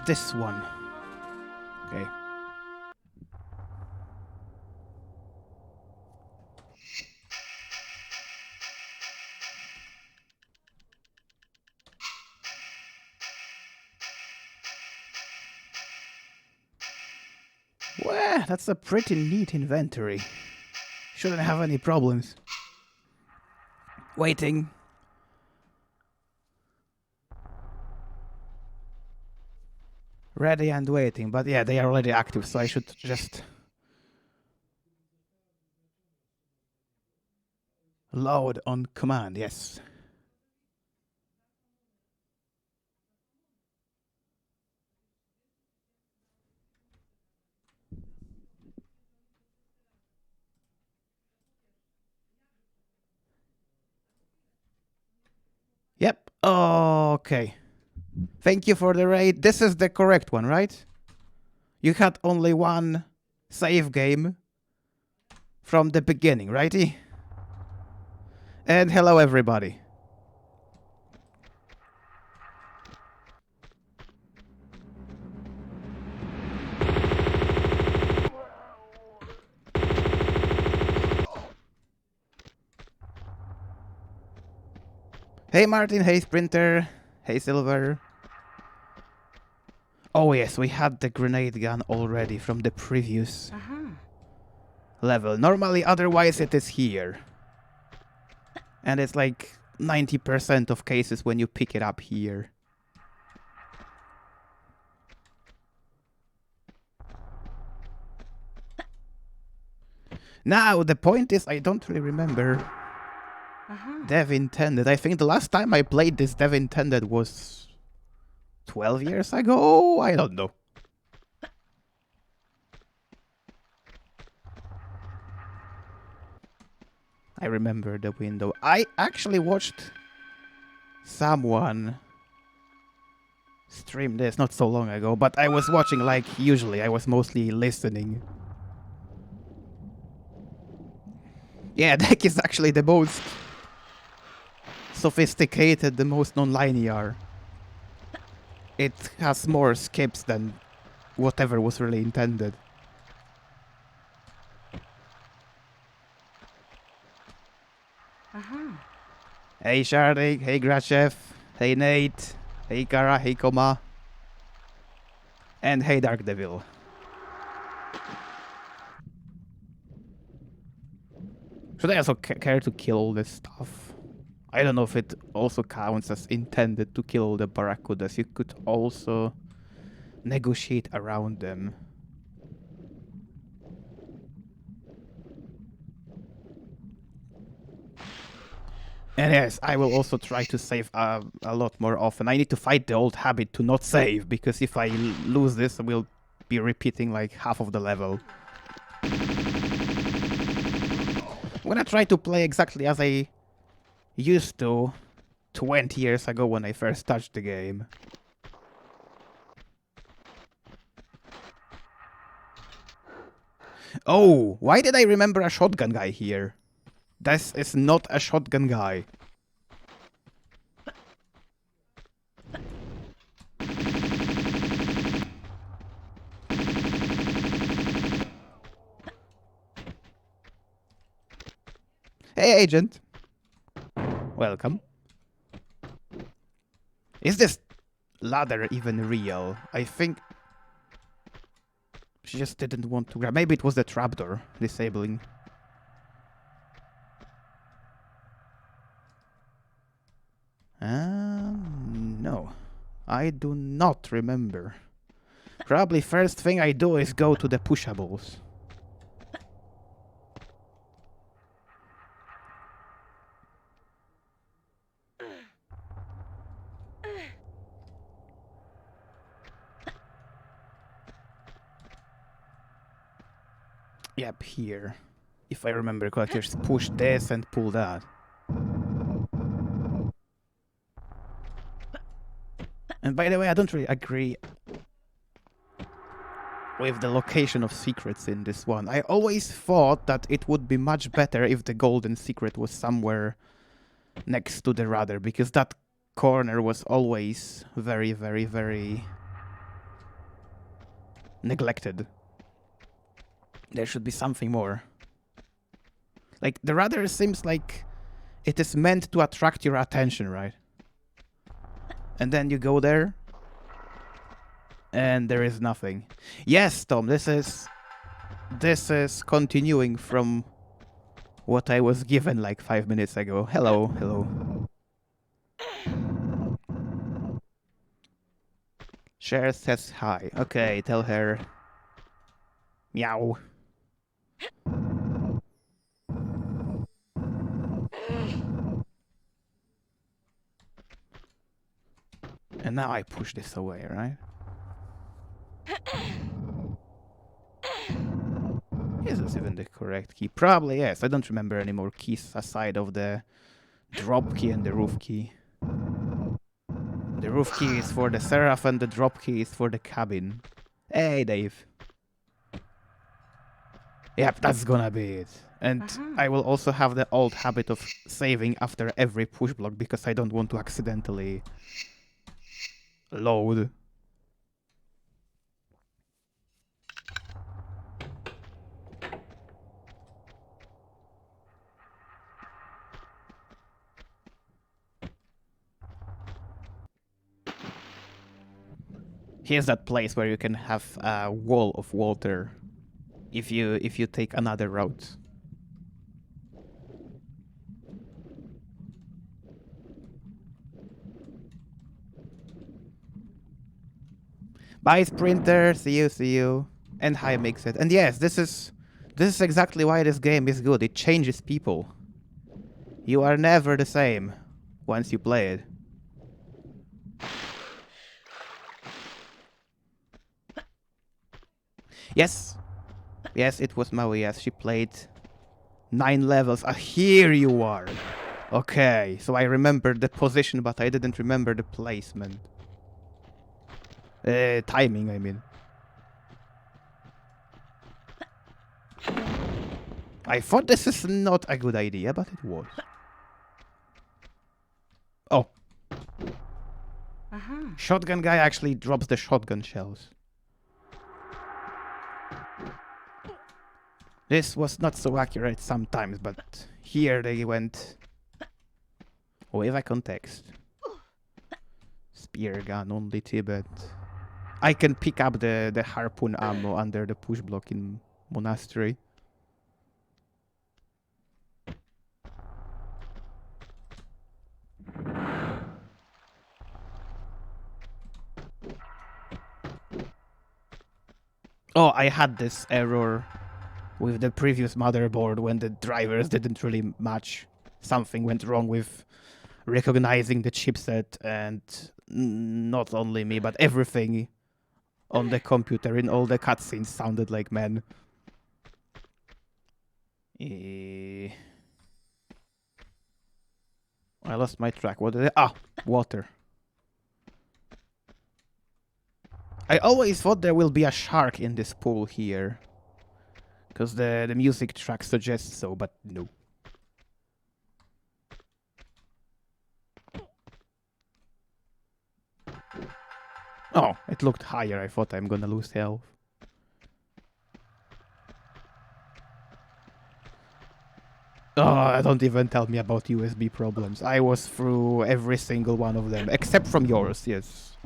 this one. Okay. Well, that's a pretty neat inventory. Shouldn't have any problems. Waiting. Ready and waiting, but yeah, they are already active, so I should just load on command, yes. Yep, okay. Thank you for the raid. This is the correct one, right? You had only one save game from the beginning, righty? And hello, everybody. Hey, Martin. Hey, Sprinter. Hey, Silver. Oh, yes, we had the grenade gun already from the previous level. Normally, otherwise, it is here. And it's like 90% of cases when you pick it up here. Now, the point is, I don't really remember Dev Intended. I think the last time I played this Dev Intended was 12 years ago? I don't know. I remember the window. I actually watched someone stream this not so long ago, but I was watching like usually. I was mostly listening. Yeah, deck is actually the most sophisticated, the most non-linear. It has more skips than whatever was really intended. Hey Shardik, hey Grashev, hey Nate, hey Kara, hey Koma, and hey Dark Devil. Should I also care to kill all this stuff? I don't know if it also counts as intended to kill the Barracudas. You could also negotiate around them. And yes, I will also try to save a lot more often. I need to fight the old habit to not save, because if I lose this, I will be repeating like half of the level. I'm gonna try to play exactly as I used to 20 years ago when I first touched the game. Oh, why did I remember a shotgun guy here? This is not a shotgun guy. Hey, agent. Welcome. Is this ladder even real? I think she just didn't want to grab. Maybe it was the trapdoor disabling. No. I do not remember. Probably first thing I do is go to the pushables. Yep, here. If I remember correctly, just push this and pull that. And by the way, I don't really agree with the location of secrets in this one. I always thought that it would be much better if the golden secret was somewhere next to the rudder, because that corner was always very, very, very neglected. There should be something more. Like, the radar seems like it is meant to attract your attention, right? And then you go there, and there is nothing. Yes, Tom, this is continuing from what I was given like 5 minutes ago. Hello, hello. Cher says hi. Okay, tell her. Meow. And now I push this away, right? Is this even the correct key? Probably yes. I don't remember any more keys aside of the drop key and the roof key. The roof key is for the Seraph and the drop key is for the cabin. Hey, Dave. Yep, that's gonna be it. And I will also have the old habit of saving after every push block because I don't want to accidentally load. Here's that place where you can have a wall of water if you take another route. Bye, Sprinter. See you. And hi, Mixed. And yes, this is exactly why this game is good. It changes people. You are never the same once you play it. Yes, it was Mawia. She played 9 levels. Ah, here you are. Okay, so I remembered the position, but I didn't remember the placement. Timing, I mean. I thought this is not a good idea, but it was. Oh. Shotgun guy actually drops the shotgun shells. This was not so accurate sometimes, but here they went with a context. Spear gun, only Tibet. I can pick up the harpoon ammo under the push block in Monastery. Oh, I had this error with the previous motherboard when the drivers didn't really match. Something went wrong with recognizing the chipset, and not only me, but everything on the computer in all the cutscenes sounded like men. I lost my track. What did I... Ah, water. I always thought there will be a shark in this pool here, because the music track suggests so, but no. Oh, it looked higher. I thought I'm gonna lose health. Oh, don't even tell me about USB problems. I was through every single one of them, except from yours, yes.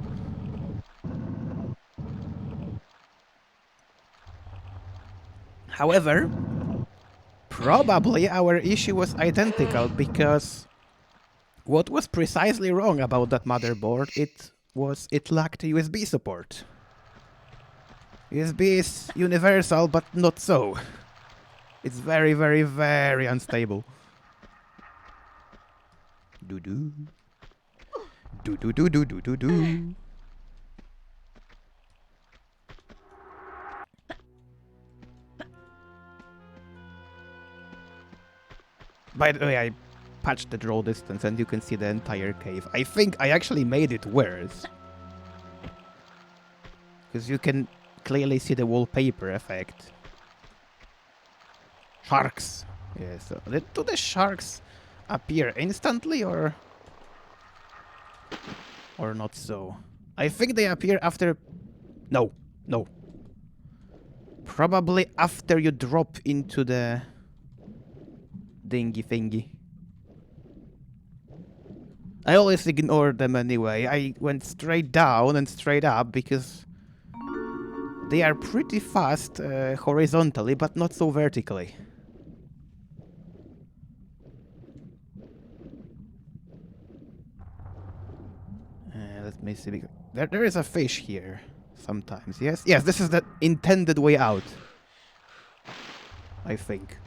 However, probably our issue was identical, because what was precisely wrong about that motherboard, it lacked USB support. USB is universal, but not so. It's very, very, very unstable. Do-do. Do-do-do-do-do-do-do. By the way, I patched the draw distance and you can see the entire cave. I think I actually made it worse, because you can clearly see the wallpaper effect. Sharks! Yeah, so do the sharks appear instantly or not so? I think they appear after... No. Probably after you drop into the dingy thingy. I always ignore them anyway. I went straight down and straight up because they are pretty fast horizontally, but not so vertically. Let me see. There is a fish here sometimes, yes? Yes, this is the intended way out, I think.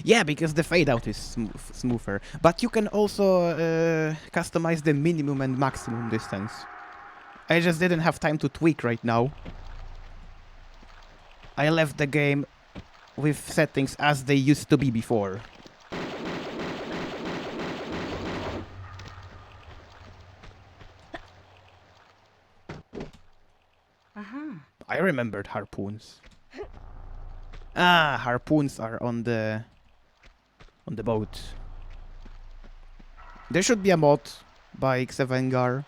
Yeah, because the fade out is smoother. But you can also customize the minimum and maximum distance. I just didn't have time to tweak right now. I left the game with settings as they used to be before. I remembered harpoons. Ah, harpoons are on the boat. There should be a mod by Xevengar.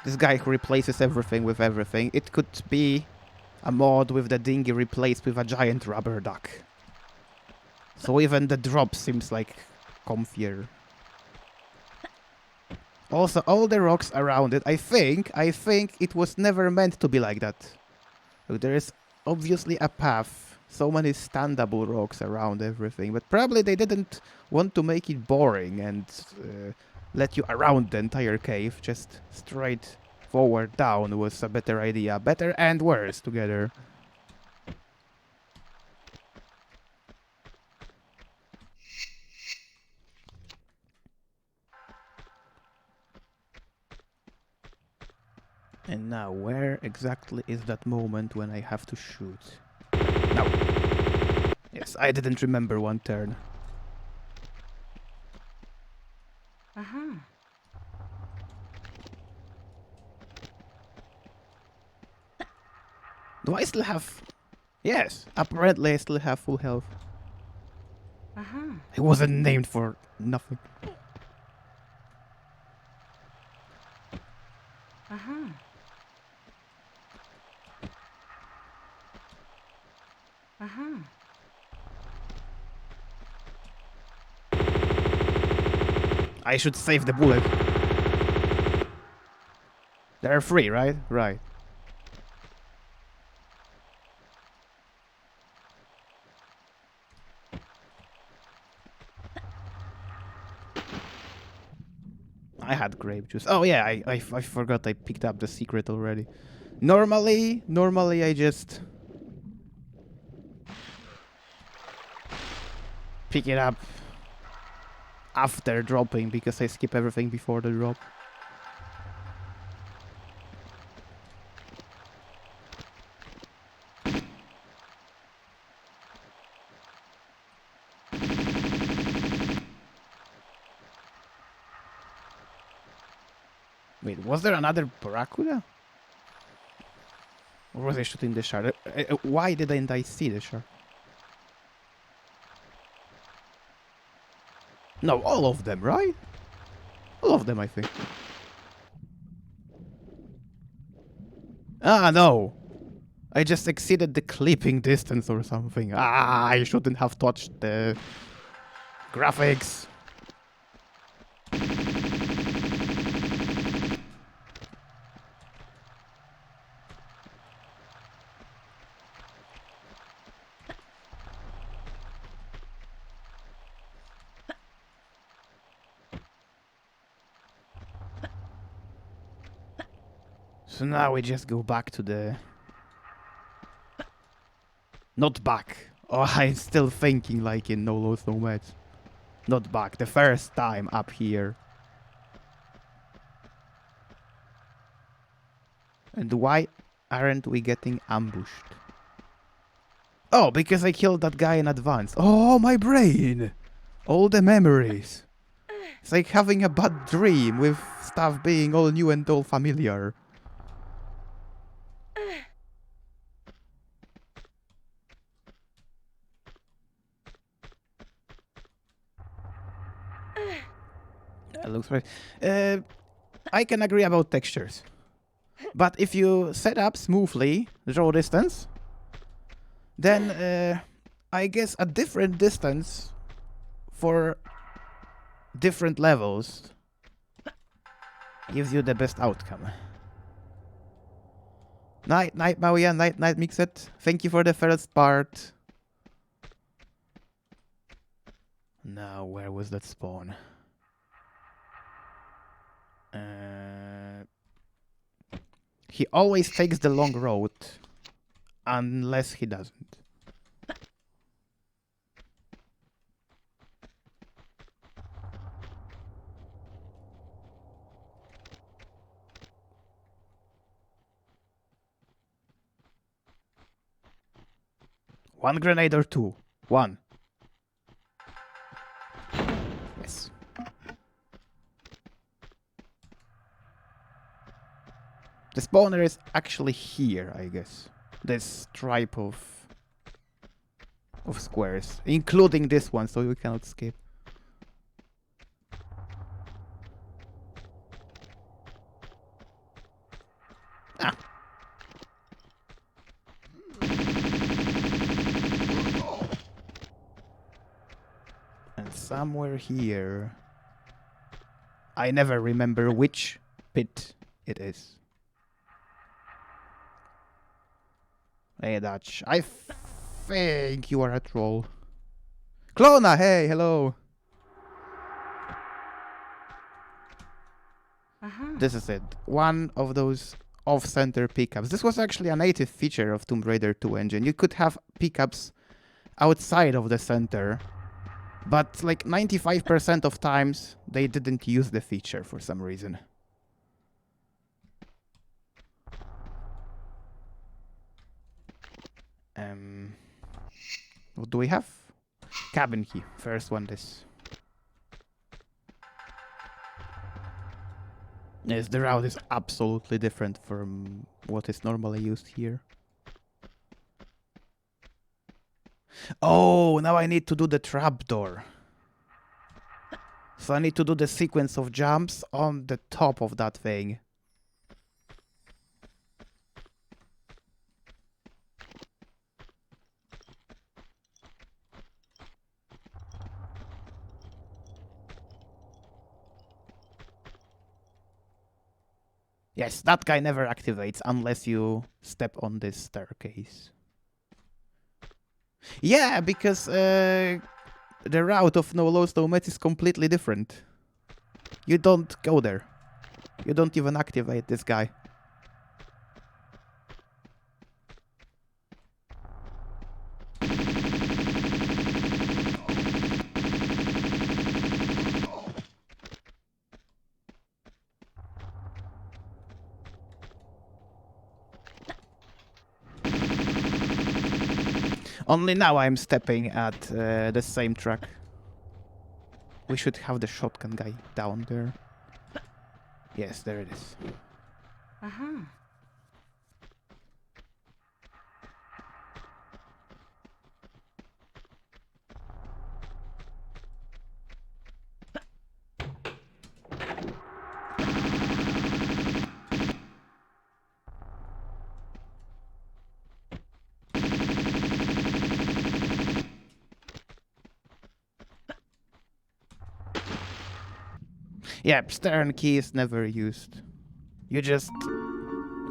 This guy who replaces everything with everything. It could be a mod with the dinghy replaced with a giant rubber duck. So even the drop seems like comfier. Also, all the rocks around it, I think it was never meant to be like that. So there is obviously a path. So many standable rocks around everything, but probably they didn't want to make it boring and let you around the entire cave. Just straight forward down was a better idea. Better and worse together. And now, where exactly is that moment when I have to shoot? No. Yes, I didn't remember one turn. Do I still have... Yes, apparently I still have full health. It wasn't named for nothing. I should save the bullet. There are 3, right? Right. I had grape juice. Oh yeah, I forgot I picked up the secret already. Normally I just pick it up after dropping because I skip everything before the drop. Wait, was there another barracuda? Or was I shooting the shark? Why didn't I see the shark? No, all of them, right? All of them, I think. Ah, no. I just exceeded the clipping distance or something. Ah, I shouldn't have touched the graphics. So now we just go back to the... Not back. Oh, I'm still thinking like in No Loads No Match. Not back. The first time up here. And why aren't we getting ambushed? Oh, because I killed that guy in advance. Oh, my brain! All the memories. It's like having a bad dream with stuff being all new and all familiar. It looks right. I can agree about textures. But if you set up smoothly draw distance, then I guess a different distance for different levels gives you the best outcome. Night, Mawia, night, Mixed. Thank you for the first part. Now, where was that spawn? He always takes the long road, unless he doesn't. One grenade or two? One. Yes. The spawner is actually here, I guess. This stripe of squares, including this one, so you cannot skip. Ah. And somewhere here, I never remember which pit it is. Hey Dutch, I think you are a troll. Clona, hey, hello. This is it. One of those off-center pickups. This was actually a native feature of Tomb Raider 2 engine. You could have pickups outside of the center, but like 95% of times they didn't use the feature for some reason. What do we have? Cabin key. First one, this. Yes, the route is absolutely different from what is normally used here. Oh, now I need to do the trapdoor. So I need to do the sequence of jumps on the top of that thing. Yes, that guy never activates unless you step on this staircase. Yeah, because the route of No Lows, No Mets is completely different. You don't go there. You don't even activate this guy. Only now I'm stepping at the same track. We should have the shotgun guy down there. Yes, there it is. Yeah, stern key is never used. You just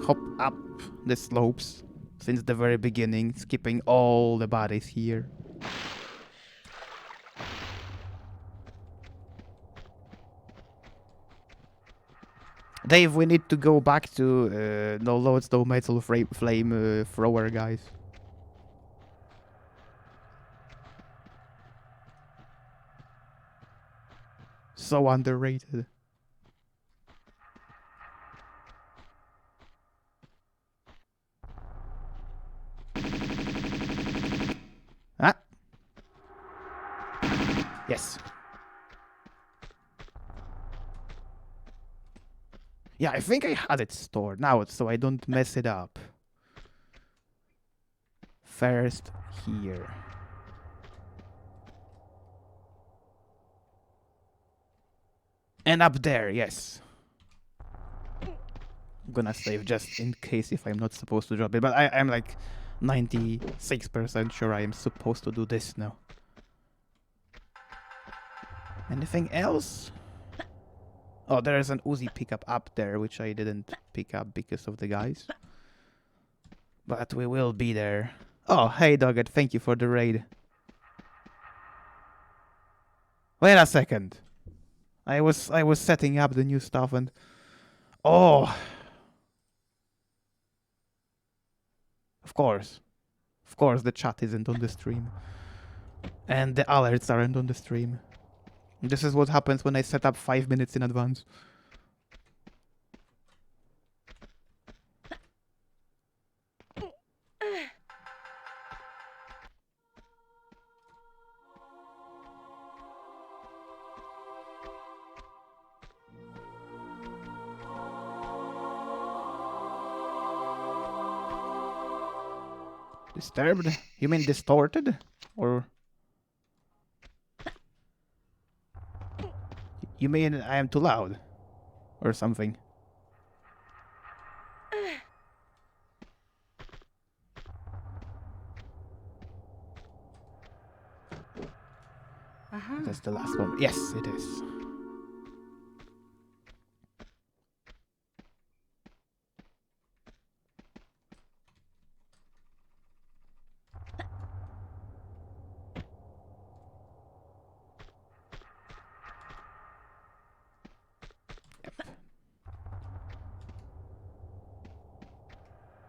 hop up the slopes since the very beginning, skipping all the bodies here. Dave, we need to go back to No Loads, No Metal Flame Thrower, guys. So underrated. Ah. Yes. Yeah, I think I had it stored now, so I don't mess it up. First here. And up there, yes. I'm gonna save just in case if I'm not supposed to drop it. But I'm like 96% sure I am supposed to do this now. Anything else? Oh, there is an Uzi pickup up there, which I didn't pick up because of the guys. But we will be there. Oh, hey Doggett, thank you for the raid. Wait a second. I was setting up the new stuff and... Oh! Of course. Of course the chat isn't on the stream. And the alerts aren't on the stream. This is what happens when I set up 5 minutes in advance. Disturbed? You mean distorted? Or... You mean I am too loud? Or something? That's the last one. Yes, it is.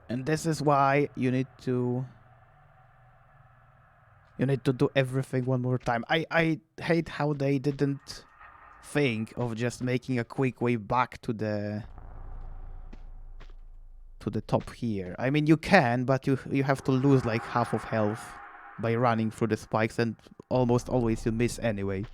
And this is why you need to do everything one more time. I hate how they didn't think of just making a quick way back to the top here. I mean, you can, but you have to lose like half of health by running through the spikes, and almost always you miss anyway.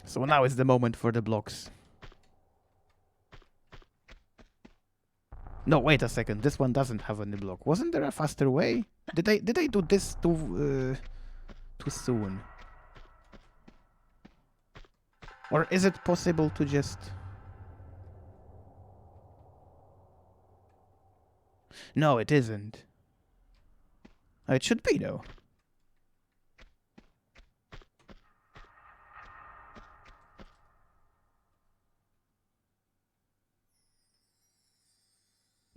So now is the moment for the blocks. No, wait a second. This one doesn't have any block. Wasn't there a faster way? Did I do this too soon? Or is it possible to just... No, it isn't. It should be though.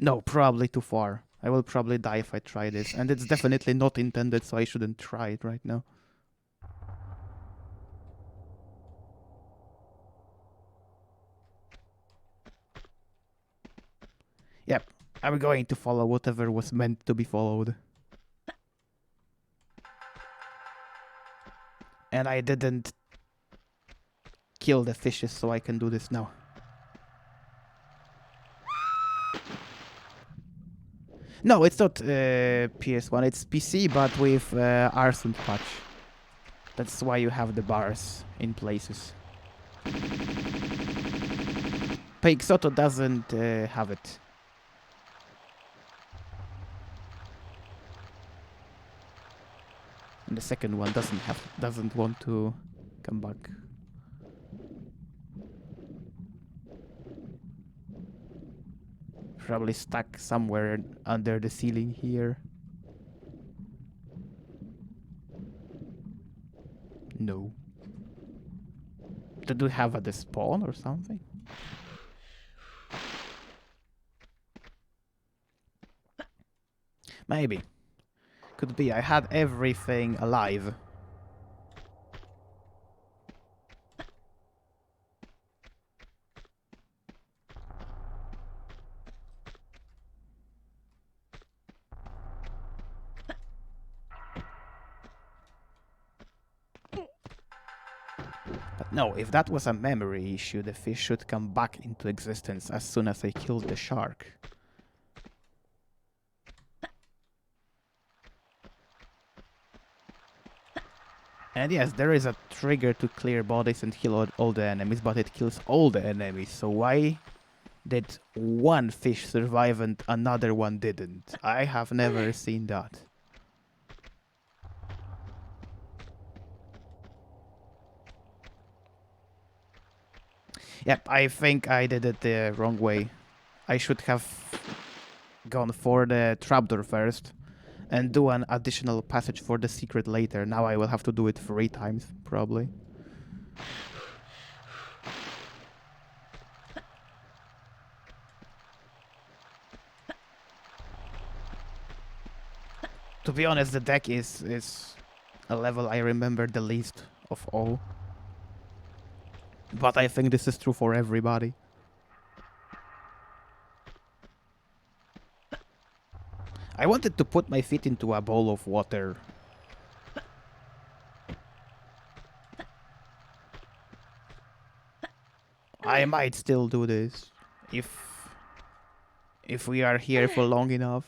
No, probably too far. I will probably die if I try this. And it's definitely not intended, so I shouldn't try it right now. Yep, I'm going to follow whatever was meant to be followed. And I didn't kill the fishes, so I can do this now. No, it's not PS1, it's PC, but with arson patch. That's why you have the bars in places. Peixoto doesn't have it. And the second one doesn't want to come back. Probably stuck somewhere under the ceiling here. No. Did we have a despawn or something? Maybe. Could be. I had everything alive. But no, if that was a memory issue, the fish should come back into existence as soon as I killed the shark. And yes, there is a trigger to clear bodies and kill all the enemies, but it kills all the enemies, so why did one fish survive and another one didn't. I have never seen that. Yep, I think I did it the wrong way. I should have gone for the trapdoor first and do an additional passage for the secret later. Now I will have to do it 3 times, probably. To be honest, the deck is a level I remember the least of all. But I think this is true for everybody. I wanted to put my feet into a bowl of water. I might still do this if we are here for long enough.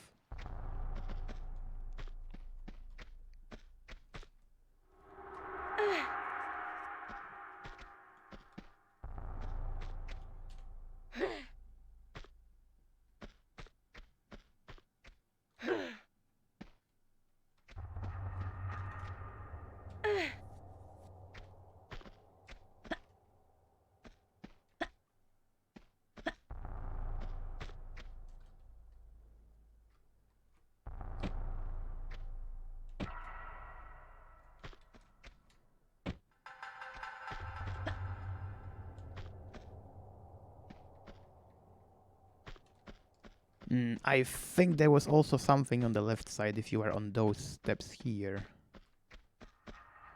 I think there was also something on the left side if you were on those steps here.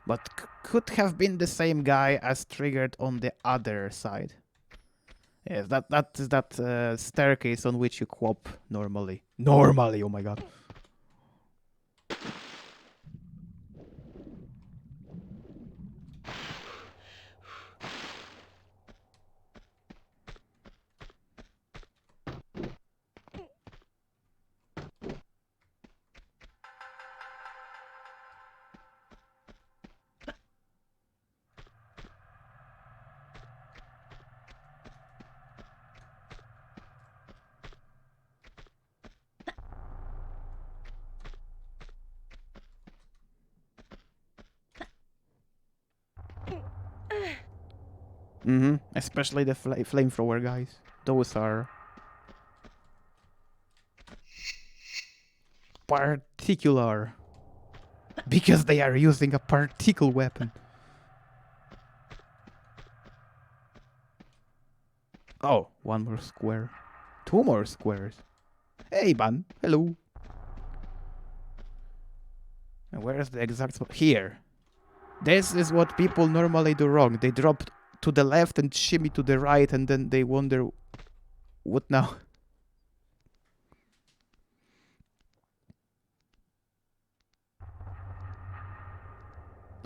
But could have been the same guy as triggered on the other side. Yes, that staircase on which you quap normally. Normally, oh my god. Especially the flamethrower guys. Those are particular. Because they are using a particle weapon. Oh, 1 more square. 2 more squares. Hey, man. Hello. And where is the exact spot? Here. This is what people normally do wrong. They drop to the left and shimmy to the right, and then they wonder, what now?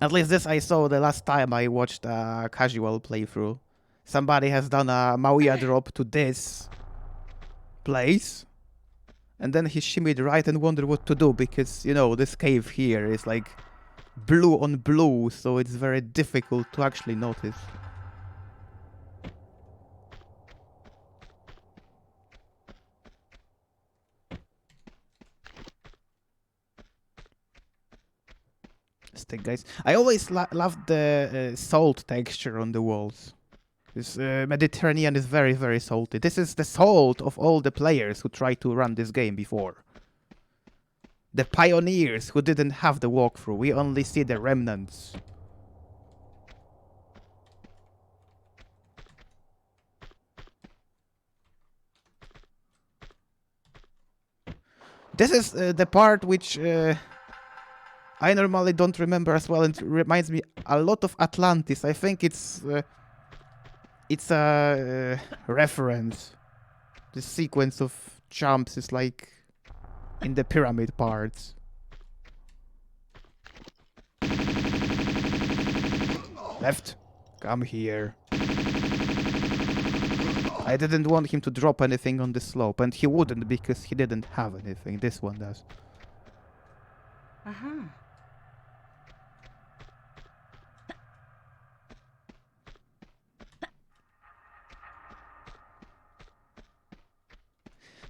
At least this I saw the last time I watched a casual playthrough. Somebody has done a Mawia drop to this place, and then he shimmied right and wondered what to do, because, you know, this cave here is like blue on blue, so it's very difficult to actually notice. Stick, guys. I always loved the salt texture on the walls. This Mediterranean is very, very salty. This is the salt of all the players who tried to run this game before. The pioneers who didn't have the walkthrough. We only see the remnants. This is the part which I normally don't remember as well, and it reminds me a lot of Atlantis. I think it's a reference. This sequence of jumps is like in the pyramid parts. Left. Come here. I didn't want him to drop anything on the slope, and he wouldn't because he didn't have anything. This one does.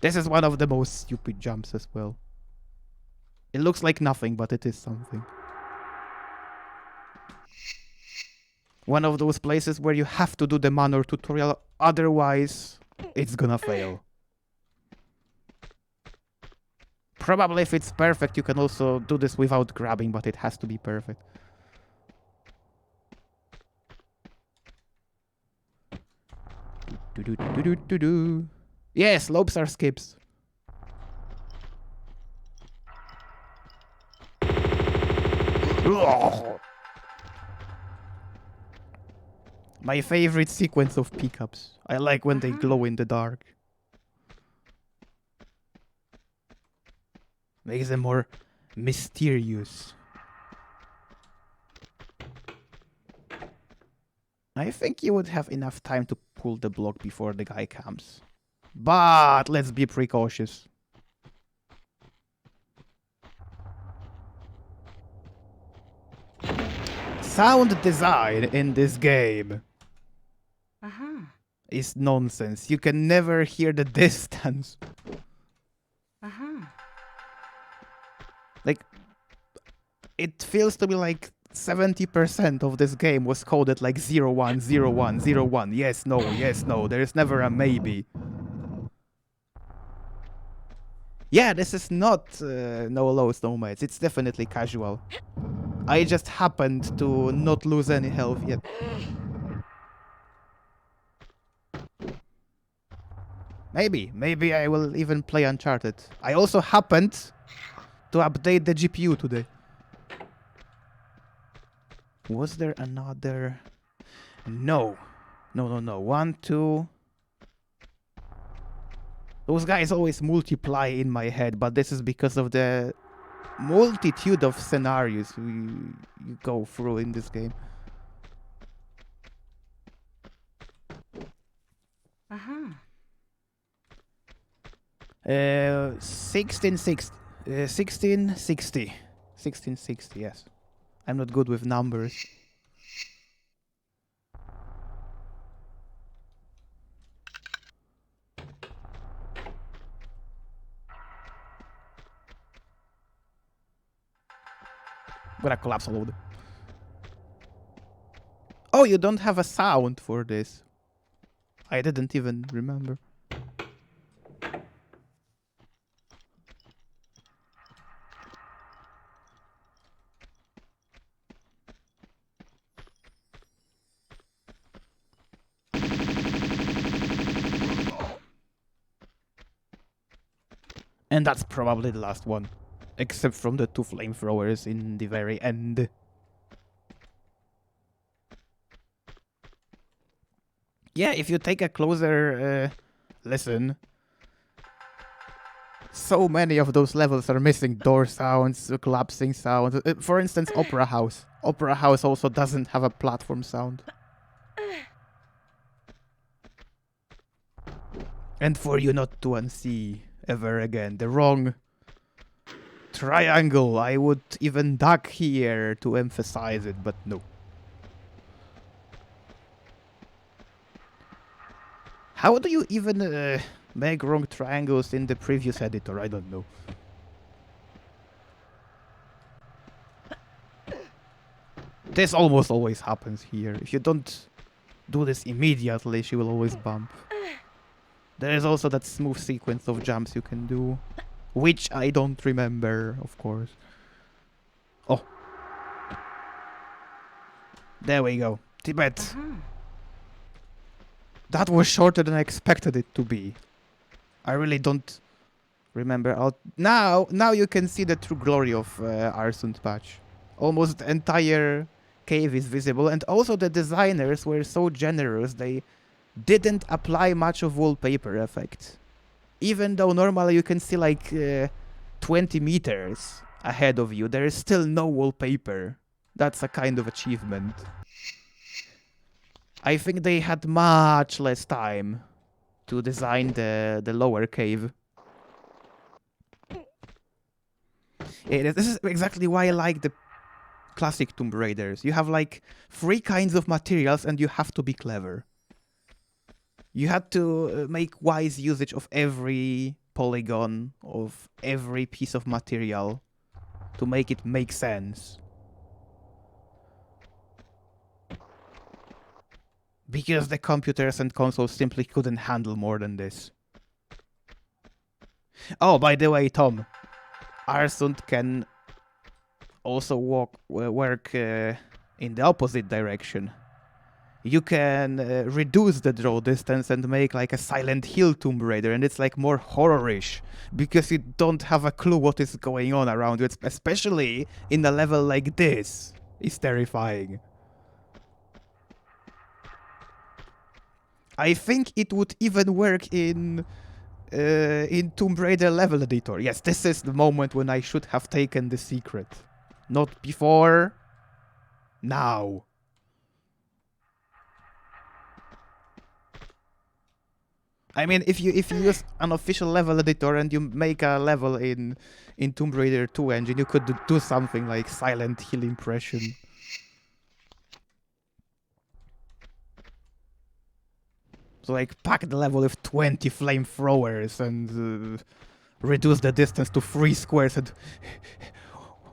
This is one of the most stupid jumps as well. It looks like nothing, but it is something. One of those places where you have to do the manor tutorial, otherwise it's gonna fail. Probably if it's perfect, you can also do this without grabbing, but it has to be perfect. Yes, slopes are skips. My favorite sequence of pickups. I like when they glow in the dark. Makes them more mysterious. I think you would have enough time to pull the block before the guy comes. But let's be precautious. Sound design in this game is nonsense. You can never hear the distance. Like, it feels to me like 70% of this game was coded like 01, 01, 01. Yes, no, yes, no. There is never a maybe. Yeah, this is not no lows, no mates. It's definitely casual. I just happened to not lose any health yet. Maybe I will even play Uncharted. I also happened to update the GPU today. Was there another? No. 1, 2. Those guys always multiply in my head, but this is because of the multitude of scenarios you go through in this game. 1660. 1660, yes. I'm not good with numbers. I'm gonna collapse a load. Oh, you don't have a sound for this. I didn't even remember. And that's probably the last one. Except from the 2 flamethrowers in the very end. Yeah, if you take a closer listen, so many of those levels are missing door sounds, collapsing sounds. For instance, Opera House. Opera House also doesn't have a platform sound. And for you not to unsee ever again the wrong triangle. I would even duck here to emphasize it, but no. How do you even make wrong triangles in the previous editor? I don't know. This almost always happens here. If you don't do this immediately, she will always bump. There is also that smooth sequence of jumps you can do, which I don't remember, of course. Oh. There we go. Tibet. That was shorter than I expected it to be. I really don't remember. Now you can see the true glory of Arsund patch. Almost the entire cave is visible, and also the designers were so generous they didn't apply much of wallpaper effect. Even though normally you can see like 20 meters ahead of you, there is still no wallpaper. That's a kind of achievement. I think they had much less time to design the lower cave. Yeah, this is exactly why I like the classic Tomb Raiders. You have like 3 kinds of materials and you have to be clever. You had to make wise usage of every polygon of every piece of material to make it make sense. Because the computers and consoles simply couldn't handle more than this. Oh, by the way, Tom, Arsund can also work in the opposite direction. You can reduce the draw distance and make like a Silent Hill Tomb Raider, and it's like more horror-ish because you don't have a clue what is going on around you. It's especially in a level like this. It's terrifying. I think it would even work in Tomb Raider level editor. Yes, this is the moment when I should have taken the secret. Not before. Now. I mean, if you use an official level editor and you make a level in Tomb Raider 2 engine, you could do something like Silent Hill impression. So like pack the level with 20 flamethrowers and reduce the distance to 3 squares and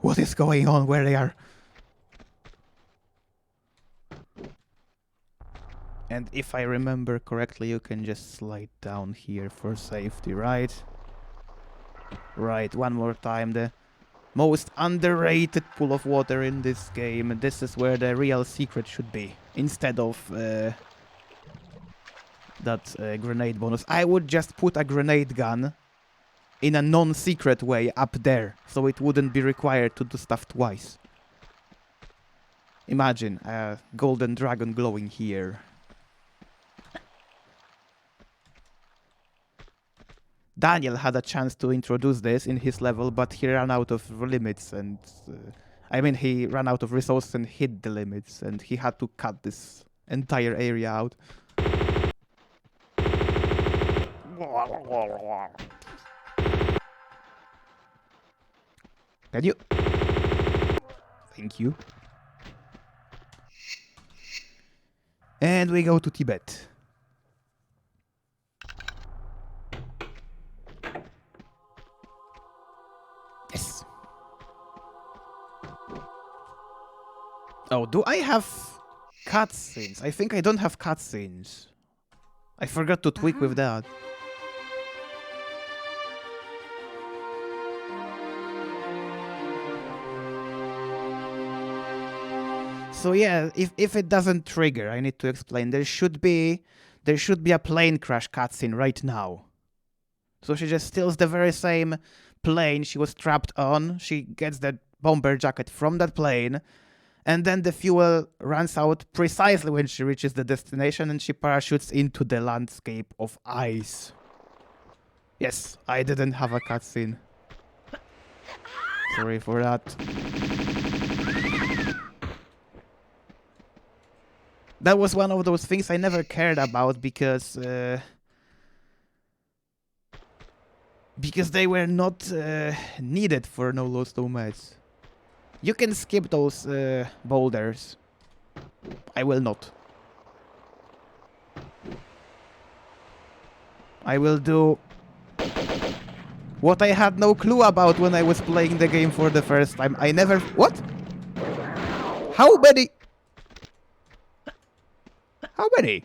what is going on where they are? And if I remember correctly, you can just slide down here for safety, right? Right, one more time. The most underrated pool of water in this game. This is where the real secret should be. Instead of that grenade bonus. I would just put a grenade gun in a non-secret way up there. So it wouldn't be required to do stuff twice. Imagine a golden dragon glowing here. Daniel had a chance to introduce this in his level, but he ran out of limits and... I mean, he ran out of resources and hit the limits, and he had to cut this entire area out. Can you? Thank you. And we go to Tibet. Yes. Oh, do I have cutscenes? I think I don't have cutscenes. I forgot to tweak with that. So yeah, if it doesn't trigger, I need to explain. There should be a plane crash cutscene right now. So she just steals the very same plane she was trapped on. She gets that bomber jacket from that plane, and then the fuel runs out precisely when she reaches the destination, and she parachutes into the landscape of ice. Yes, I didn't have a cutscene. Sorry for that. That was one of those things I never cared about because they were not needed for No Lost Nomads. You can skip those boulders. I will not. I will do what I had no clue about when I was playing the game for the first time. I never... What? How many? How many?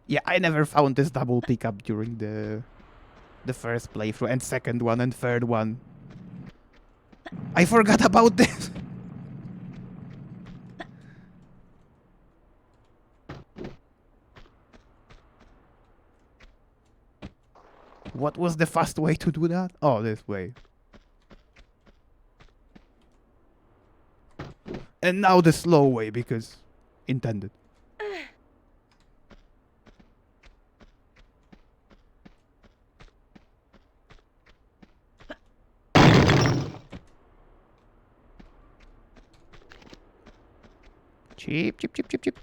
Yeah, I never found this double pickup during the first playthrough, and second one, and third one. I forgot about this. What was the fast way to do that? Oh, this way. And now the slow way, because intended. Chip, chip, chip, chip, chip.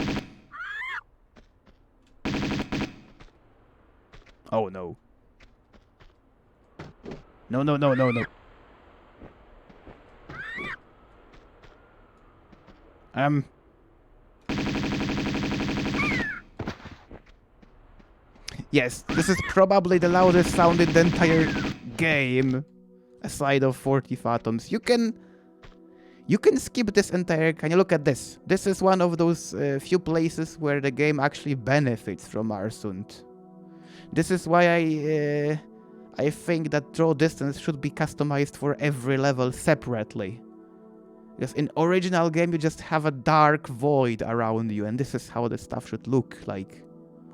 Oh no. No, no, no, no, no. Yes, this is probably the loudest sound in the entire game, aside of 40 phantoms. You can skip this entire... Can you look at this? This is one of those few places where the game actually benefits from Arsund. This is why I think that draw distance should be customized for every level separately. Because in original game you just have a dark void around you, and this is how the stuff should look like.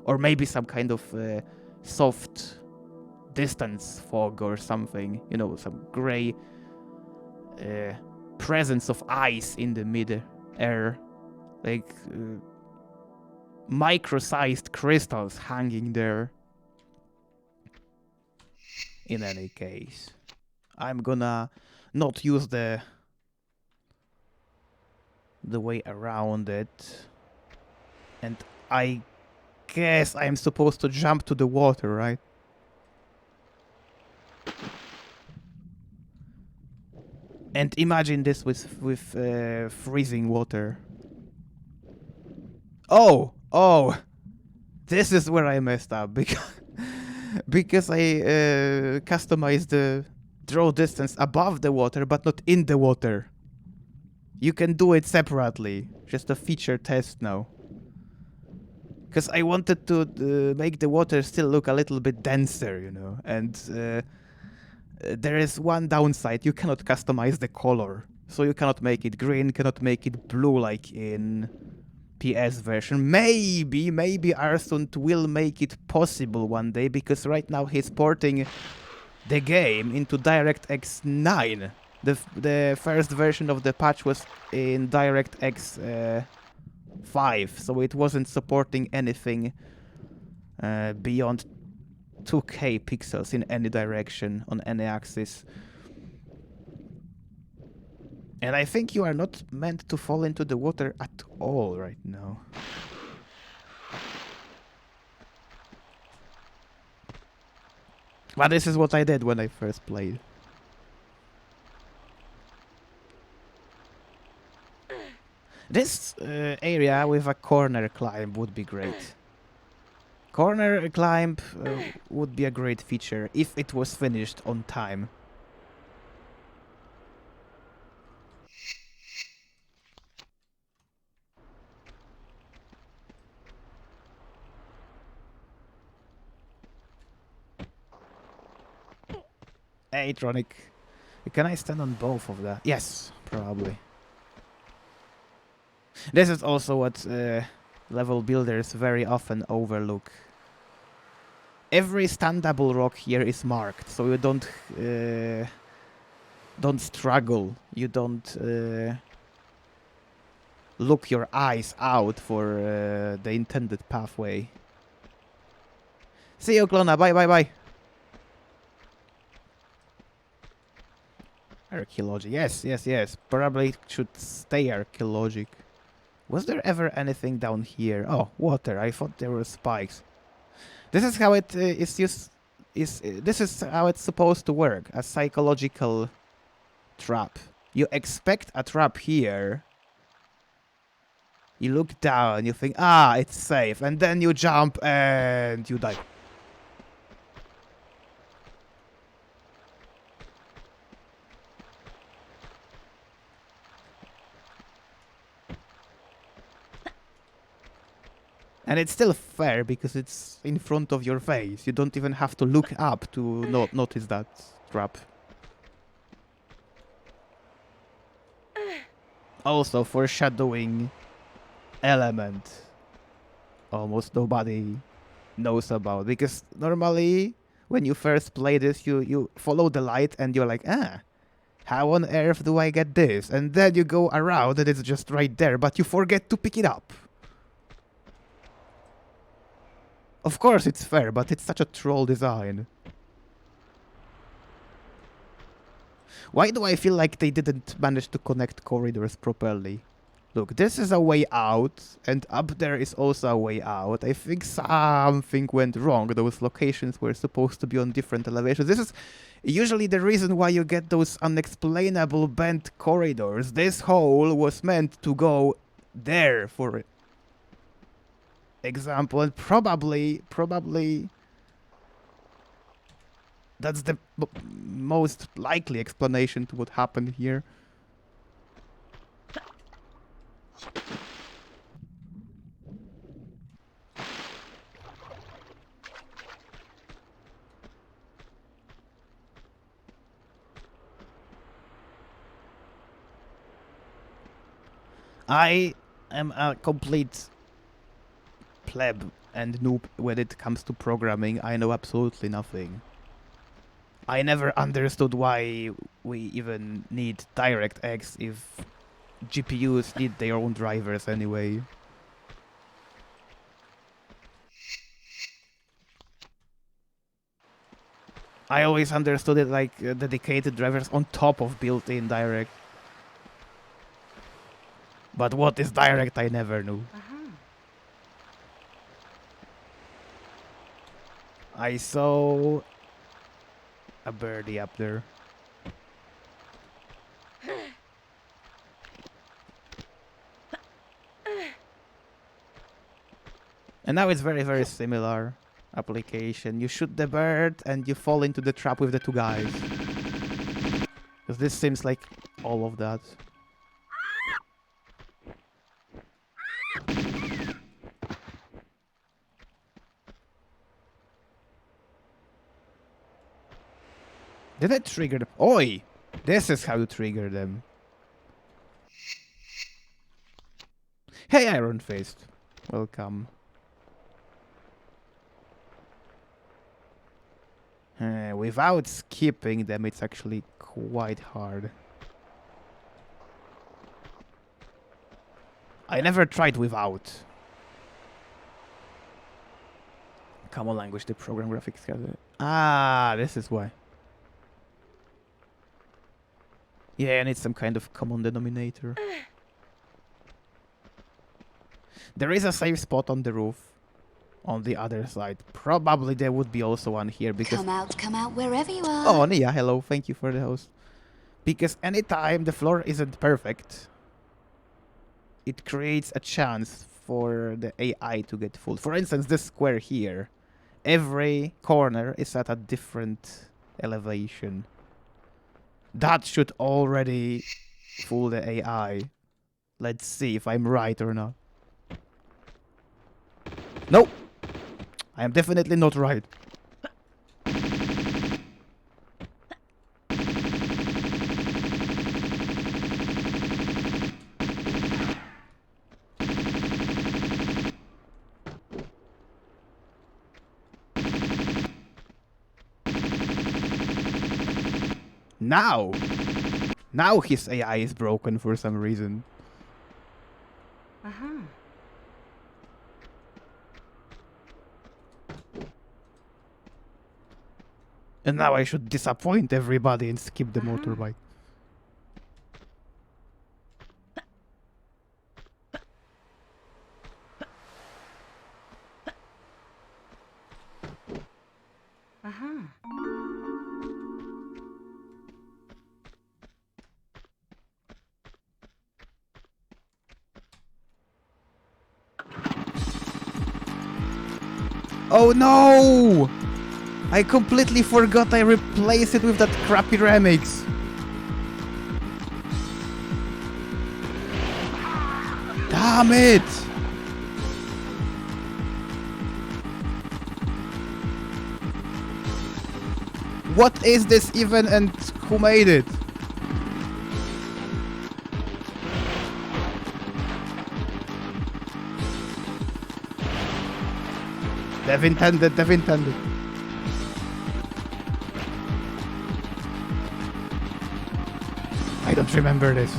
Or maybe some kind of soft distance fog or something. You know, some grey presence of ice in the mid-air. Like micro-sized crystals hanging there. In any case, I'm gonna not use the way around it. And I guess I'm supposed to jump to the water, right? And imagine this with freezing water. Oh! This is where I messed up, because I customized the draw distance above the water, but not in the water. You can do it separately. Just a feature test now. Because I wanted to make the water still look a little bit denser, you know. And there is one downside. You cannot customize the color. So you cannot make it green, cannot make it blue like in PS version. Maybe Arsund will make it possible one day, because right now he's porting the game into DirectX 9. The first version of the patch was in DirectX 5, so it wasn't supporting anything beyond 2K pixels in any direction on any axis. And I think you are not meant to fall into the water at all right now. But this is what I did when I first played. This area with a corner climb would be great. Corner climb would be a great feature if it was finished on time. Hey, Tronic. Can I stand on both of that? Yes, probably. This is also what level builders very often overlook. Every standable rock here is marked, so you don't struggle. You don't look your eyes out for the intended pathway. See you, Clona. Bye. Archaeology. Yes. Probably should stay archaeologic. Was there ever anything down here? Oh, water. I thought there were spikes. This is how it is used. This is how it's supposed to work. A psychological trap. You expect a trap here. You look down. You think, ah, it's safe, and then you jump and you die. And it's still fair because it's in front of your face. You don't even have to look up to not notice that trap. Also, foreshadowing element. Almost nobody knows about. Because normally, when you first play this, you follow the light and you're like, ah, how on earth do I get this? And then you go around and it's just right there, but you forget to pick it up. Of course it's fair, but it's such a troll design. Why do I feel like they didn't manage to connect corridors properly? Look, this is a way out, and up there is also a way out. I think something went wrong. Those locations were supposed to be on different elevations. This is usually the reason why you get those unexplainable bent corridors. This hole was meant to go there for example, and probably That's the most likely explanation to what happened here. I am a complete pleb and noob when it comes to programming. I know absolutely nothing. I never understood why we even need DirectX if GPUs need their own drivers anyway. I always understood it like dedicated drivers on top of built-in Direct. But what is Direct, I never knew. I saw a birdie up there. And now it's very, very similar application. You shoot the bird and you fall into the trap with the two guys. Because this seems like all of that. Did I trigger them? Oi! This is how you trigger them. Hey, Iron Fist. Welcome. Without skipping them, it's actually quite hard. I never tried without. Common language, the program graphics has it. Ah, this is why. Yeah, I need some kind of common denominator. There is a safe spot on the roof. On the other side. Probably there would be also one here because... Come out wherever you are. Oh, Nia, hello. Thank you for the host. Because anytime the floor isn't perfect, it creates a chance for the AI to get fooled. For instance, this square here. Every corner is at a different elevation. That should already fool the AI. Let's see if I'm right or not. Nope. I am definitely not right. Now his AI is broken for some reason. And now I should disappoint everybody and skip the motorbike. Oh no! I completely forgot I replaced it with that crappy remix. Damn it! What is this even and who made it? Dev intended, dev intended. I don't remember this.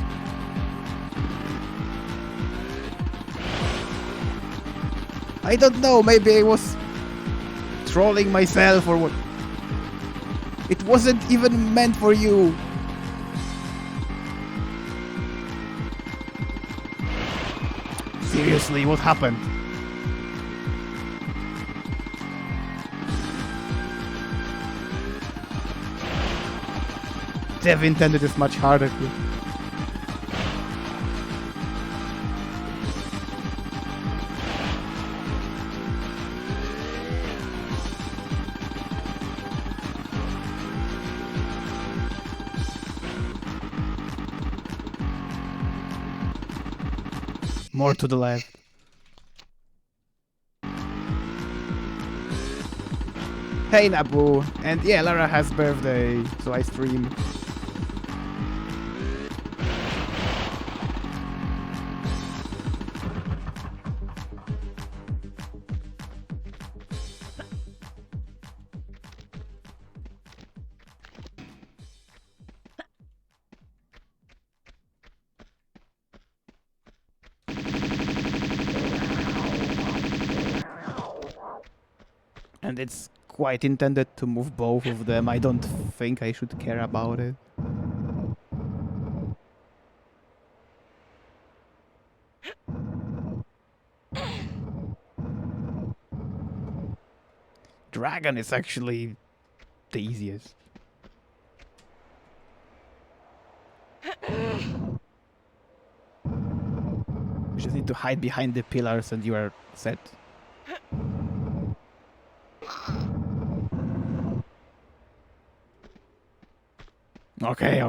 I don't know, maybe I was trolling myself or what. It wasn't even meant for you. Seriously, what happened? Dev intended is much harder to... More to the left. Hey Nabu, and yeah, Lara has birthday, so I stream. And it's quite intended to move both of them. I don't think I should care about it. Dragon is actually the easiest. You just need to hide behind the pillars and you are set. Okay.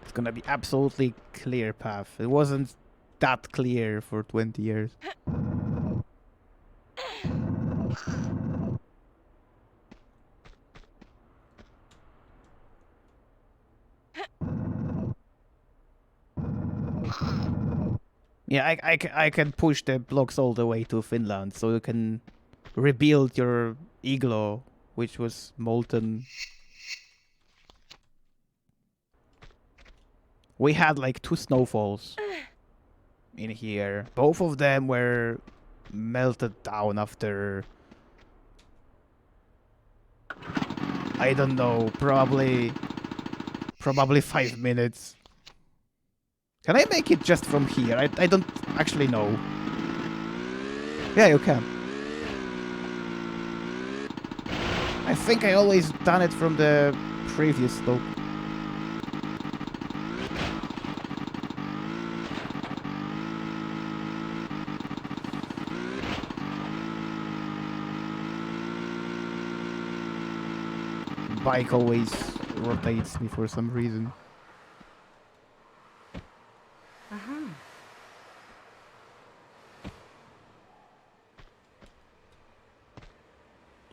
It's gonna be absolutely clear path. It wasn't that clear for 20 years. Yeah, I can push the blocks all the way to Finland, so you can rebuild your igloo, which was molten. We had like 2 snowfalls in here. Both of them were melted down after, I don't know, probably 5 minutes. Can I make it just from here? I don't actually know. Yeah, you can. I think I always done it from the previous slope. Bike always rotates me for some reason.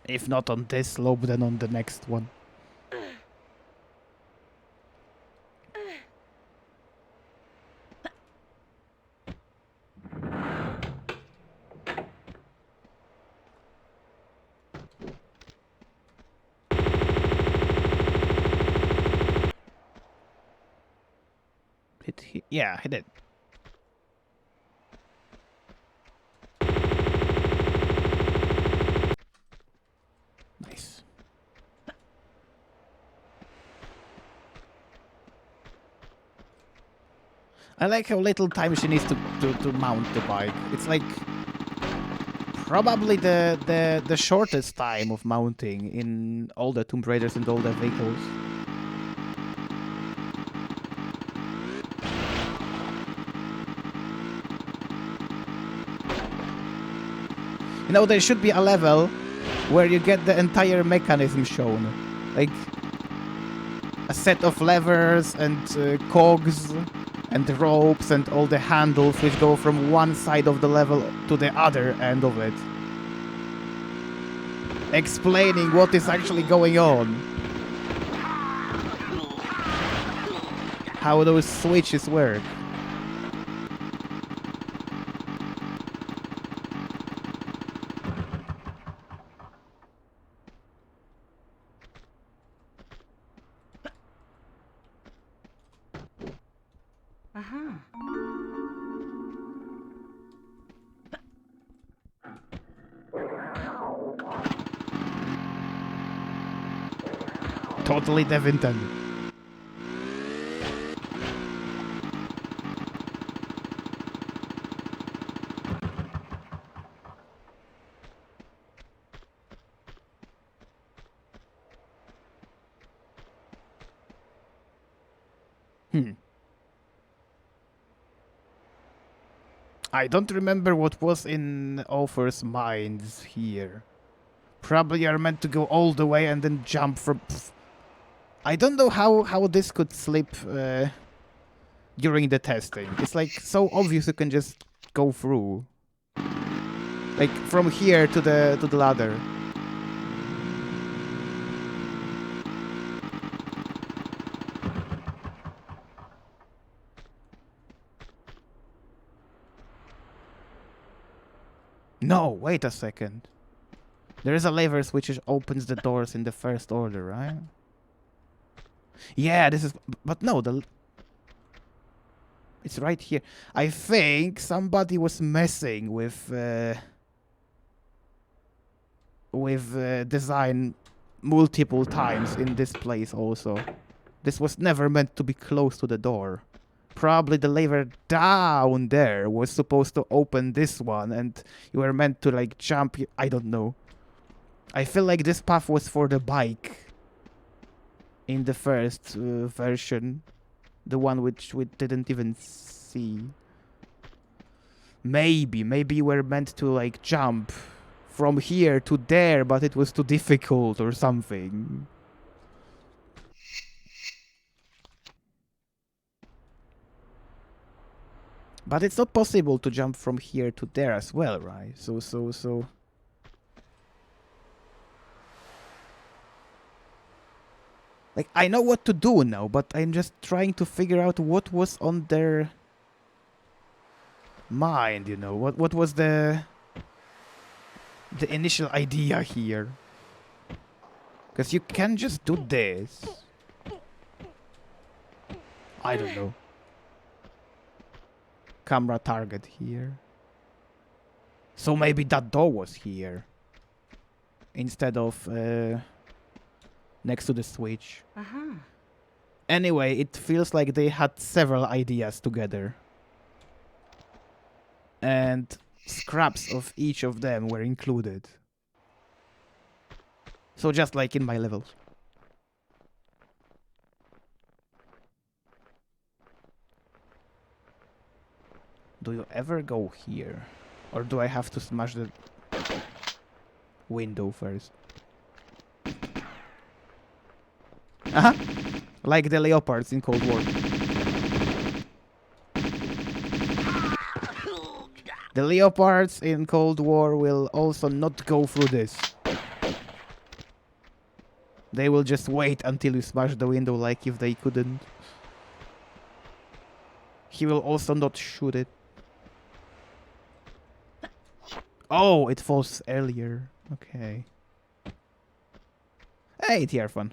If not on this slope, then on the next one. Yeah, hit it. Nice. I like how little time she needs to mount the bike. It's like probably the shortest time of mounting in all the Tomb Raiders and all the vehicles. You know, there should be a level where you get the entire mechanism shown. Like a set of levers and cogs and ropes and all the handles which go from one side of the level to the other end of it. Explaining what is actually going on. How those switches work. Totally dev intended. I don't remember what was in Offer's minds here. Probably are meant to go all the way and then jump from... I don't know how this could slip during the testing. It's like so obvious you can just go through. Like from here to the ladder. No, wait a second. There is a lever switch which opens the doors in the first order, right? Yeah, this is... But no, it's right here. I think somebody was messing with design multiple times in this place also. This was never meant to be close to the door. Probably the lever down there was supposed to open this one and you were meant to like jump. I don't know. I feel like this path was for the bike in the first version. The one which we didn't even see. Maybe you were meant to like jump from here to there, but it was too difficult or something. But it's not possible to jump from here to there as well, right? So... Like, I know what to do now, but I'm just trying to figure out what was on their mind, you know? What was the initial idea here? Because you can just do this. I don't know. Camera target here. So maybe that door was here. Instead of... next to the switch. Anyway, it feels like they had several ideas together. And scraps of each of them were included. So just like in my levels. Do you ever go here? Or do I have to smash the window first? Like the leopards in Cold War. The leopards in Cold War will also not go through this. They will just wait until you smash the window like if they couldn't. He will also not shoot it. Oh, it falls earlier. Okay. Hey, TR fun.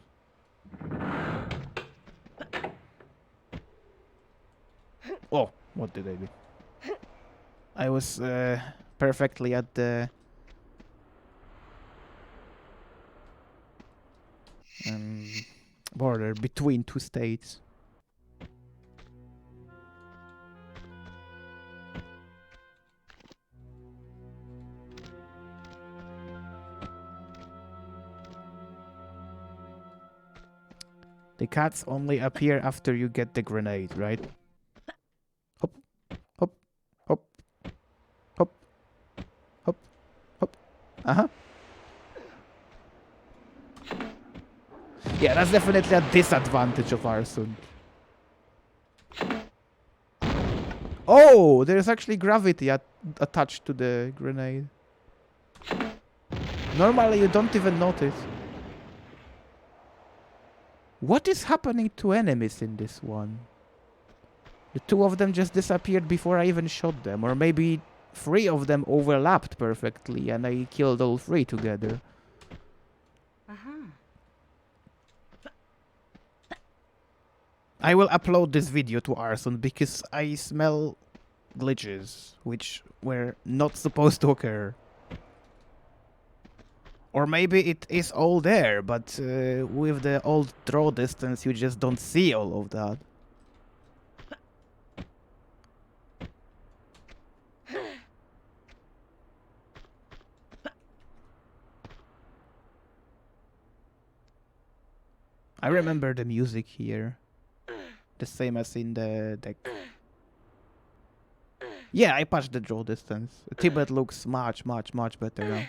Oh, what did I do? I was perfectly at the border between two states. The cats only appear after you get the grenade, right? Hop, hop, hop, hop, hop, hop. Uh-huh. Yeah, that's definitely a disadvantage of arson. Oh, there's actually gravity attached to the grenade. Normally you don't even notice. What is happening to enemies in this one? The two of them just disappeared before I even shot them. Or maybe 3 of them overlapped perfectly and I killed all 3 together. I will upload this video to Arson because I smell glitches which were not supposed to occur. Or maybe it is all there, but with the old draw distance you just don't see all of that. I remember the music here. The same as in the deck. Yeah, I patched the draw distance. Tibet looks much better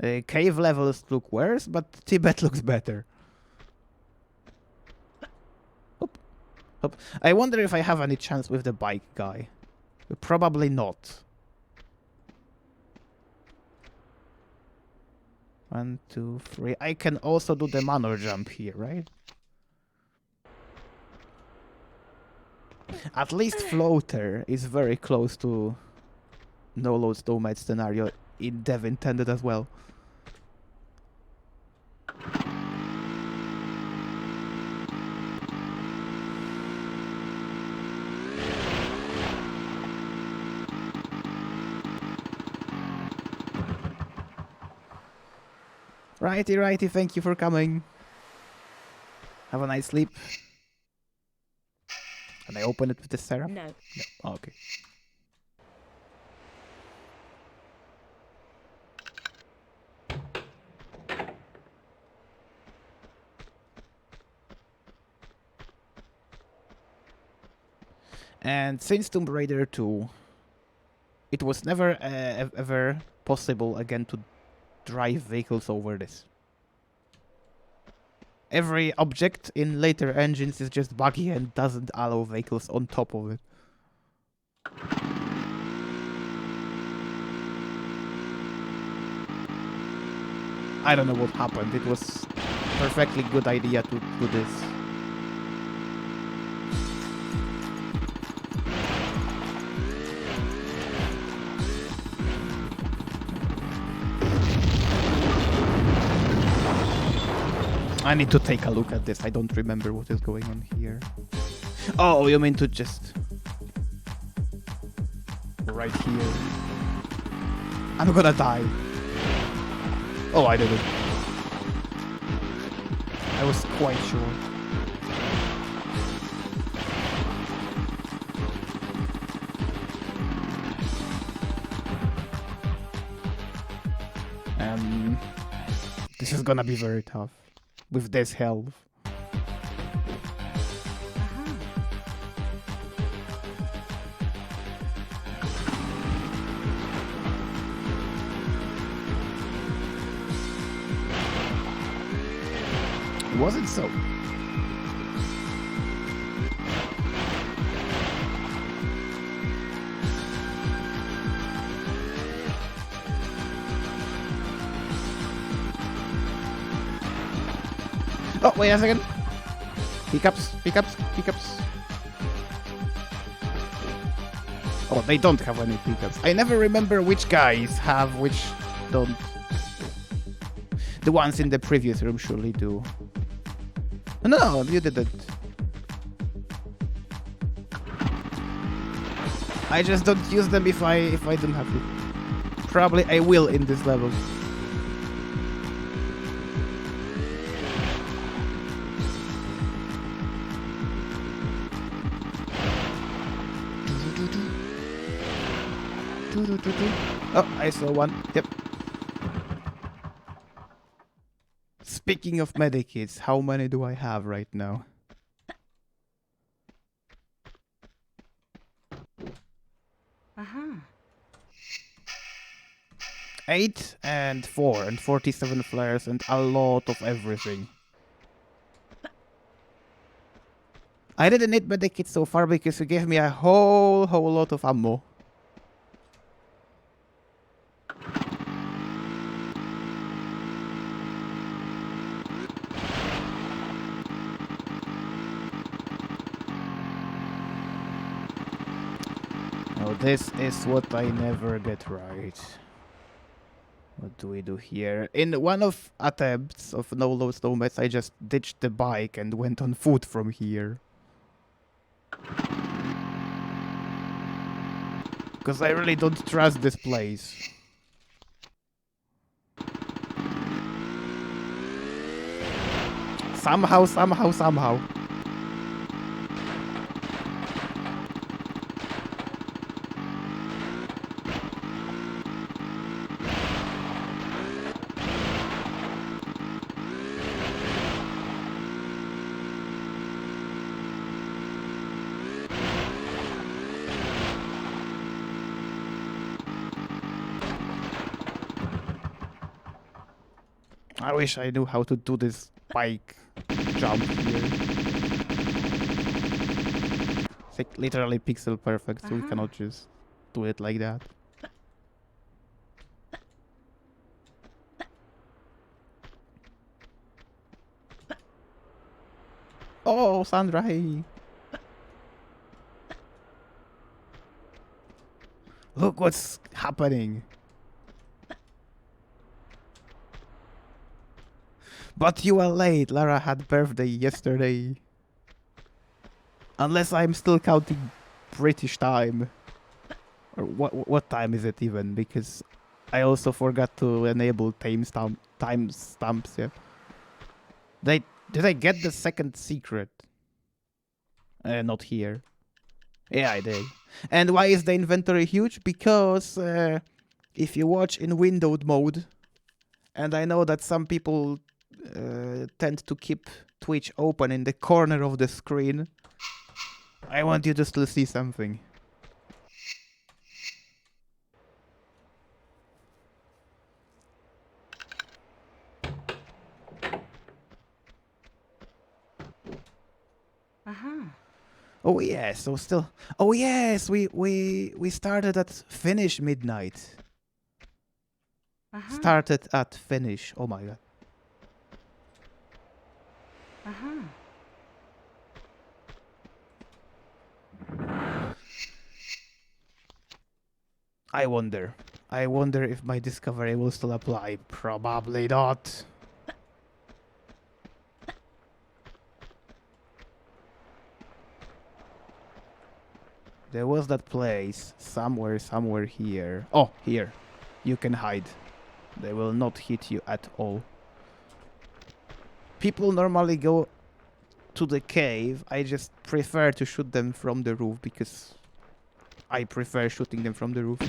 now. Cave levels look worse, but Tibet looks better. Oop. Oop. I wonder if I have any chance with the bike guy. Probably not. 1, 2, 3. I can also do the manor jump here, right? At least floater is very close to no load nomad scenario in dev intended as well. Righty, thank you for coming. Have a nice sleep. Can I open it with the syrup? No. Oh, okay. And since Tomb Raider 2, it was never ever possible again to drive vehicles over this. Every object in later engines is just buggy and doesn't allow vehicles on top of it. I don't know what happened. It was perfectly good idea to do this. I need to take a look at this. I don't remember what is going on here. Oh, you mean to just... right here. I'm gonna die. Oh, I did it. I was quite sure. This is gonna be very tough. With this health. Was it so? Oh, wait a second. Hiccups. Oh, they don't have any hiccups. I never remember which guys have, which don't. The ones in the previous room surely do. No, you didn't. I just don't use them if I don't have to. Probably I will in this level. Oh, I saw one. Yep. Speaking of medikits, how many do I have right now? Uh-huh. 8 and 4 and 47 flares and a lot of everything. I didn't need medikits so far because you gave me a whole lot of ammo. This is what I never get right. What do we do here? In one of attempts of no load nomads, I just ditched the bike and went on foot from here. Because I really don't trust this place. Somehow. I wish I knew how to do this bike jump here. It's like literally pixel perfect, so we cannot just do it like that. Oh, Sandra, hey. Look what's happening. But you are late. Lara had birthday yesterday. Unless I'm still counting British time. Or what time is it even? Because I also forgot to enable timestamps, yeah. Did I get the second secret? Not here. Yeah, I did. And why is the inventory huge? Because if you watch in windowed mode, and I know that some people tend to keep Twitch open in the corner of the screen, I want you to still see something. Oh yes, so still. Oh yes, we started at finish midnight. Started at finish. Oh my god. I wonder. I wonder if my discovery will still apply. Probably not. There was that place somewhere here. Oh, here. You can hide. They will not hit you at all. People normally go to the cave. I just prefer to shoot them from the roof because I prefer shooting them from the roof.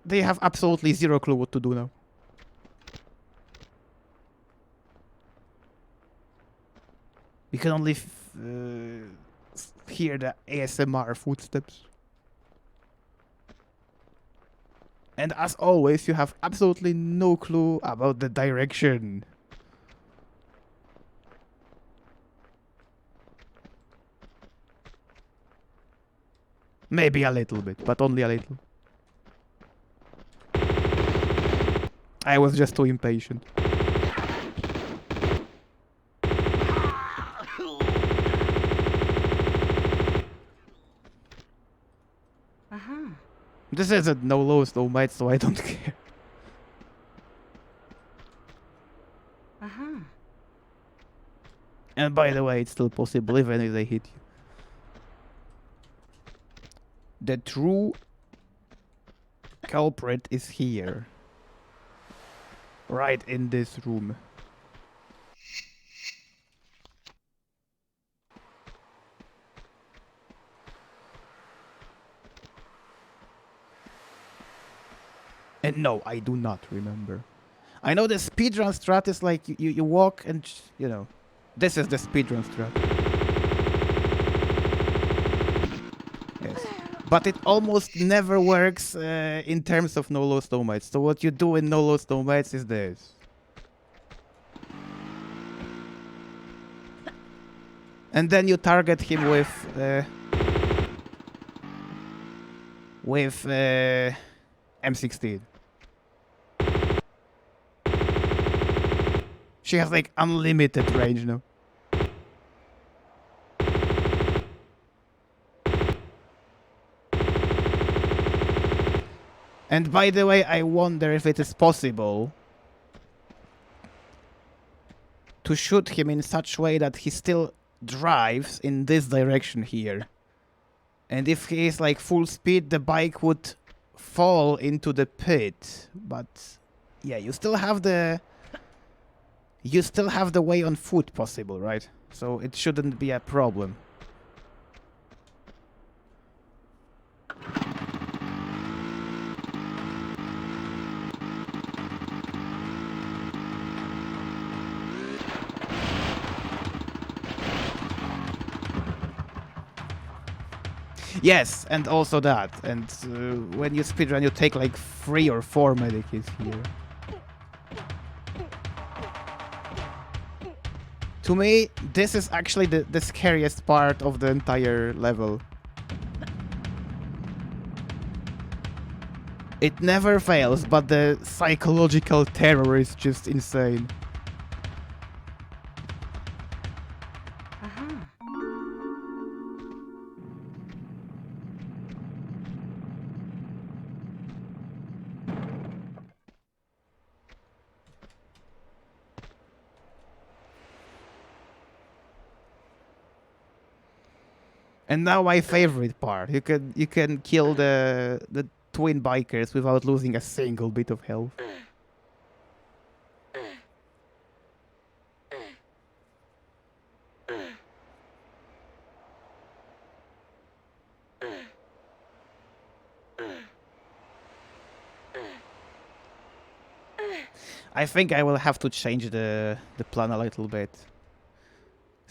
They have absolutely zero clue what to do now. You can only hear the ASMR footsteps. And as always, you have absolutely no clue about the direction. Maybe a little bit, but only a little. I was just too impatient. This isn't no lows, no might, so I don't care. And by the way, it's still possible even if they hit you. The true culprit is here. Right in this room. And no, I do not remember. I know the speedrun strat is like you walk and, you know, this is the speedrun strat. Yes. But it almost never works in terms of no low no mites. So what you do in no low no mites is this. And then you target him with M16. She has like unlimited range now. And by the way, I wonder if it is possible to shoot him in such a way that he still drives in this direction here. And if he is like full speed, the bike would fall into the pit. But yeah, you still have the way on foot possible, right? So it shouldn't be a problem. Yes, and also that. And when you speedrun, you take like 3 or 4 medikits here. To me, this is actually the scariest part of the entire level. It never fails, but the psychological terror is just insane. And now my favorite part. You can kill the twin bikers without losing a single bit of health. I think I will have to change the plan a little bit.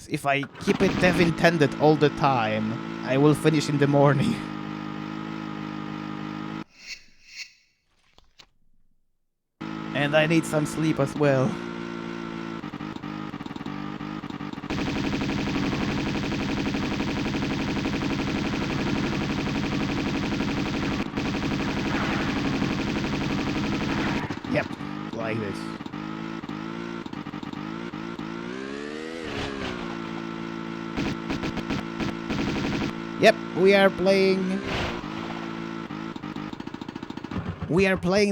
If I keep it dev intended all the time, I will finish in the morning. And I need some sleep as well. Yep, like this. Yep, we are playing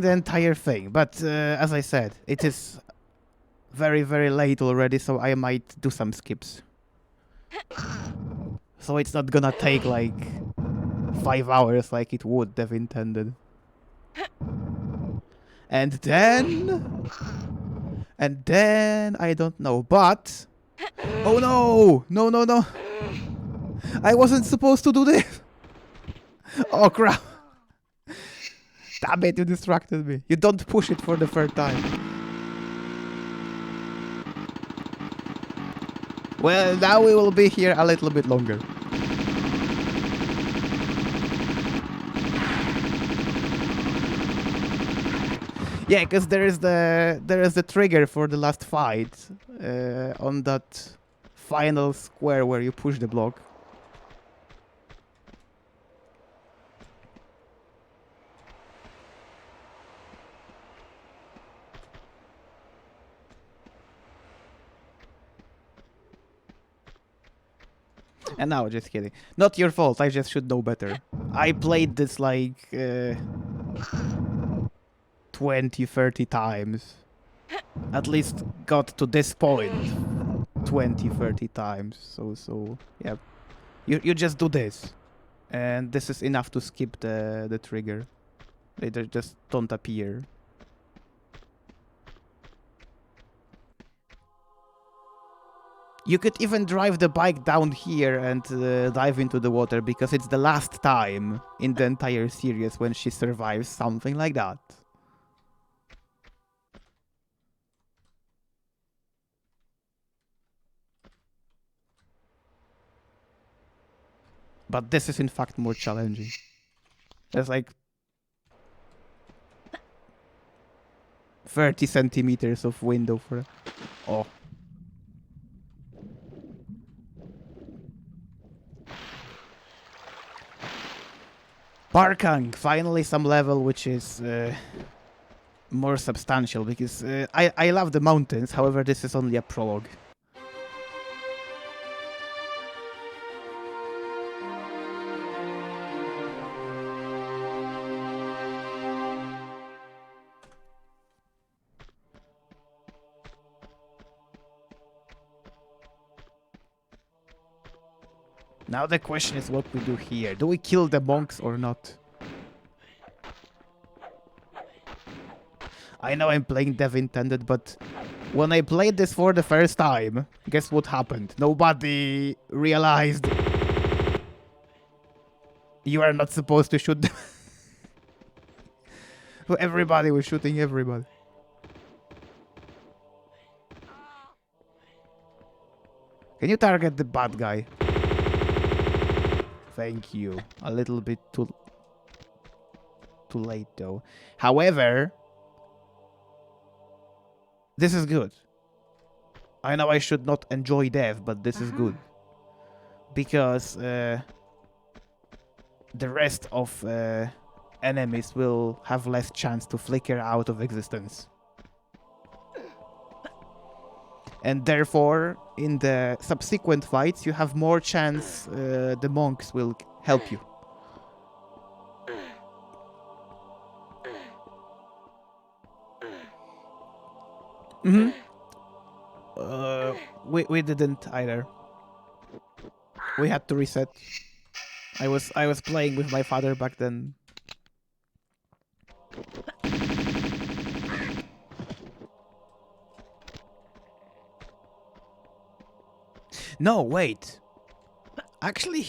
the entire thing, but as I said, it is very, very late already, so I might do some skips. So it's not gonna take like 5 hours like it would have intended. And then I don't know, but oh no! No. I wasn't supposed to do this. Oh crap. Damn it, you distracted me. You don't push it for the third time. Well, now we will be here a little bit longer. Yeah, because there is the trigger for the last fight on that final square where you push the block. And now, just kidding. Not your fault, I just should know better. I played this like 20, 30 times. At least got to this point 20, 30 times. So yeah. You just do this. And this is enough to skip the trigger. They just don't appear. You could even drive the bike down here and dive into the water, because it's the last time in the entire series when she survives something like that. But this is in fact more challenging. There's like 30 centimeters of window for... Oh. Parkang, finally some level which is more substantial, because I love the mountains, however this is only a prologue. Now the question is what we do here. Do we kill the monks or not? I know I'm playing dev intended, but when I played this for the first time, guess what happened? Nobody realized you are not supposed to shoot them. So everybody was shooting everybody. Can you target the bad guy? Thank you. A little bit too late though. However, this is good. I know I should not enjoy death, but this is good. Because the rest of enemies will have less chance to flicker out of existence. And therefore, in the subsequent fights, you have more chance the monks will help you. We didn't either. We had to reset. I was playing with my father back then. No, wait. Actually,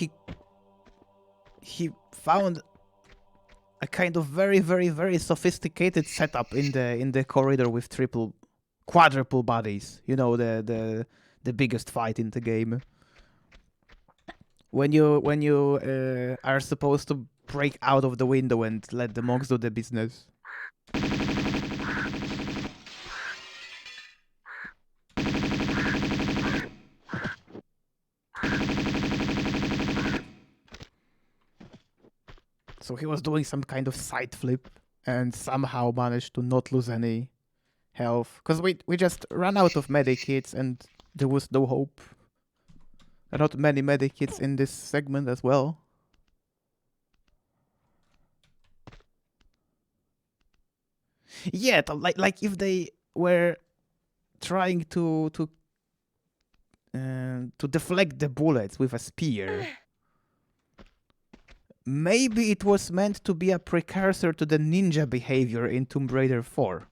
he found a kind of very sophisticated setup in the corridor with quadruple bodies. You know, the biggest fight in the game. When you are supposed to break out of the window and let the monks do the business. So he was doing some kind of side flip and somehow managed to not lose any health. Because we just ran out of medikits and there was no hope. There are not many medikits in this segment as well. Yeah, like if they were trying to deflect the bullets with a spear. Maybe it was meant to be a precursor to the ninja behavior in Tomb Raider 4.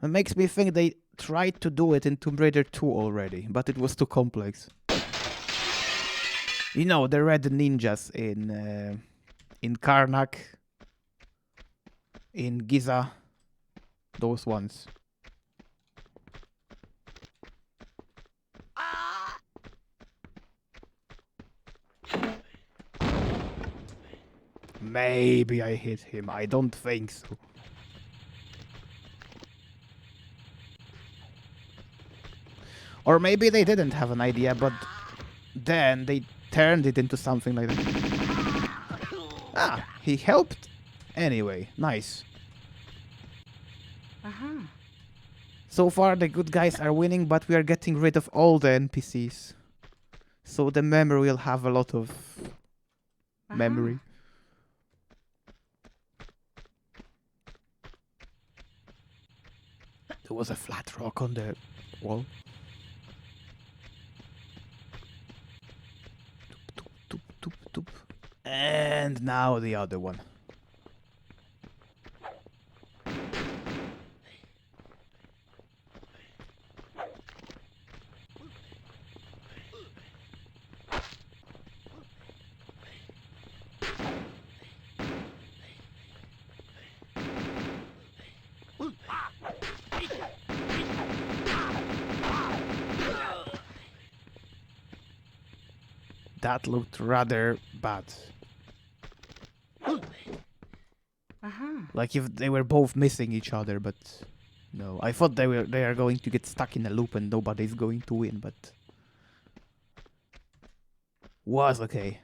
It makes me think they tried to do it in Tomb Raider 2 already, but it was too complex. You know, the red ninjas in Karnak, in Giza, those ones. Maybe I hit him. I don't think so. Or maybe they didn't have an idea, but then they turned it into something like that. Ah, he helped. Anyway, nice. So far the good guys are winning, but we are getting rid of all the NPCs. So the memory will have a lot of memory. There was a flat rock on the wall. Toop, toop, toop, toop. And now the other one. That looked rather bad. Like if they were both missing each other, but no. I thought they are going to get stuck in a loop and nobody's going to win, but was okay.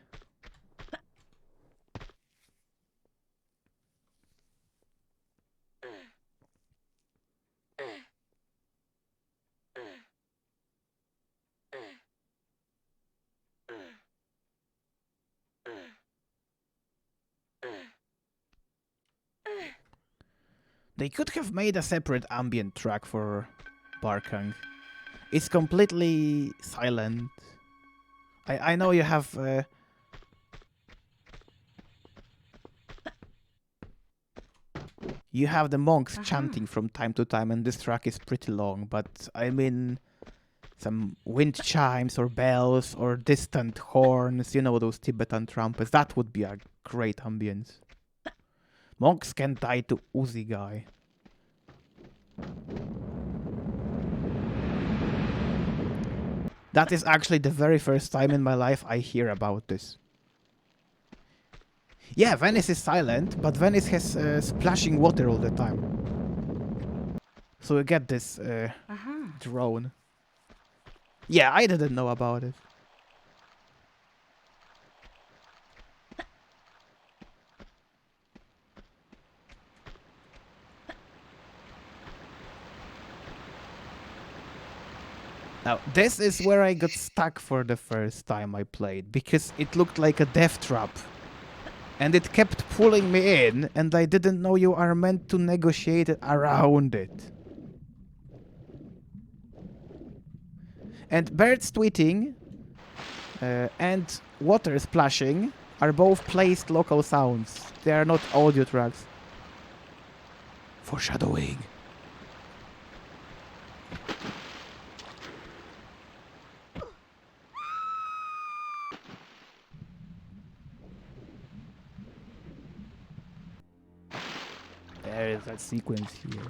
They could have made a separate ambient track for Barkang. It's completely silent. I know you have... you have the monks chanting from time to time, and this track is pretty long, but I mean... some wind chimes or bells or distant horns, you know, those Tibetan trumpets, that would be a great ambience. Monks can die to Uzi guy. That is actually the very first time in my life I hear about this. Yeah, Venice is silent, but Venice has splashing water all the time. So you get this drone. Yeah, I didn't know about it. Now, this is where I got stuck for the first time I played, because it looked like a death trap. And it kept pulling me in, and I didn't know you are meant to negotiate around it. And birds tweeting and water splashing are both placed local sounds. They are not audio tracks. Foreshadowing. There is that sequence here.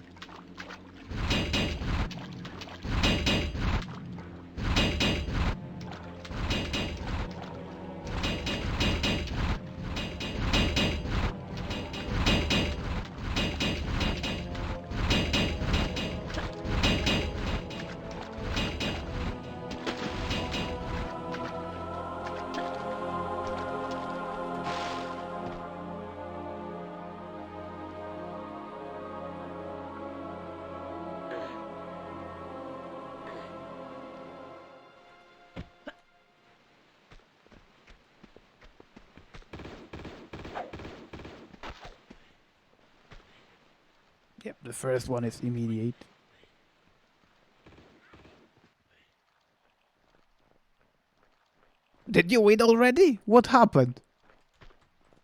Yep, the first one is immediate. Did you win already? What happened?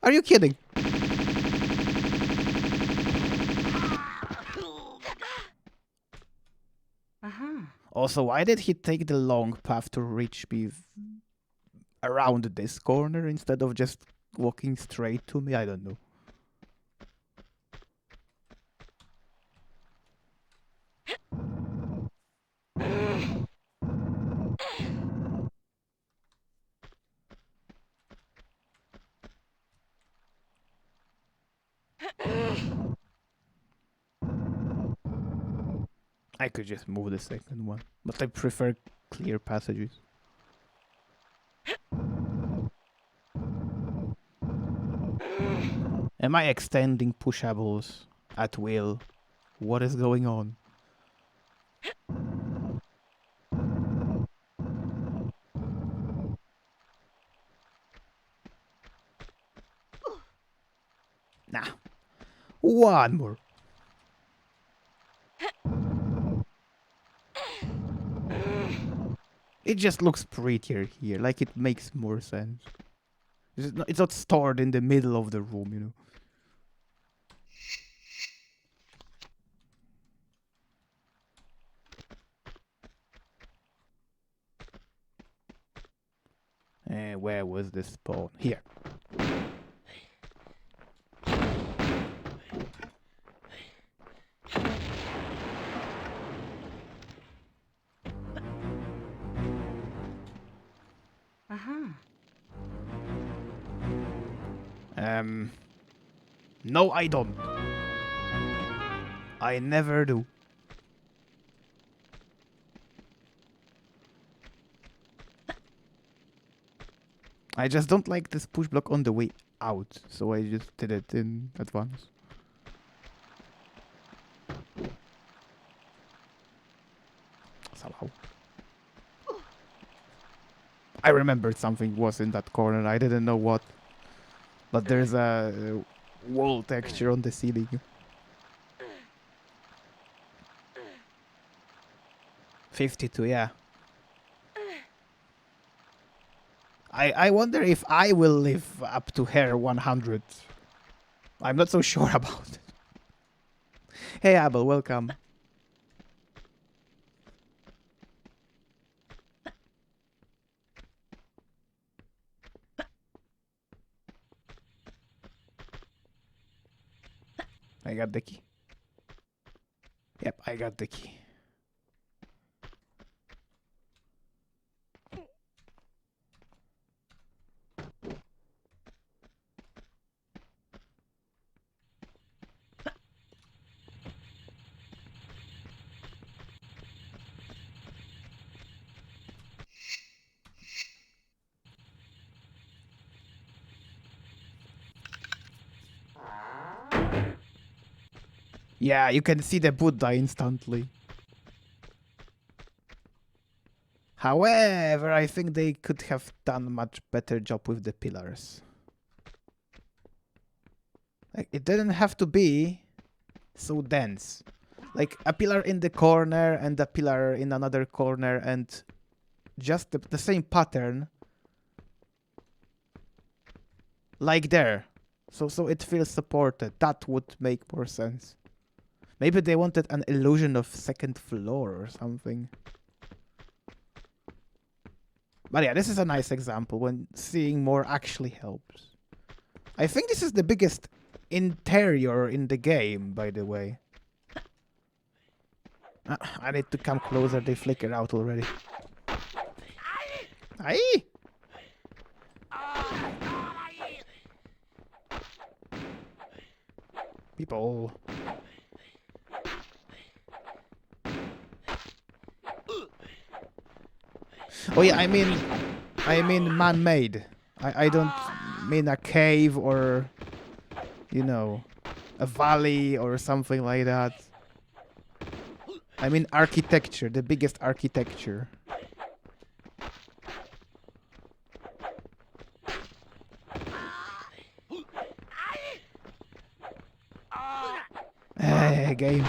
Are you kidding? Also, why did he take the long path to reach me around this corner instead of just walking straight to me? I don't know. I could just move the second one, but I prefer clear passages. Am I extending pushables at will? What is going on? Nah. One more. It just looks prettier here, like it makes more sense. It's not stored in the middle of the room, you know. Where was the spawn? Here. No, I don't. I never do. I just don't like this push block on the way out, so I just did it in advance. Somehow. I remembered something was in that corner, I didn't know what. But there's a wall texture on the ceiling. $52, yeah. I wonder if I will live up to her 100. I'm not so sure about it. Hey Abel, welcome. I got the key. Yep, I got the key. Yeah, you can see the Buddha instantly. However, I think they could have done a much better job with the pillars. Like, it didn't have to be so dense. Like a pillar in the corner and a pillar in another corner and just the same pattern. Like there. So it feels supported. That would make more sense. Maybe they wanted an illusion of second floor or something. But yeah, this is a nice example when seeing more actually helps. I think this is the biggest interior in the game, by the way. I need to come closer, they flicker out already. Aye! People. Oh yeah, I mean man-made. I don't mean a cave or, you know, a valley or something like that. I mean architecture, the biggest architecture. Game.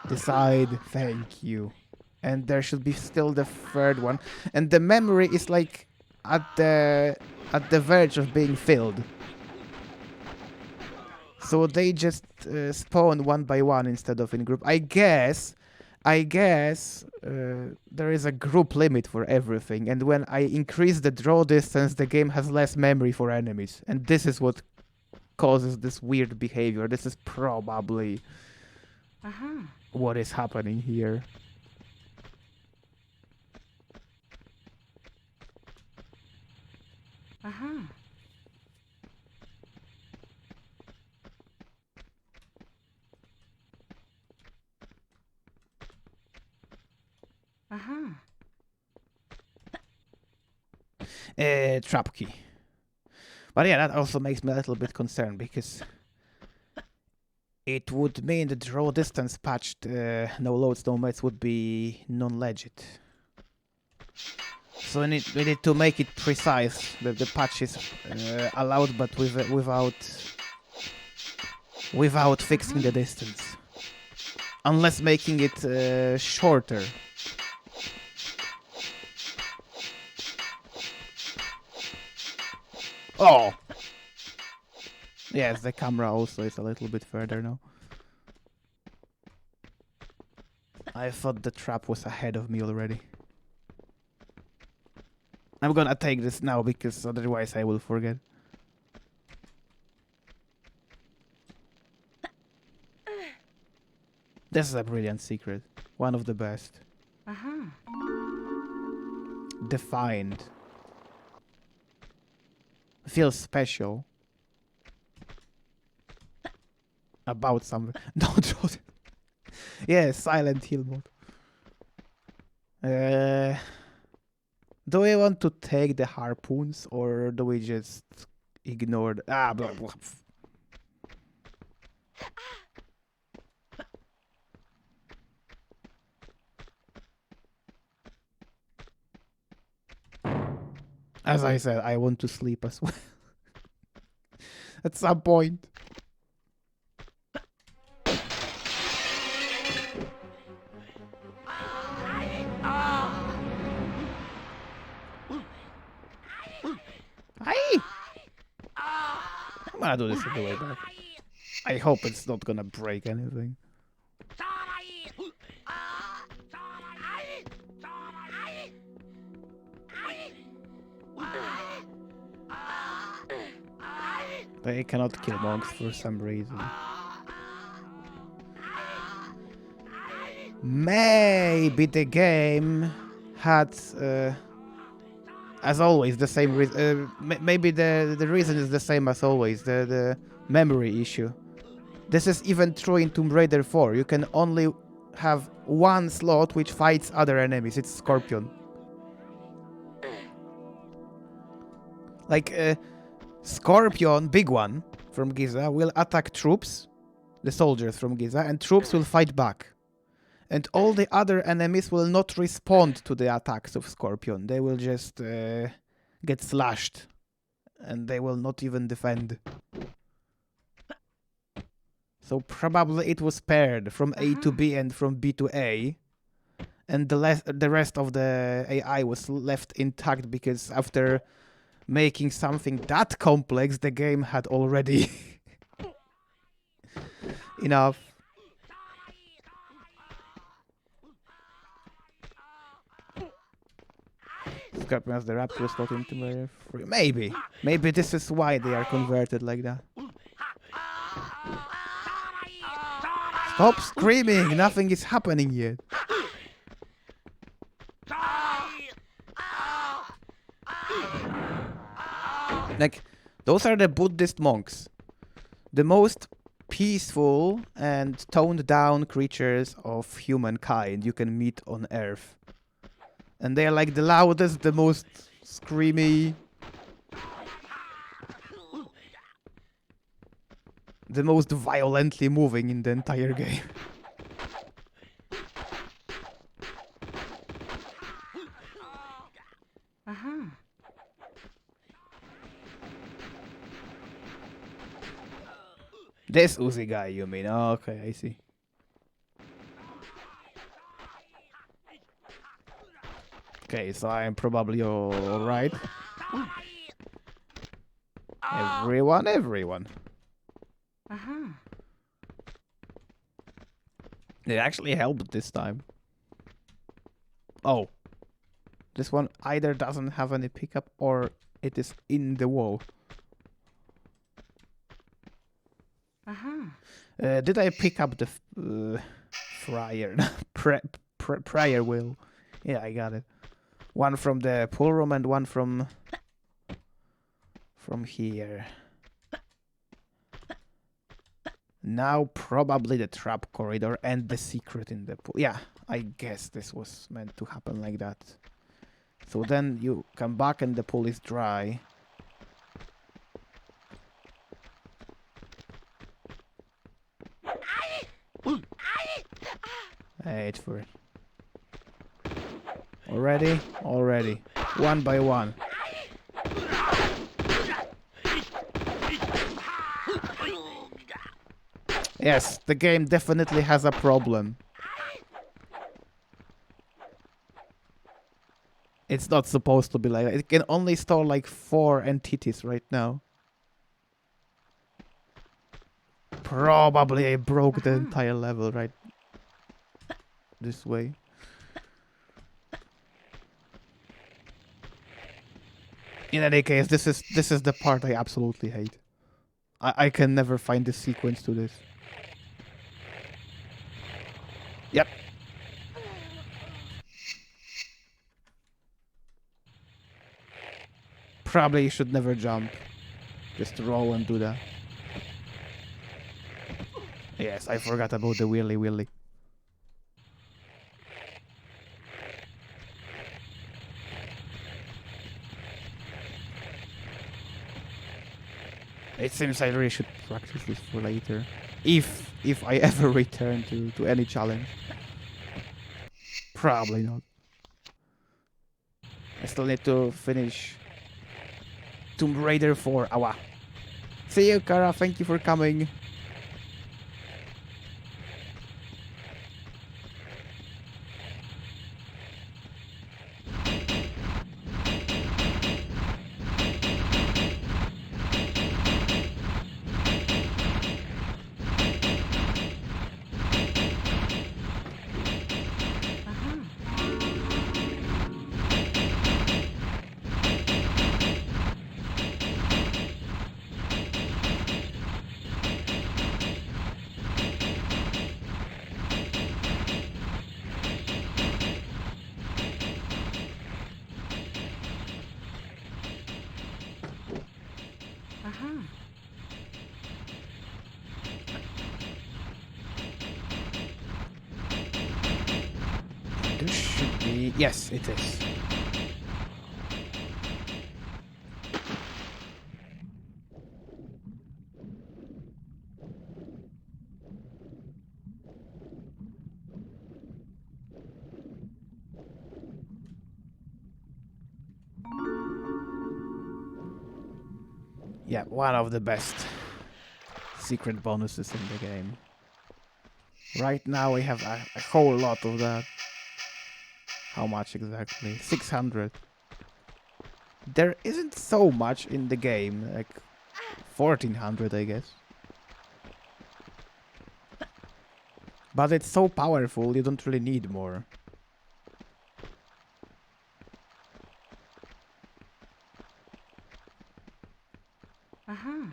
Decide. Thank you. And there should be still the third one. And the memory is like at the verge of being filled. So they just spawn one by one instead of in group. I guess there is a group limit for everything. And when I increase the draw distance, the game has less memory for enemies. And this is what causes this weird behavior. This is probably what is happening here. Trap key. But yeah, that also makes me a little bit concerned because it would mean the draw distance patched no loads, no mates would be non-legit. So we need to make it precise. The patch is allowed, but without fixing the distance. Unless making it shorter. Oh! Yes, the camera also is a little bit further now. I thought the trap was ahead of me already. I'm gonna take this now because otherwise I will forget. This is a brilliant secret. One of the best. Defined. Feels special. About something. Don't draw it. Yeah, Silent Hill mode. Do we want to take the harpoons or do we just ignore the... blah, blah. As I said, I want to sleep as well. At some point. I'm gonna do this on the way back. I hope it's not gonna break anything. They cannot kill monks for some reason. Maybe the game had, as always, the same reason. Maybe the reason is the same as always, the memory issue. This is even true in Tomb Raider 4. You can only have one slot which fights other enemies. It's Scorpion. Like, Scorpion, big one, from Giza, will attack troops the soldiers from Giza, and troops will fight back. And all the other enemies will not respond to the attacks of Scorpion. They will just get slashed. And they will not even defend. So probably it was paired from A to B and from B to A. And the rest of the AI was left intact because after making something that complex, the game had already enough. Scorpions, the raptors got into free. Maybe this is why they are converted like that. Stop screaming! Nothing is happening yet. Like, those are the Buddhist monks. The most peaceful and toned down creatures of humankind you can meet on Earth. And they are like the loudest, the most screamy, the most violently moving in the entire game. This Uzi guy, you mean? Oh, okay, I see. Okay, so I am probably alright. Everyone. It actually helped this time. Oh. This one either doesn't have any pickup or it is in the wall. Did I pick up the prayer wheel? Yeah, I got it. One from the pool room and one from here. Now probably the trap corridor and the secret in the pool. Yeah, I guess this was meant to happen like that. So then you come back and the pool is dry. Wait for it. Already? Already. One by one. Yes, the game definitely has a problem. It's not supposed to be like that. It can only store like 4 entities right now. Probably I broke the entire level right this way. In any case, this is the part I absolutely hate. I can never find the sequence to this. Yep. Probably you should never jump. Just roll and do that. Yes, I forgot about the wheelie wheelie. It seems I really should practice this for later. If I ever return to any challenge. Probably not. I still need to finish Tomb Raider 4. Awa. See you, Kara. Thank you for coming. This should be... Yes, it is. Yeah, one of the best secret bonuses in the game. Right now we have a whole lot of that. How much exactly? 600. There isn't so much in the game, like 1400 I guess. But it's so powerful, you don't really need more. Uh-huh.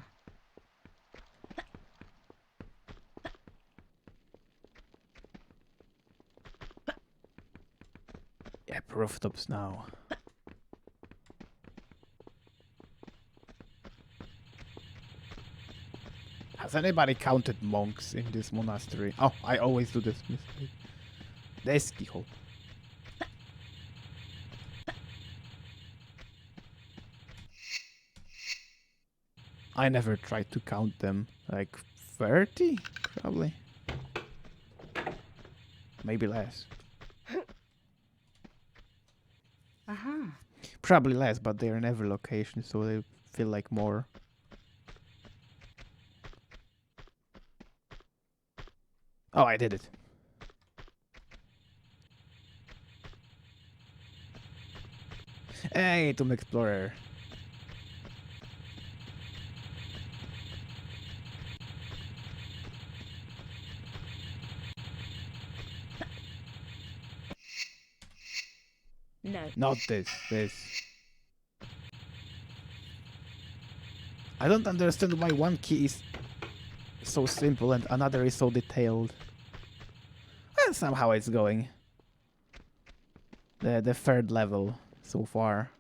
Yep, rooftops now. Has anybody counted monks in this monastery? Oh, I always do this mistake. There's keyhole. I never tried to count them. Like 30? Probably. Maybe less. Uh-huh. Probably less, but they are in every location, so they feel like more. Oh, I did it. Hey, Tomb Explorer. No. Not this. This. I don't understand why one key is so simple and another is so detailed. And somehow it's going. The third level so far.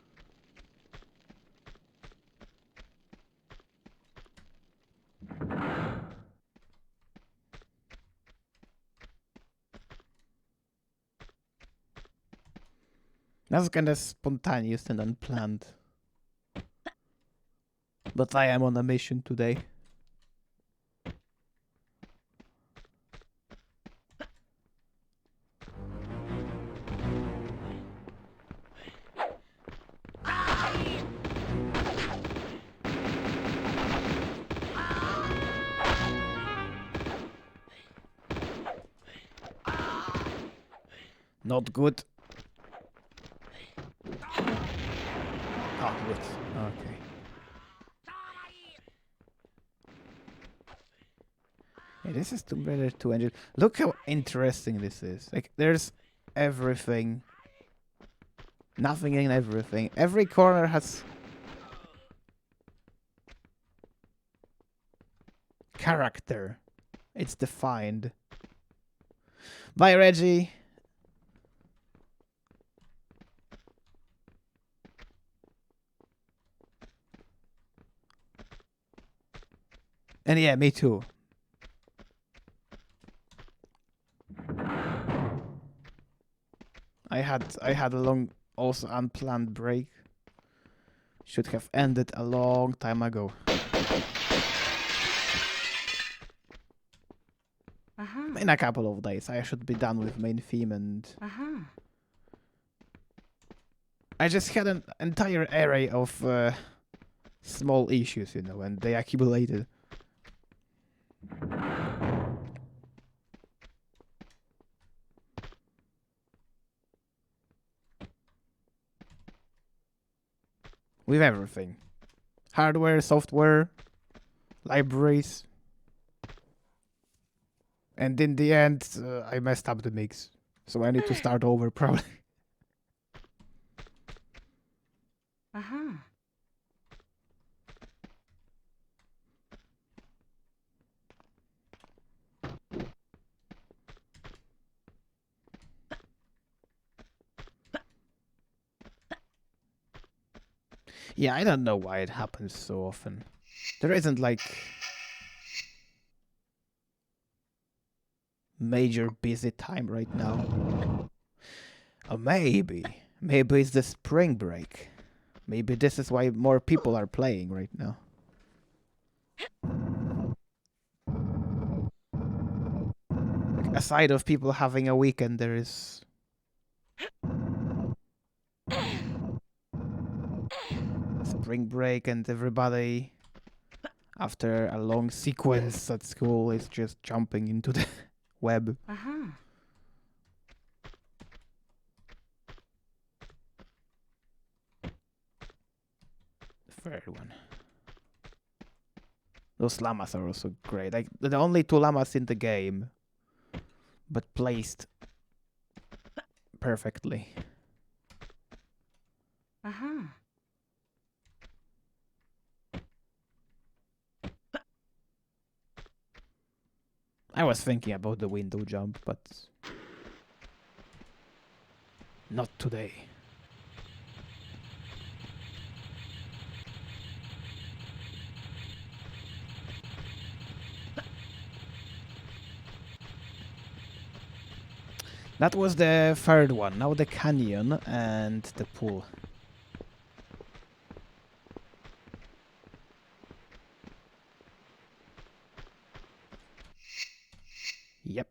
That's kind of spontaneous and unplanned. But I am on a mission today. Not good. Oh, good. Okay. Yeah, this is Tomb Raider 2 engine. Look how interesting this is. Like, there's everything. Nothing and everything. Every corner has character. It's defined. Bye, Reggie. And yeah, me too. I had a long, also unplanned break. Should have ended a long time ago. Uh-huh. In a couple of days, I should be done with main theme, and Uh-huh. I just had an entire array of small issues, you know, and they accumulated. With everything. Hardware, software, libraries. And in the end, I messed up the mix. So I need to start over, probably. Uh-huh. Yeah, I don't know why it happens so often. There isn't, like, major busy time right now. Or maybe it's the spring break. Maybe this is why more people are playing right now. Like, aside of people having a weekend, there is spring break and everybody After a long sequence at school, it's just jumping into the web. Uh-huh. Third one. Those llamas are also great. Like the only two llamas in the game, but placed perfectly. Uh-huh. I was thinking about the window jump, but not today. That was the third one. Now the canyon and the pool. Yep.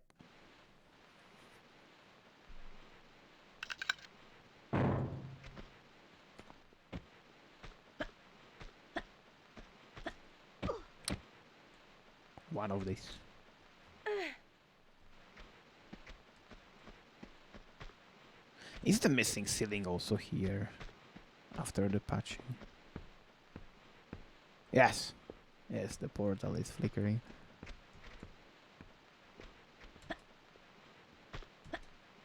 One of these. Is the missing ceiling also here after the patching? Yes. Yes, the portal is flickering.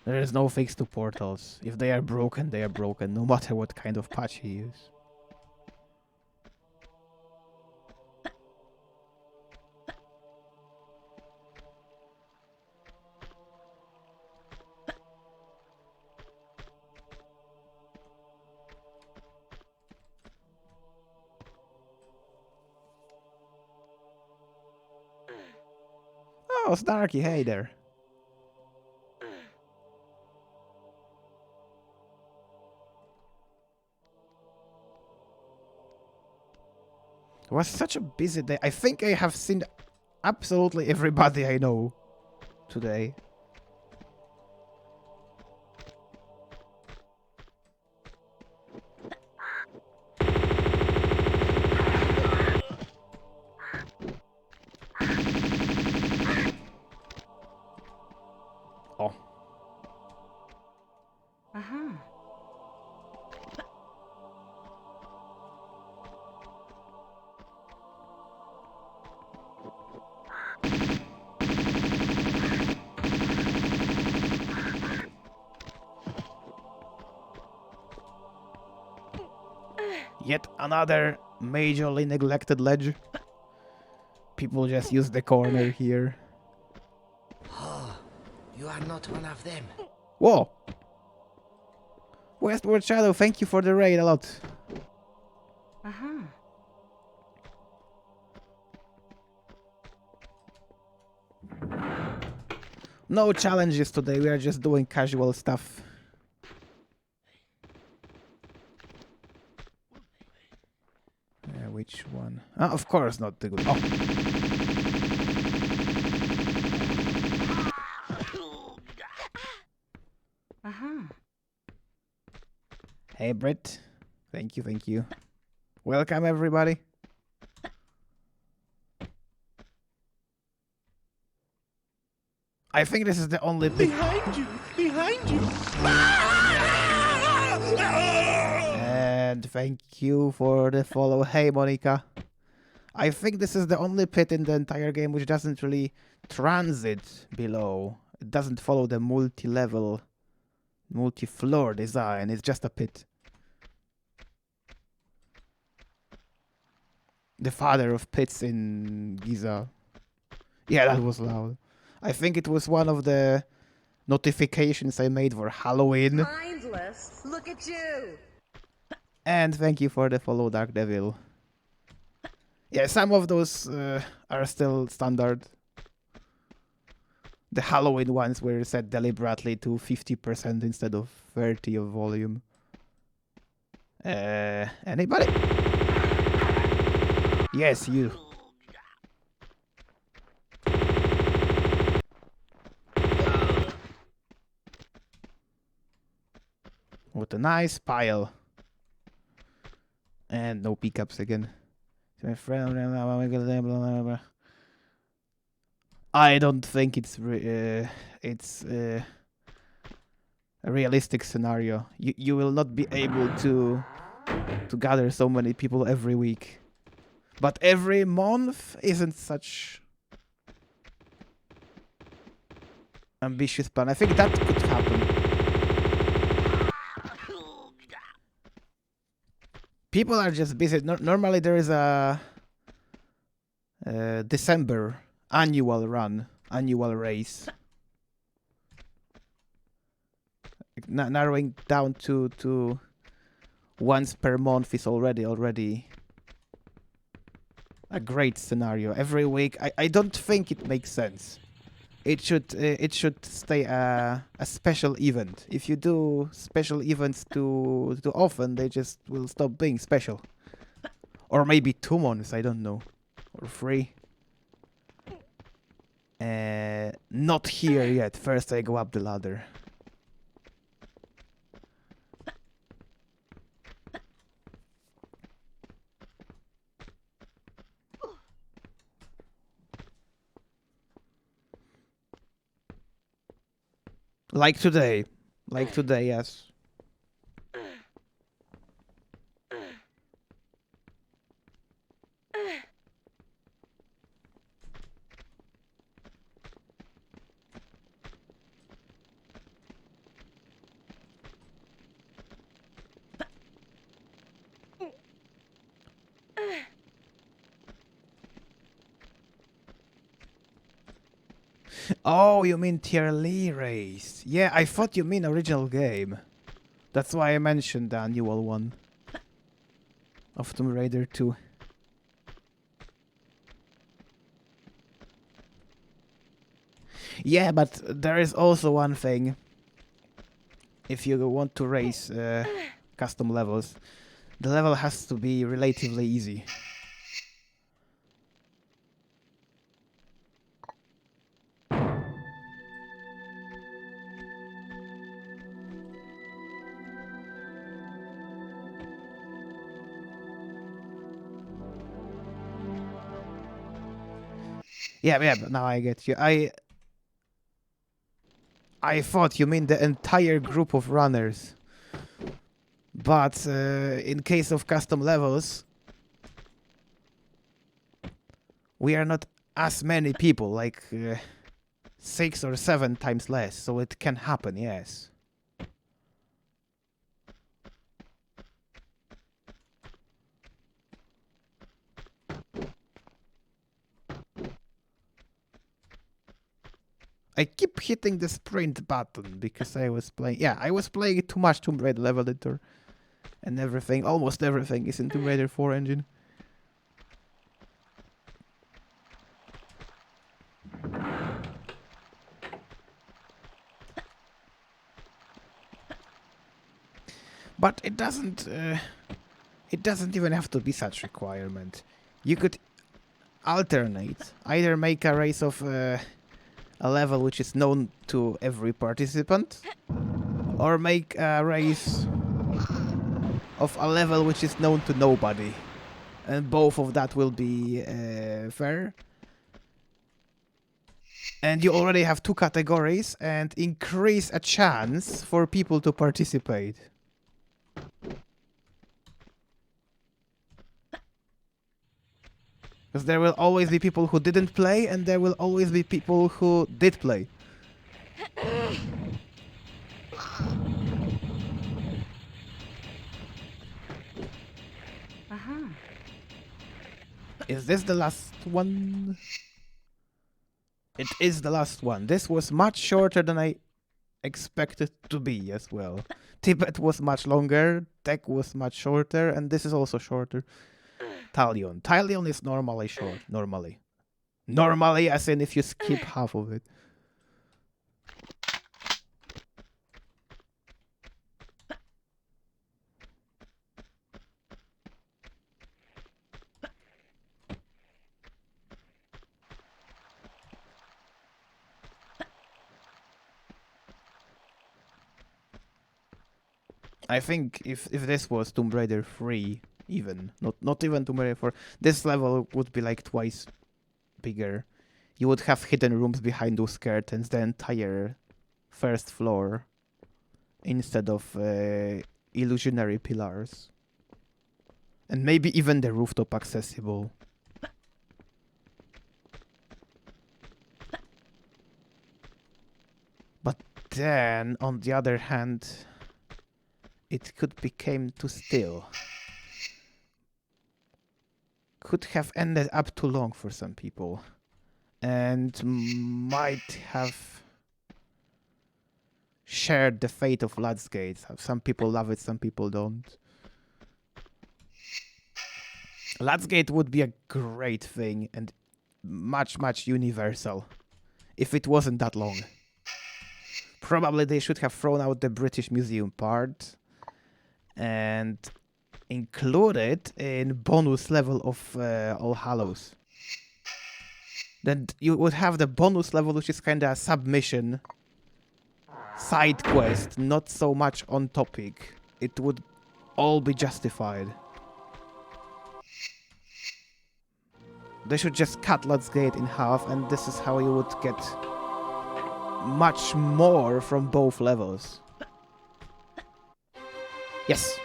There is no fix to portals. If they are broken, they are broken, no matter what kind of patch you use. Oh, Snarky, hey there. It was such a busy day. I think I have seen absolutely everybody I know today. Oh. Uh-huh. Yet another majorly neglected ledge. People just use the corner here. Oh, you are not one of them. Whoa! Westward Shadow, thank you for the raid a lot. Uh-huh. No challenges today, we are just doing casual stuff. Which one? Ah, of course not the good. Oh. Uh-huh. Hey Brett. Thank you, thank you. Welcome everybody. I think this is the only big... Behind you! Behind you! And thank you for the follow. Hey Monica. I think this is the only pit in the entire game which doesn't really transit below. It doesn't follow the multi-level, multi-floor design. It's just a pit. The father of pits in Giza. Yeah, that was loud. I think it was one of the notifications I made for Halloween. Mindless. Look at you. And thank you for the follow, Dark Devil. Yeah, some of those are still standard. The Halloween ones were set deliberately to 50% instead of 30 of volume. Anybody? Yes, you. What a nice pile. And no pickups again. My friend, I don't think it's a realistic scenario. You will not be able to gather so many people every week. But every month isn't such ambitious plan. I think that could happen. People are just busy. Normally there is a December annual race. Narrowing down to once per month is already a great scenario. Every week, I don't think it makes sense. It should stay a special event. If you do special events too often, they just will stop being special. Or maybe 2 months, I don't know, or 3. Not here yet. First, I go up the ladder. Like today, yes. Oh, you mean tier Lee race? Yeah, I thought you mean original game. That's why I mentioned the annual one of Tomb Raider 2. Yeah, but there is also one thing. If you want to race custom levels, the level has to be relatively easy. Yeah, but now I get you. I thought you mean the entire group of runners. But in case of custom levels, we are not as many people, like 6 or 7 times less, so it can happen, yes. I keep hitting the sprint button because I was playing... Yeah, I was playing too much Tomb Raider level editor. And everything, almost everything is in Tomb Raider 4 engine. But it doesn't even have to be such requirement. You could alternate. Either make a race of a level which is known to every participant, or make a race of a level which is known to nobody. And both of that will be fair. And you already have 2 categories and increase a chance for people to participate. Because there will always be people who didn't play, and there will always be people who did play. Is this the last one? It is the last one. This was much shorter than I expected to be as well. Tibet was much longer, Tech was much shorter, and this is also shorter. Talion. Talion is normally short. Normally. Normally, as in if you skip half of it. I think if this was Tomb Raider 3, even. Not even Tomb Raider 4. This level would be like twice bigger. You would have hidden rooms behind those curtains, the entire first floor, instead of illusionary pillars. And maybe even the rooftop accessible. But then, on the other hand, it could become too still. Could have ended up too long for some people. And might have shared the fate of Lats Gate. Some people love it, some people don't. Lats Gate would be a great thing and much universal if it wasn't that long. Probably they should have thrown out the British Museum part and included in bonus level of All Hallows. Then you would have the bonus level, which is kind of a submission side quest, not so much on topic. It would all be justified. They should just cut Lats Gate in half, and this is how you would get much more from both levels. Yes.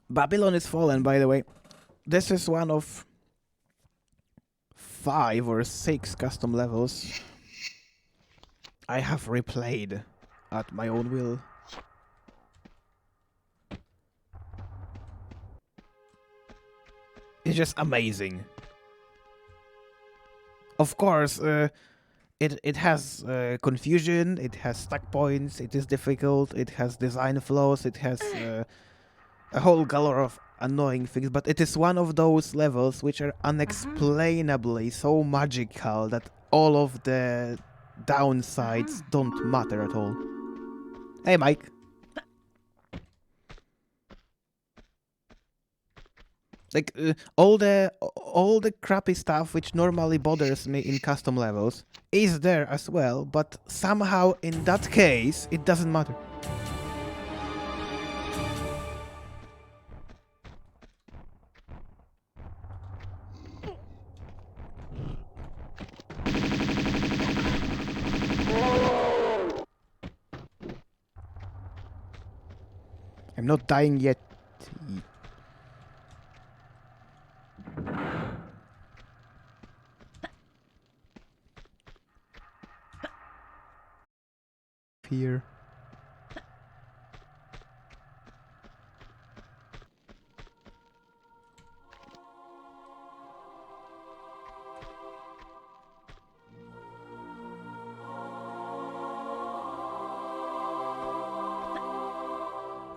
Babylon is Fallen, by the way. This is one of 5 or 6 custom levels I have replayed at my own will. It's just amazing. Of course, it has confusion, it has stuck points, it is difficult, it has design flaws, it has a whole galore of annoying things, but it is one of those levels which are unexplainably so magical that all of the downsides don't matter at all. Hey, Mike. Like all the crappy stuff which normally bothers me in custom levels is there as well, but somehow in that case it doesn't matter. I'm not dying yet. Fear.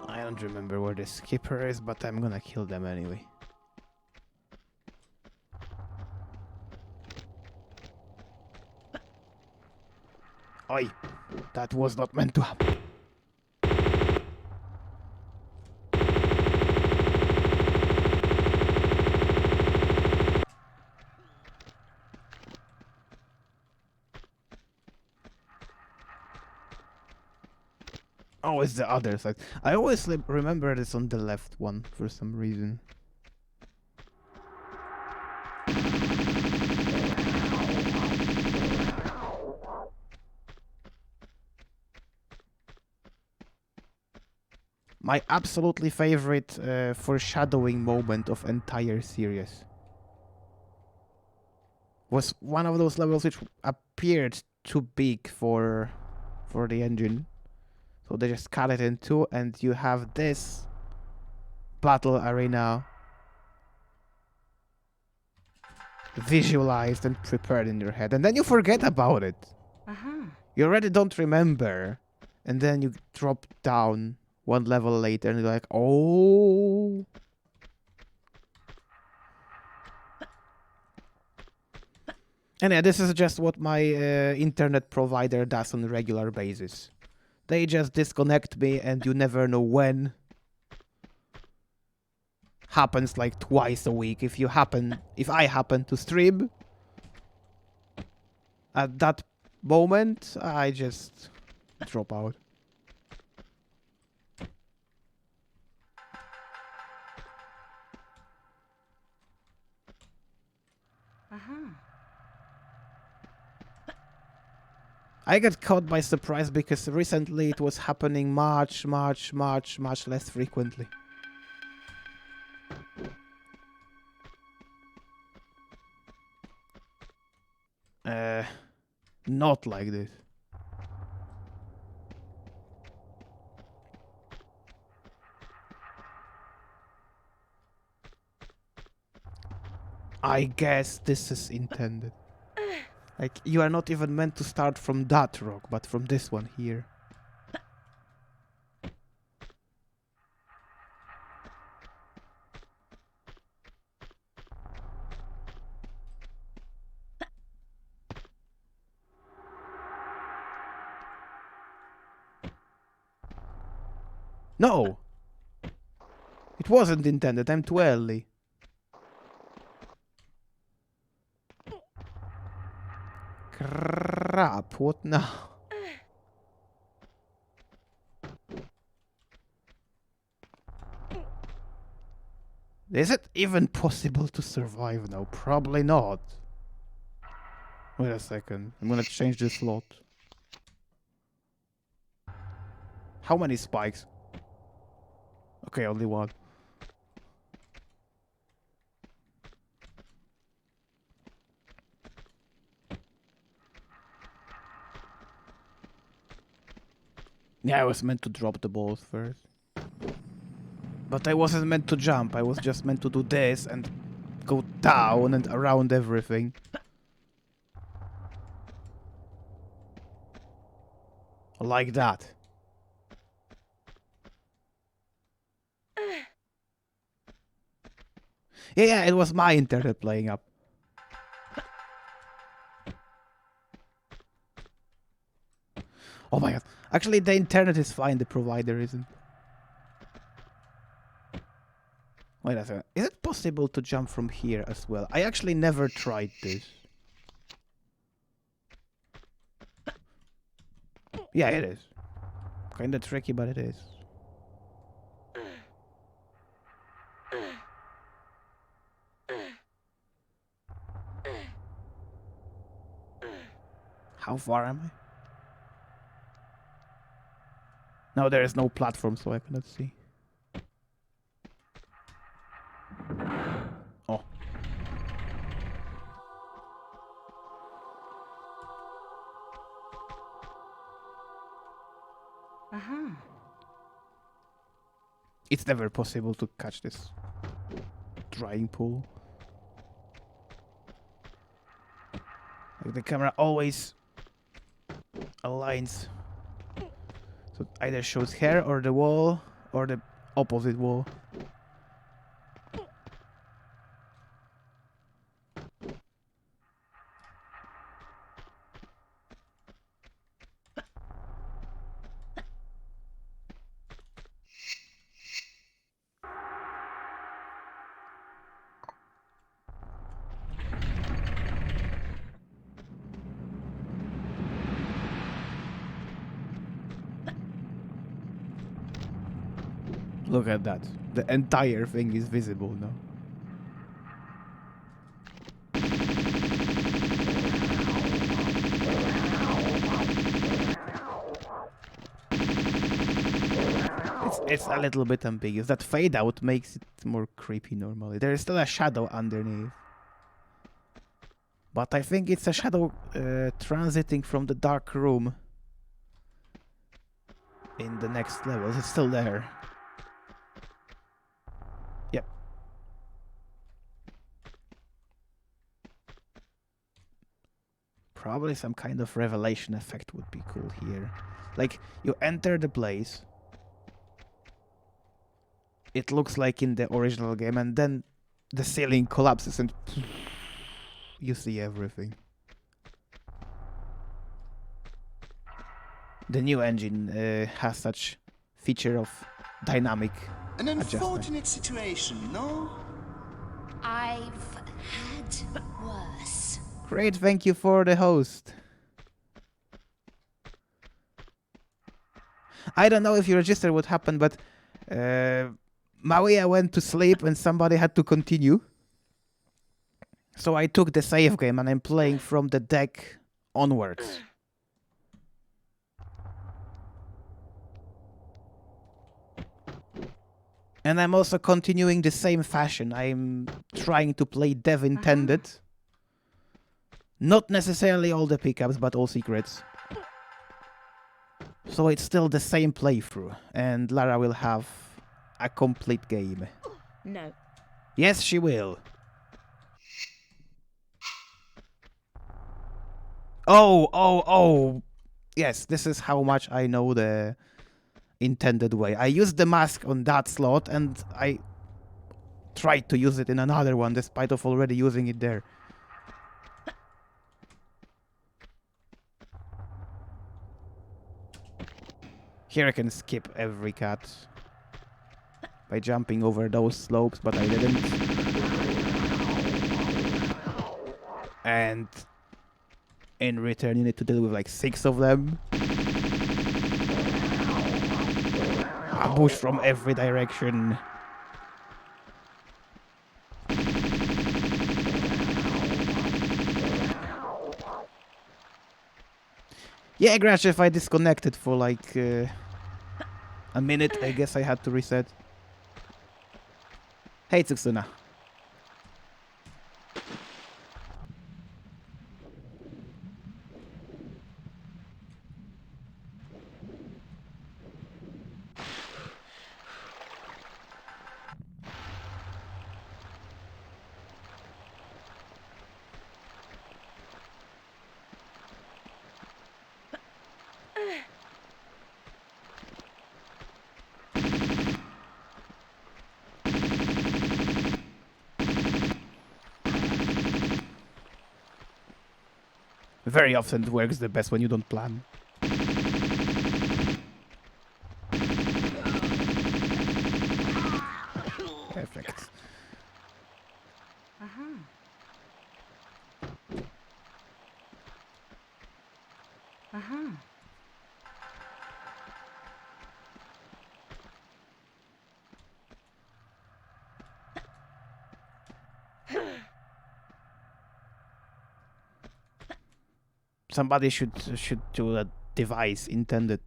I don't remember where the skipper is, but I'm gonna kill them anyway. Oi! That was not meant to happen. Oh, it's the other side. I always remember this on the left one for some reason. My absolutely favorite foreshadowing moment of entire series was one of those levels which appeared too big for the engine. So they just cut it in two and you have this battle arena visualized and prepared in your head. And then you forget about it. You already don't remember. And then you drop down one level later and you're like, oh. And yeah, this is just what my internet provider does on a regular basis. They just disconnect me and you never know when, happens like twice a week. If I happen to stream at that moment, I just drop out. I got caught by surprise because recently it was happening much less frequently. Not like this. I guess this is intended. Like, you are not even meant to start from that rock, but from this one here. No! It wasn't intended, I'm too early. Crap, what now? Is it even possible to survive now? Probably not. Wait a second, I'm gonna change the slot. How many spikes? Okay, only one. Yeah, I was meant to drop the balls first. But I wasn't meant to jump, I was just meant to do this and go down and around everything. Like that. Yeah, it was my internet playing up. Oh my god. Actually, the internet is fine, the provider isn't. Wait a second. Is it possible to jump from here as well? I actually never tried this. Yeah, it is. Kinda tricky, but it is. How far am I? No, there is no platform, so I cannot see. Oh. It's never possible to catch this drying pool. Like, the camera always aligns. So it either shows here or the wall or the opposite wall. Look at that. The entire thing is visible now. It's a little bit ambiguous. That fade out makes it more creepy normally. There is still a shadow underneath. But I think it's a shadow transiting from the dark room in the next level. It's still there. Yep. Probably some kind of revelation effect would be cool here. Like, you enter the place. It looks like in the original game, and then the ceiling collapses and you see everything. The new engine has such feature of dynamic An adjustment. unfortunate situation, no? I've had worse. Great, thank you for the host. I don't know if you registered what happened, but Mawia went to sleep and somebody had to continue. So I took the save game and I'm playing from the deck onwards. And I'm also continuing the same fashion. I'm trying to play Dev Intended. Not necessarily all the pickups, but all secrets. So it's still the same playthrough, and Lara will have a complete game. No. Yes, she will. Oh. Yes, this is how much I know the intended way. I used the mask on that slot, and I tried to use it in another one, despite of already using it there. Here I can skip every cut by jumping over those slopes, but I didn't. And in return, you need to deal with like 6 of them. Ambush from every direction. Yeah, Grash, if I disconnected for like a minute, I guess I had to reset. Hey, Tsutsuna. Very often it works the best when you don't plan. Perfect. Somebody should do a device intended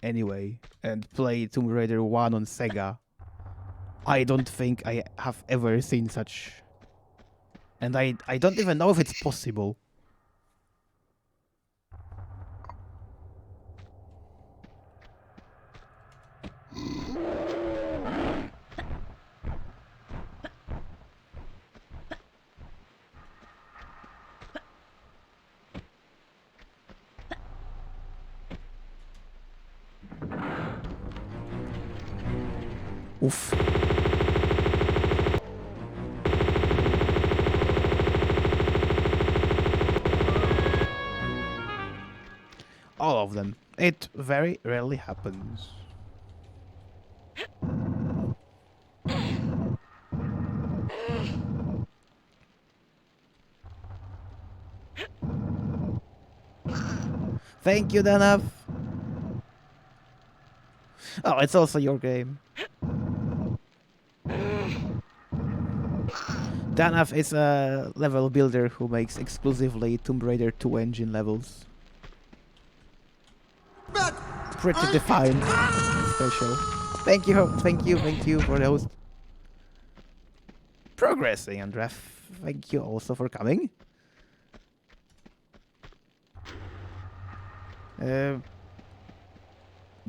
anyway and play Tomb Raider 1 on Sega. I don't think I have ever seen such. And I don't even know if it's possible. Oof. All of them. It very rarely happens. Thank you, Danaf. Oh, it's also your game. Danaf is a level builder who makes exclusively Tomb Raider 2 engine levels. But Pretty defined, special. Thank you for the host. Progressing, Andref. Thank you also for coming.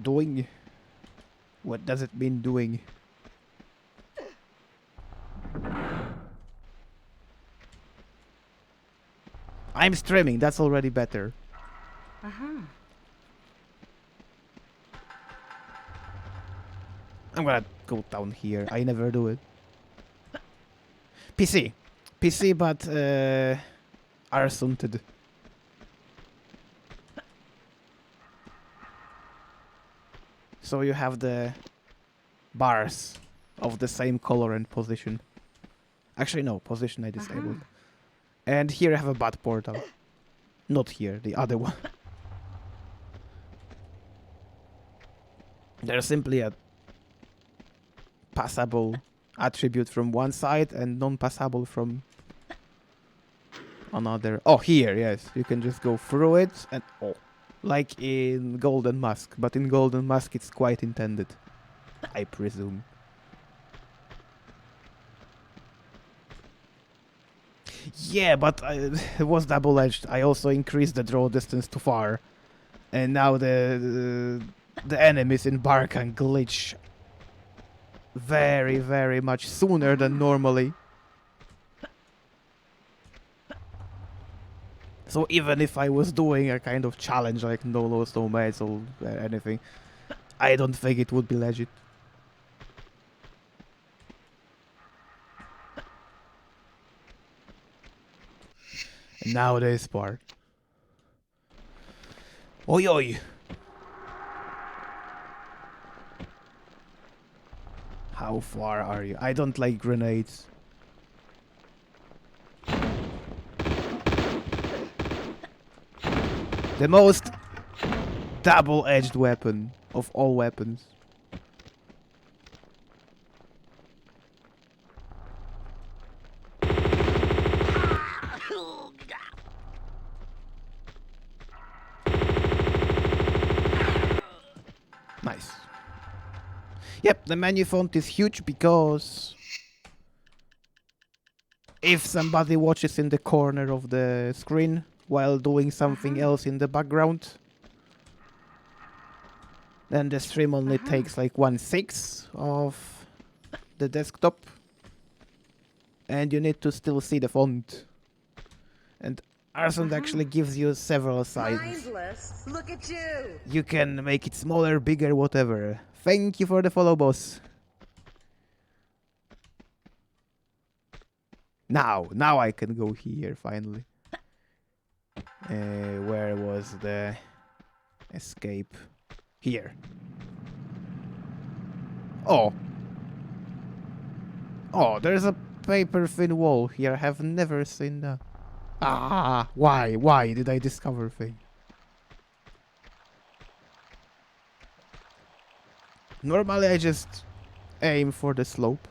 Doing. What does it mean, doing? I'm streaming, that's already better. I'm gonna go down here. I never do it. PC, but arsunted. So you have the bars of the same color and position. Actually, no, position I disabled. And here I have a bad portal. Not here, the other one. There's simply a passable attribute from one side and non-passable from another. Oh, here, yes. You can just go through it and... Oh. Like in Golden Mask. But in Golden Mask it's quite intended. I presume. Yeah, but it was double-edged. I also increased the draw distance too far. And now the enemies in Barkan glitch very, very much sooner than normally. So even if I was doing a kind of challenge like no lows, no meds or anything, I don't think it would be legit. And now this part. Oi oi! How far are you? I don't like grenades. The most double-edged weapon of all weapons. Nice. Yep, the menu font is huge because if somebody watches in the corner of the screen while doing something else in the background, then the stream only takes like 1/6 of the desktop. And you need to still see the font. And Arsond actually gives you several sizes. Mindless. Look at you. You can make it smaller, bigger, whatever. Thank you for the follow, boss. Now I can go here, finally. Where was the escape? Here. Oh. Oh, there's a paper-thin wall here. I have never seen that. Ah, why? Why did I discover thing? Normally I just aim for the slope.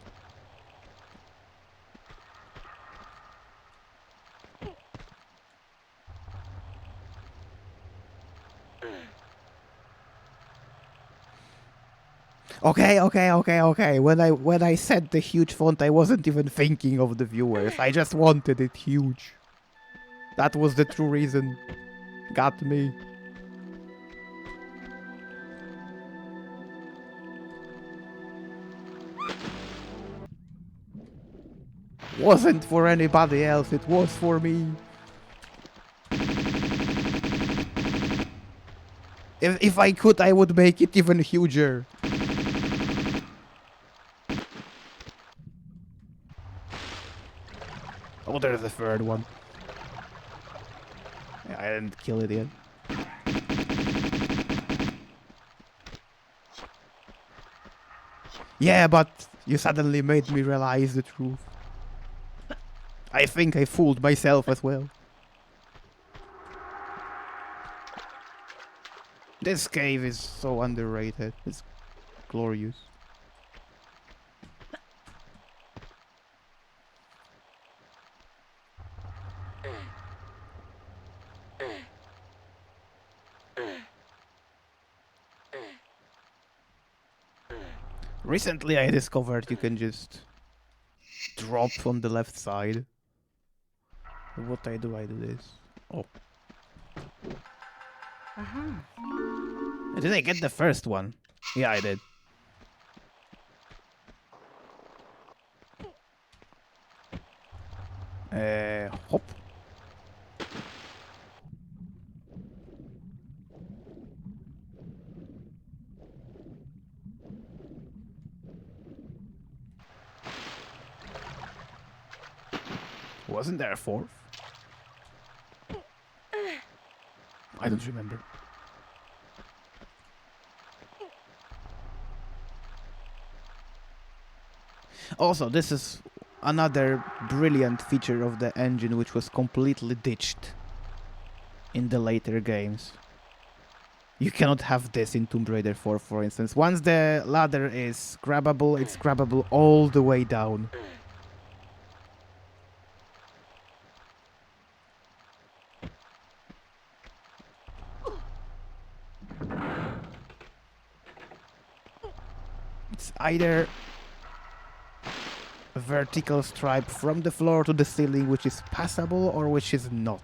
Okay. When I said the huge font, I wasn't even thinking of the viewers. I just wanted it huge. That was the true reason. Got me. Wasn't for anybody else, it was for me. If I could, I would make it even huger. Oh, there's the third one. Yeah, I didn't kill it yet. Yeah, but you suddenly made me realize the truth. I think I fooled myself as well. This cave is so underrated. It's glorious. Recently I discovered you can just drop on the left side. What I do this. Oh. Did I get the first one? Yeah, I did. Hop. Wasn't there a fourth? I don't remember. Also, this is another brilliant feature of the engine which was completely ditched in the later games. You cannot have this in Tomb Raider 4, for instance. Once the ladder is grabbable, it's grabbable all the way down. It's either a vertical stripe from the floor to the ceiling which is passable or which is not.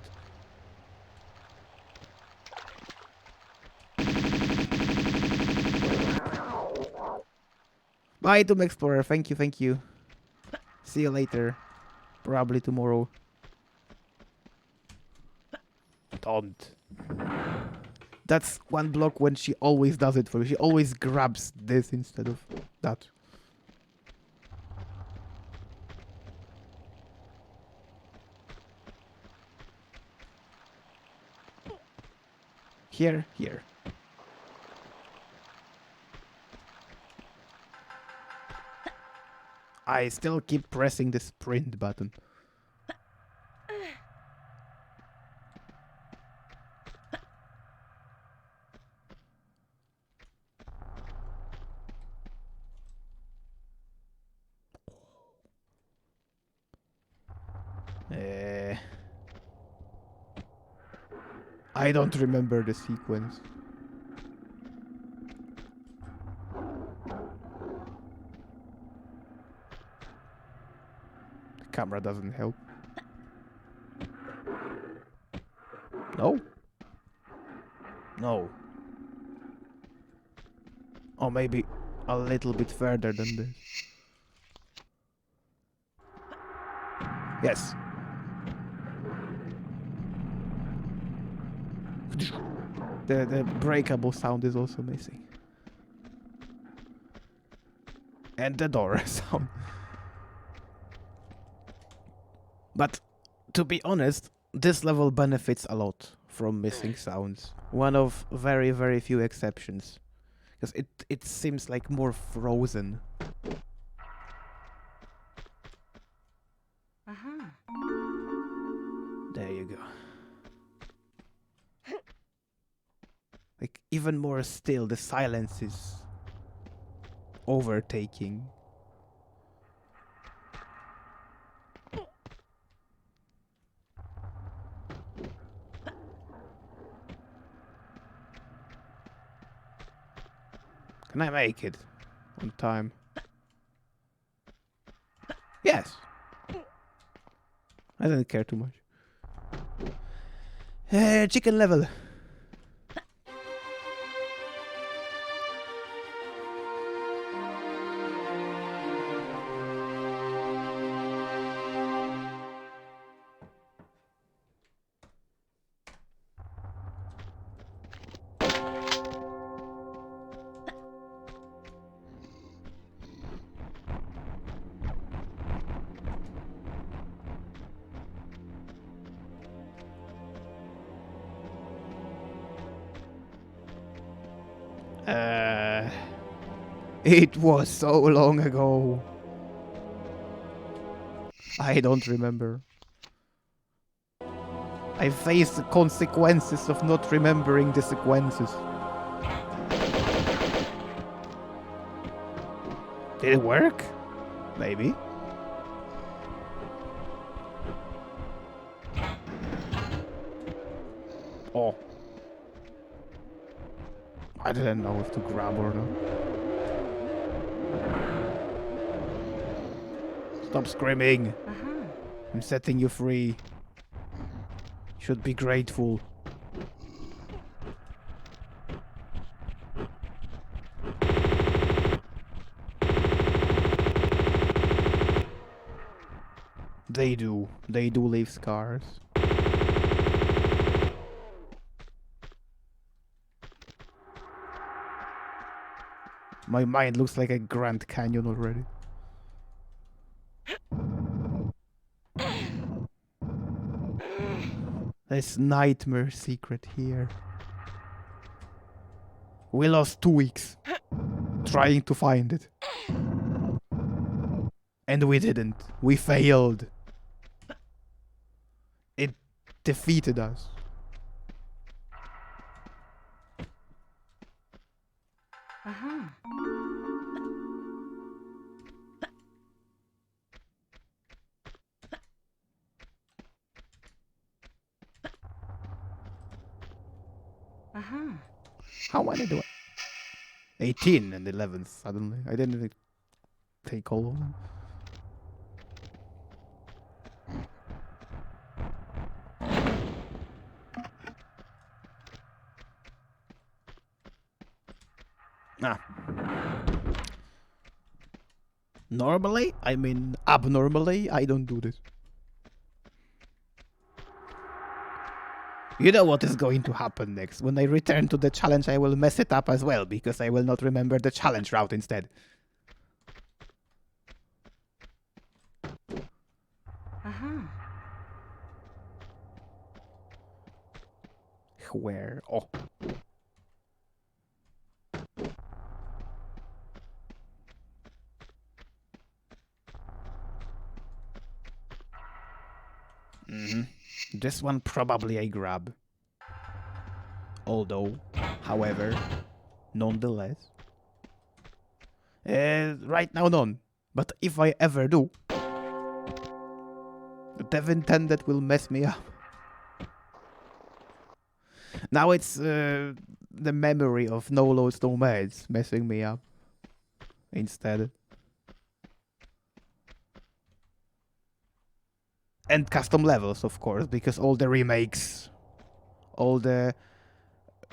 Bye, Doom Explorer. Thank you, thank you. See you later. Probably tomorrow. Don't. That's one block when she always does it for you. She always grabs this instead of that. Here, here. I still keep pressing the sprint button. I don't remember the sequence. The camera doesn't help. No? No. Or maybe a little bit further than this. Yes. The breakable sound is also missing. And the door sound. But to be honest, this level benefits a lot from missing sounds. One of very, very few exceptions. Because it seems like more frozen. There you go. Like, even more still, the silence is overtaking. Can I make it on time? Yes. I didn't care too much. Chicken level. It was so long ago. I don't remember. I face the consequences of not remembering the sequences. Did it work? Maybe. Oh. I didn't know if to grab or not. Stop screaming. I'm setting you free. Should be grateful. They do. They do leave scars. My mind looks like a Grand Canyon already. This nightmare secret here. We lost 2 weeks trying to find it. And we didn't. We failed. It defeated us. Uh-huh. Uh-huh. How many do I... 18 and 11 suddenly. I didn't even take all of them. Ah. Normally, I mean abnormally, I don't do this. You know what is going to happen next. When I return to the challenge, I will mess it up as well, because I will not remember the challenge route instead. Uh-huh. Where? Oh. This one probably I grab. Although, however, nonetheless. Right now none. But if I ever do, the Devin 10 that will mess me up. Now it's the memory of no loads, no meds messing me up instead. And custom levels, of course, because all the remakes, all the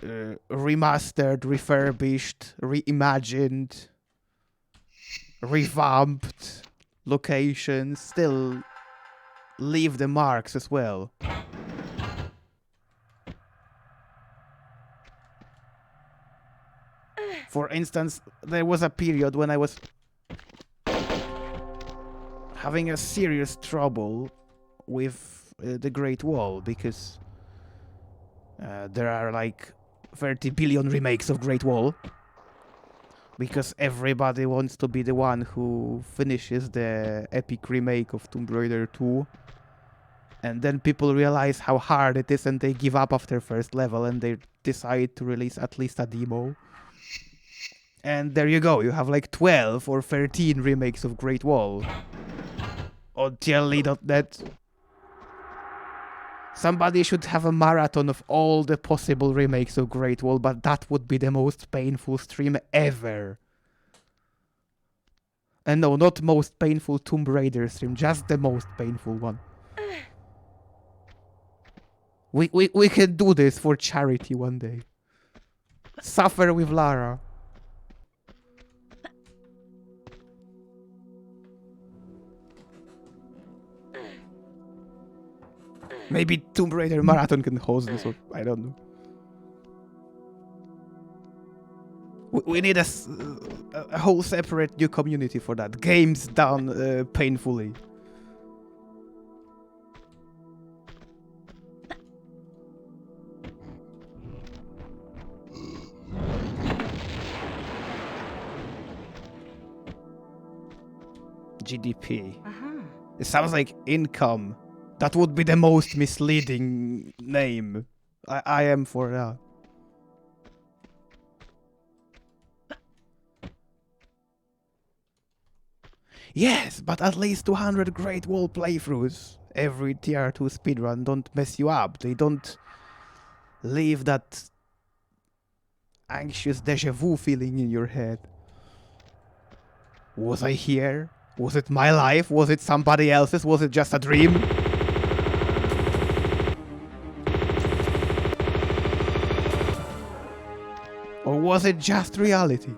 remastered, refurbished, reimagined, revamped locations still leave the marks as well. For instance, there was a period when I was having a serious trouble with the Great Wall, because there are like 30 billion remakes of Great Wall, because everybody wants to be the one who finishes the epic remake of Tomb Raider 2, and then people realize how hard it is and they give up after first level and they decide to release at least a demo. And there you go, you have like 12 or 13 remakes of Great Wall on TLE.net. Somebody should have a marathon of all the possible remakes of Great Wall, but that would be the most painful stream ever. And no, not most painful Tomb Raider stream, just the most painful one. We can do this for charity one day. Suffer with Lara. Maybe Tomb Raider Marathon can host this, or I don't know. We need a whole separate new community for that. Games done painfully. GDP. It sounds like income. That would be the most misleading name. I am for that. Yes, but at least 200 Great Wall playthroughs every tier 2 speedrun don't mess you up. They don't leave that anxious deja vu feeling in your head. Was I here? Was it my life? Was it somebody else's? Was it just a dream? Or was it just reality?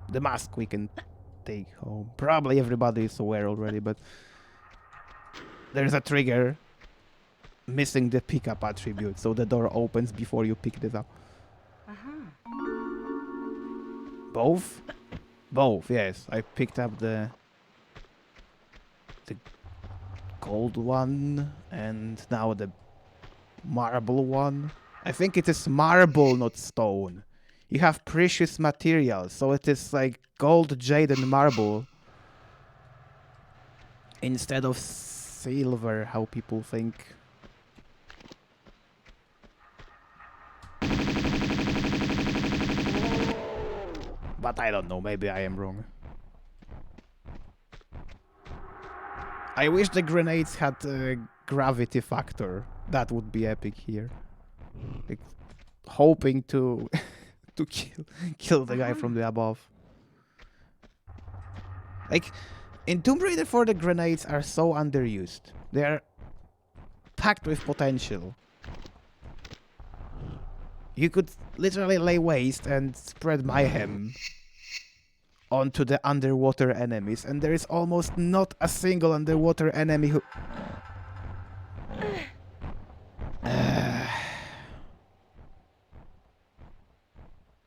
The mask we can take home. Probably everybody is aware already, but there's a trigger missing the pickup attribute, so the door opens before you pick this up. Both? Both, yes. I picked up the gold one, and now the Marble one. I think it is marble, not stone. You have precious materials, so it is like gold, jade, and marble. Instead of silver, how people think. But I don't know, maybe I am wrong. I wish the grenades had a gravity factor. That would be epic here. Like, hoping to to kill the guy from the above. Like, in Tomb Raider 4 the grenades are so underused. They are packed with potential. You could literally lay waste and spread mayhem onto the underwater enemies, and there is almost not a single underwater enemy who...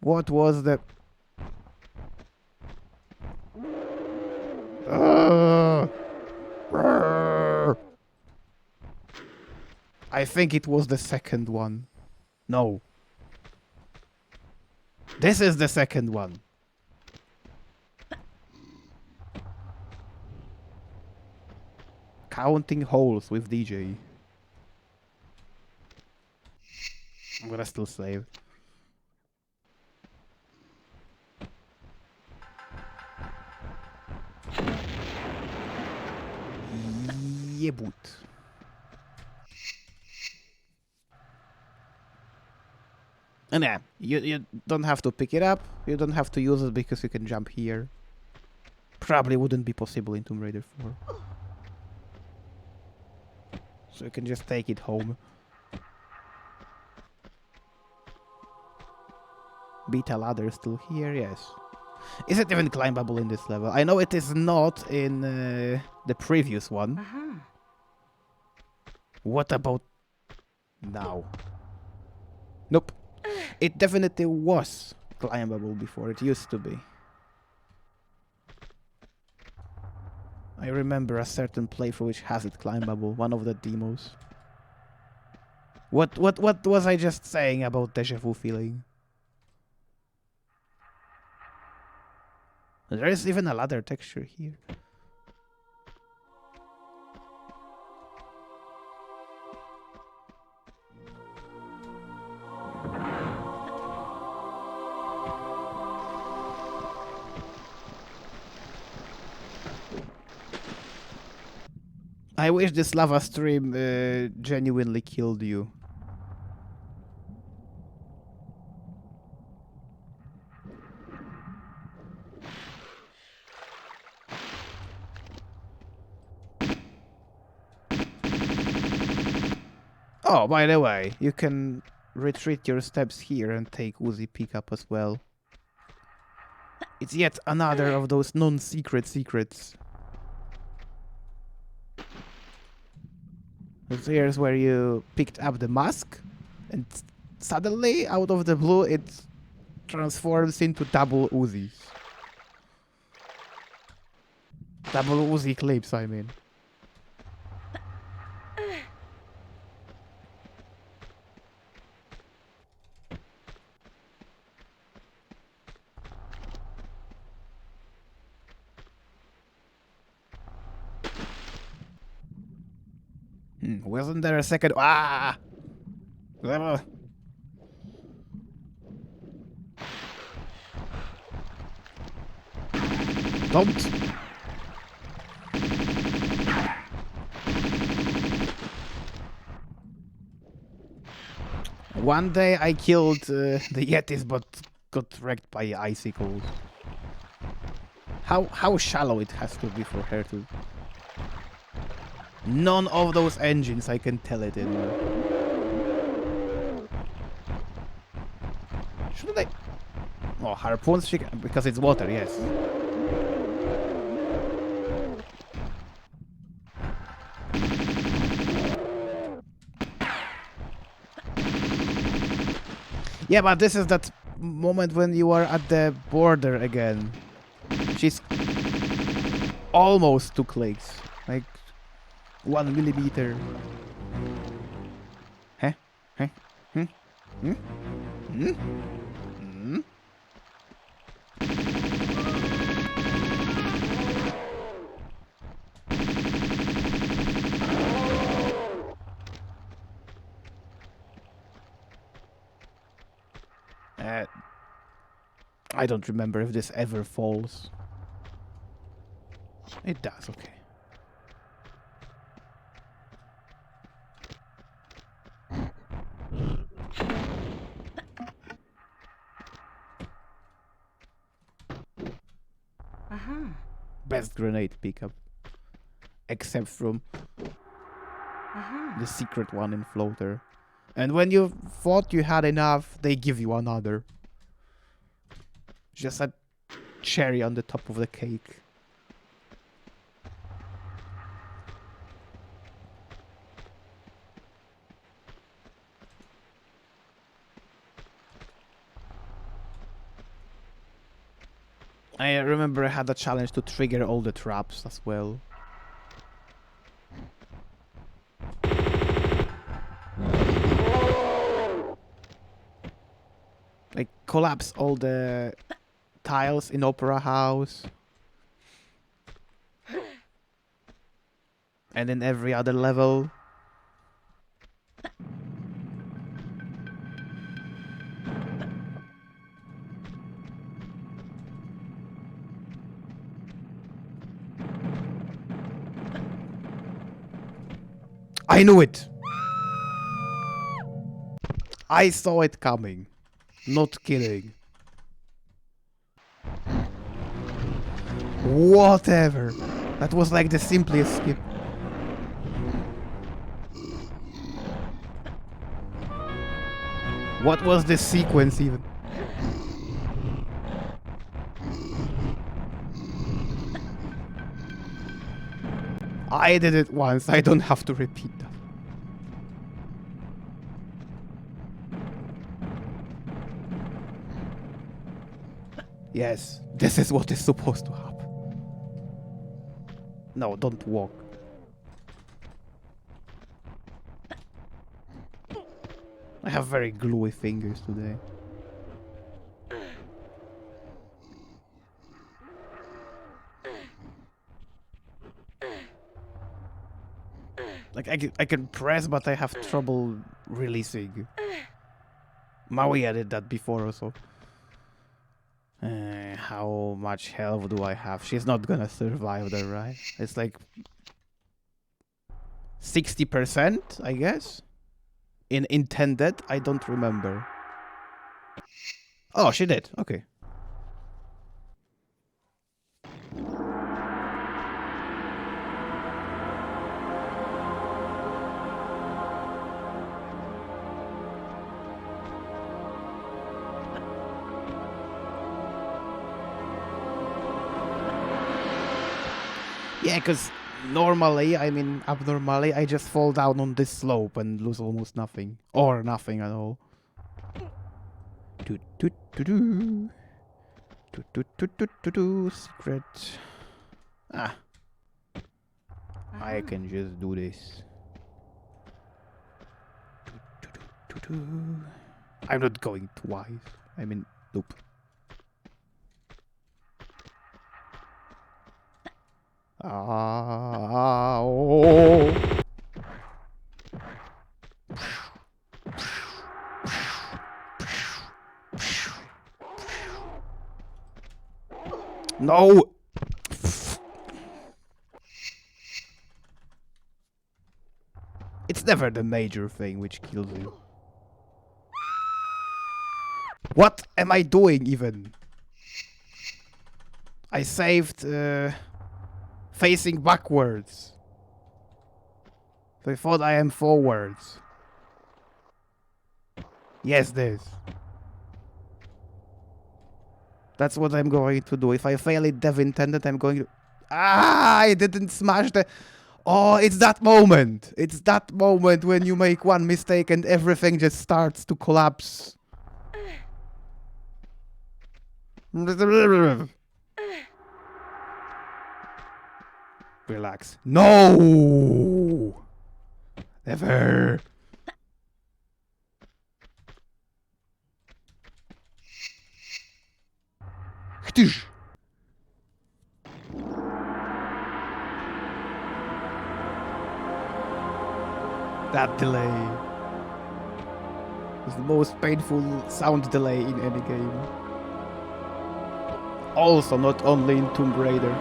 What was the... I think it was the second one. No. This is the second one. Counting holes with DJ. I'm gonna still save. Jebut. And yeah, you don't have to pick it up, you don't have to use it because you can jump here. Probably wouldn't be possible in Tomb Raider 4. So you can just take it home. Beta ladder still here, yes. Is it even climbable in this level? I know it is not in the previous one. What about now? Nope. It definitely was climbable before, it used to be. I remember a certain playthrough which has it climbable, one of the demos. What was I just saying about deja vu feeling? There is even a ladder texture here. I wish this lava stream genuinely killed you. Oh, by the way, you can retreat your steps here and take Uzi pickup as well. It's yet another of those non-secret secrets. So here's where you picked up the mask, and suddenly, out of the blue, it transforms into double Uzis. Double Uzi clips, I mean. Wasn't there a second? Ah! Don't! One day I killed the Yetis, but got wrecked by icicles. How shallow it has to be for her to... None of those engines, I can tell it in. Shouldn't I? Oh, harpoons, because it's water, yes. Yeah, but this is that moment when you are at the border again. She's almost 2 clicks. Like 1 millimeter. Huh? Huh? Hmm? Hmm? Hmm? Hmm? I don't remember if this ever falls. It does, okay. Best grenade pickup. Except from the secret one in Floater. And when you thought you had enough, they give you another. Just a cherry on the top of the cake. I remember I had a challenge to trigger all the traps as well. Like collapse all the tiles in Opera House. And in every other level. I knew it! I saw it coming. Not kidding. Whatever. That was like the simplest skip. What was this sequence even? I did it once, I don't have to repeat that. Yes, this is what is supposed to happen. No, don't walk. I have very gluey fingers today. Like I can press, but I have trouble releasing. Mawia did that before also. How much health do I have? She's not gonna survive that, right? It's like 60%, I guess. In intended, I don't remember. Oh, she did. Okay. Yeah, because normally, I mean abnormally, I just fall down on this slope and lose almost nothing. Or nothing at all. Secret. Ah. I can just do this. I'm not going twice. I mean, nope. Oh. No! It's never the major thing which kills you. What am I doing even? I saved facing backwards. So I thought I am forwards. Yes, this. That's what I'm going to do. If I fail it, dev intended, I'm going to... Ah, I didn't smash the... Oh, it's that moment. It's that moment when you make one mistake and everything just starts to collapse. Relax. No! Never. That delay is the most painful sound delay in any game. Also, not only in Tomb Raider.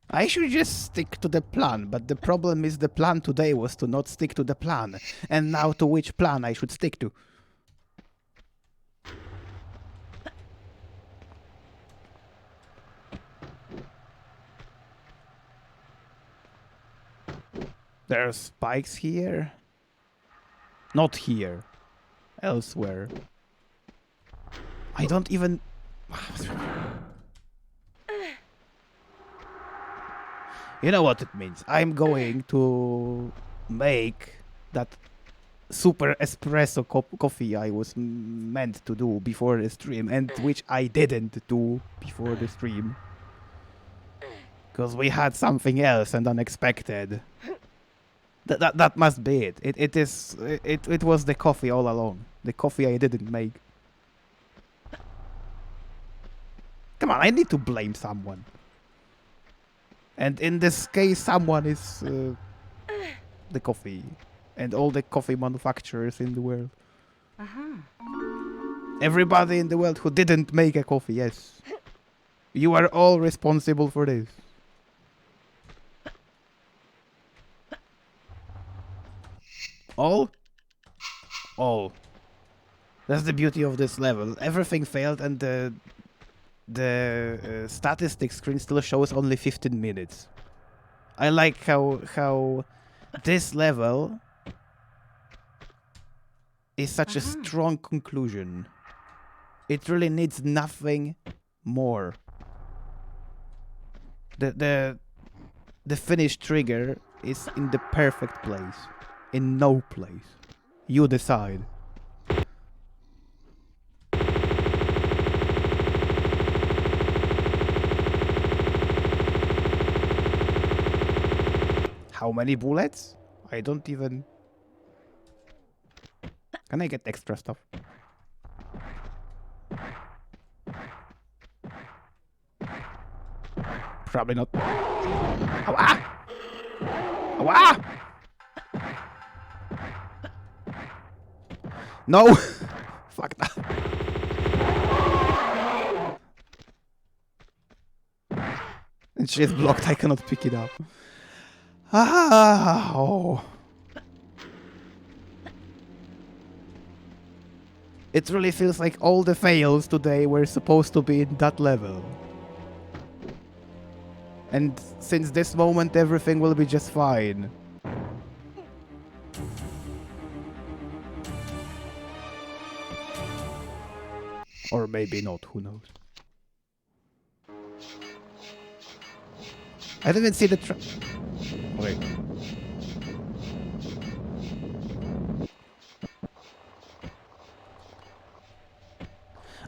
I should just stick to the plan, but the problem is the plan today was to not stick to the plan. And now to which plan I should stick to. There are spikes here. Not here. Elsewhere. I don't even... You know what it means. I'm going to make that super espresso coffee I was meant to do before the stream, and which I didn't do before the stream. Because we had something else and unexpected. That must be it. It was the coffee all along. The coffee I didn't make. Come on, I need to blame someone. And in this case, someone is the coffee. And all the coffee manufacturers in the world. Everybody in the world who didn't make a coffee, yes. You are all responsible for this. All? All. That's the beauty of this level. Everything failed and the statistics screen still shows only 15 minutes. I like how this level is such a strong conclusion. It really needs nothing more. The finish trigger is in the perfect place. In no place. You decide. How many bullets? I don't even... Can I get extra stuff? Probably not. Awa! Awa! No! Fuck that. And she's blocked, I cannot pick it up. Ah, oh. It really feels like all the fails today were supposed to be in that level. And since this moment everything will be just fine. Or maybe not, who knows. I didn't see the Wait.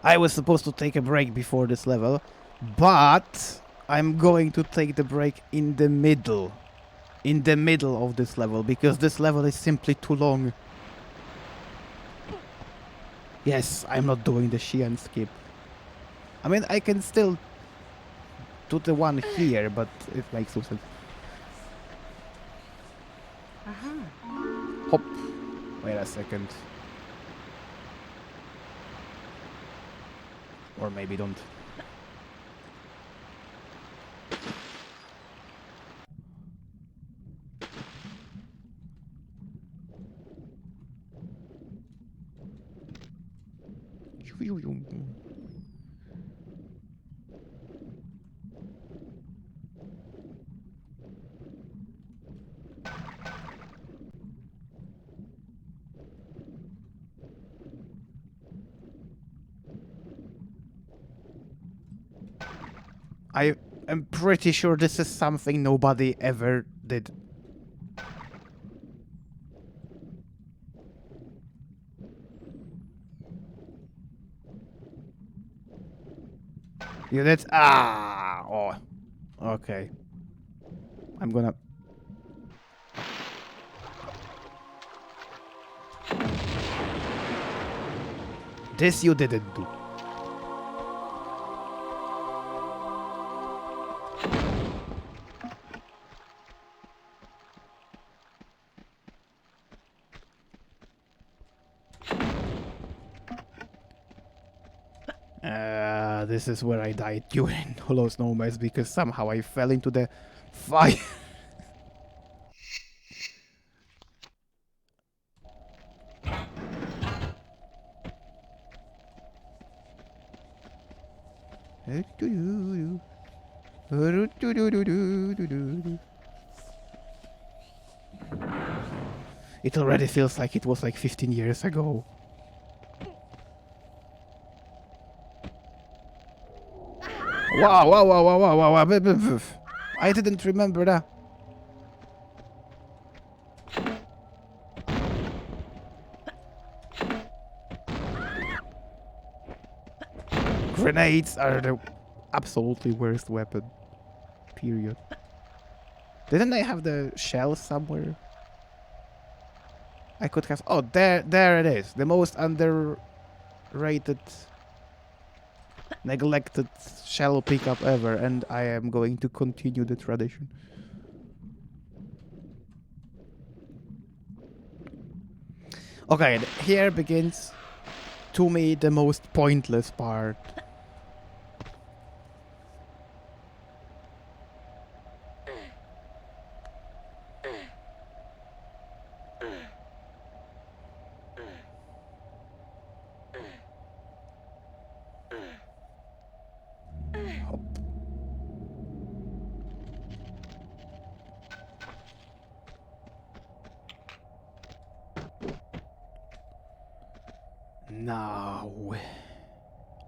I was supposed to take a break before this level, but I'm going to take the break in the middle. In the middle of this level, because this level is simply too long. Yes, I'm not doing the Xi'an skip. I mean, I can still do the one here, but it makes no sense. Hop. Wait a second. Or maybe don't. I am pretty sure this is something nobody ever did. You did? Ah! Oh. Okay. I'm gonna... This you didn't do. This is where I died during Hollow Snowmass because somehow I fell into the fire. It already feels like it was like 15 years ago. Wow, wow, wow, wow, wow, wow, wow. I didn't remember that. Grenades are the absolutely worst weapon. Period. Didn't I have the shell somewhere? I could have... Oh, there it is. The most underrated, neglected shell pickup ever, and I am going to continue the tradition. Okay, here begins, to me, the most pointless part. Now,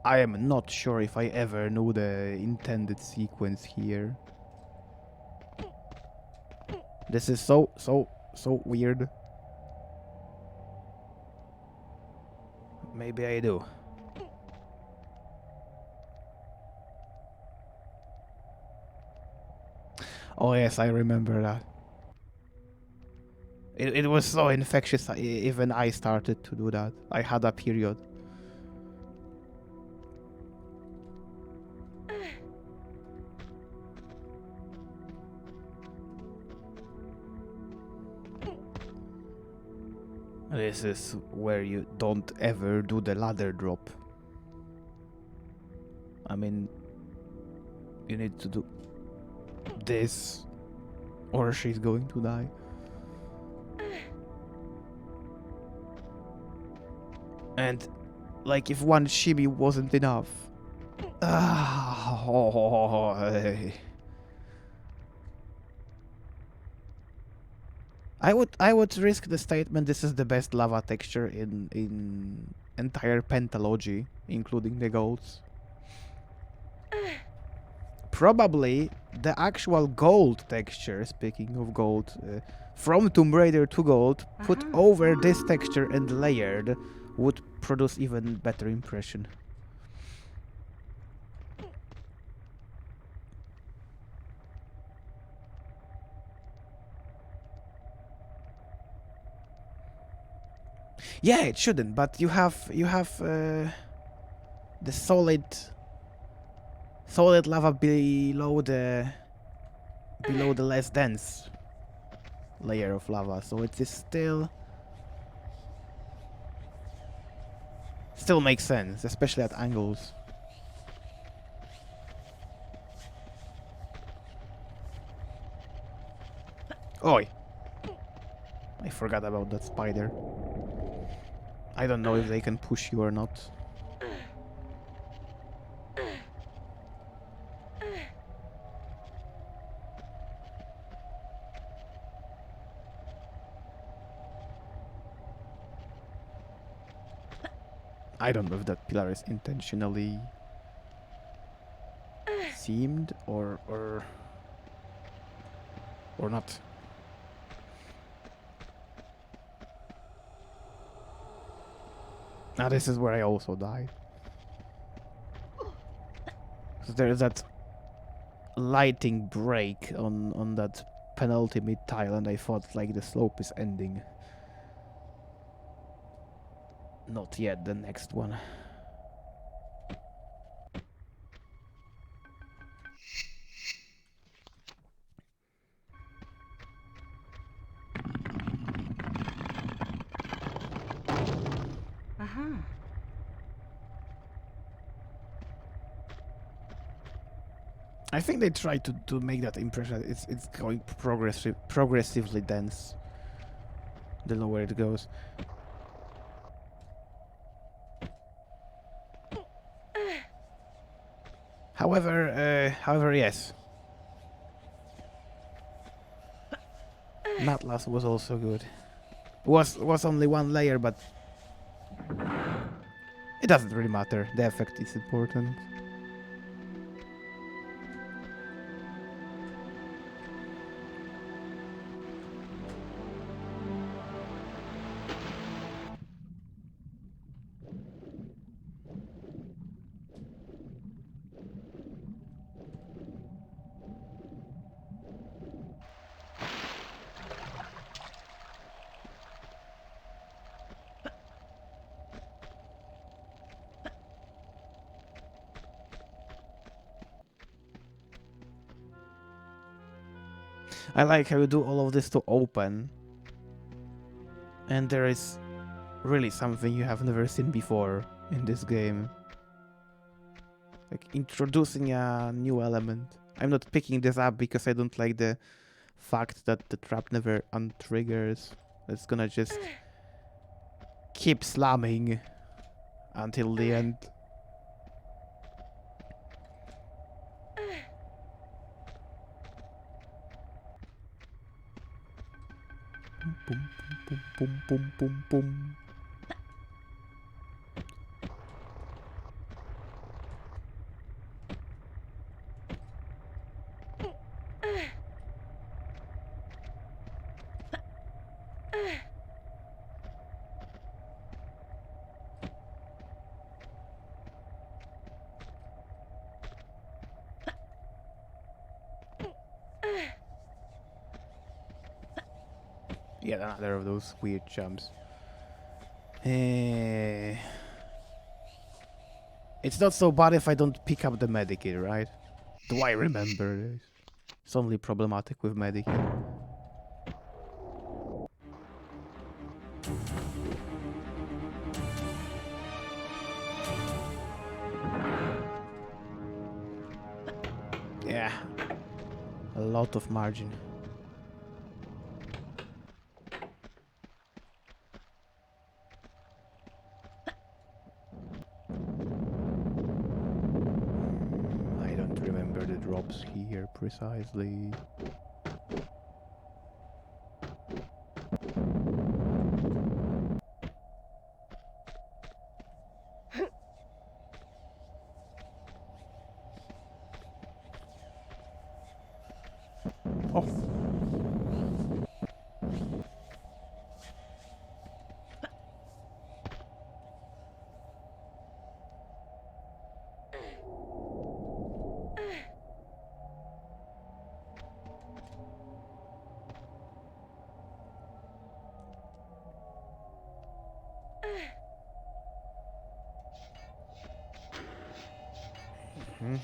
I am not sure if I ever knew the intended sequence here. This is so weird. Maybe I do. Oh yes, I remember that. It was so infectious, even I started to do that. I had a period. This is where you don't ever do the ladder drop. I mean, you need to do this, or she's going to die. And, like, if one shimmy wasn't enough... I would risk the statement this is the best lava texture in entire pentalogy, including the golds. Probably the actual gold texture, speaking of gold, from Tomb Raider to gold, put over this texture and layered, would produce even better impression. Yeah, it shouldn't, but you have the solid lava below the less dense layer of lava, so it is still makes sense, especially at angles. Oi! I forgot about that spider. I don't know if they can push you or not. I don't know if that pillar is intentionally seamed or not. Now this is where I also died. So there is that lighting break on that penultimate tile, and I thought like the slope is ending. Not yet, the next one. I think they try to make that impression that it's going progressively dense the lower it goes. However, yes. Atlas was also good. Was only one layer, but it doesn't really matter. The effect is important. I like how you do all of this to open, and there is really something you have never seen before in this game. Like introducing a new element. I'm not picking this up because I don't like the fact that the trap never untriggers. It's gonna just keep slamming until the end. Boom, boom, boom, boom, boom, boom. Yet another of those weird jumps. It's not so bad if I don't pick up the medikit, right? Do I remember this? It's only problematic with medikit. Yeah. A lot of margin. Drops here precisely. Oh. Mm-hmm.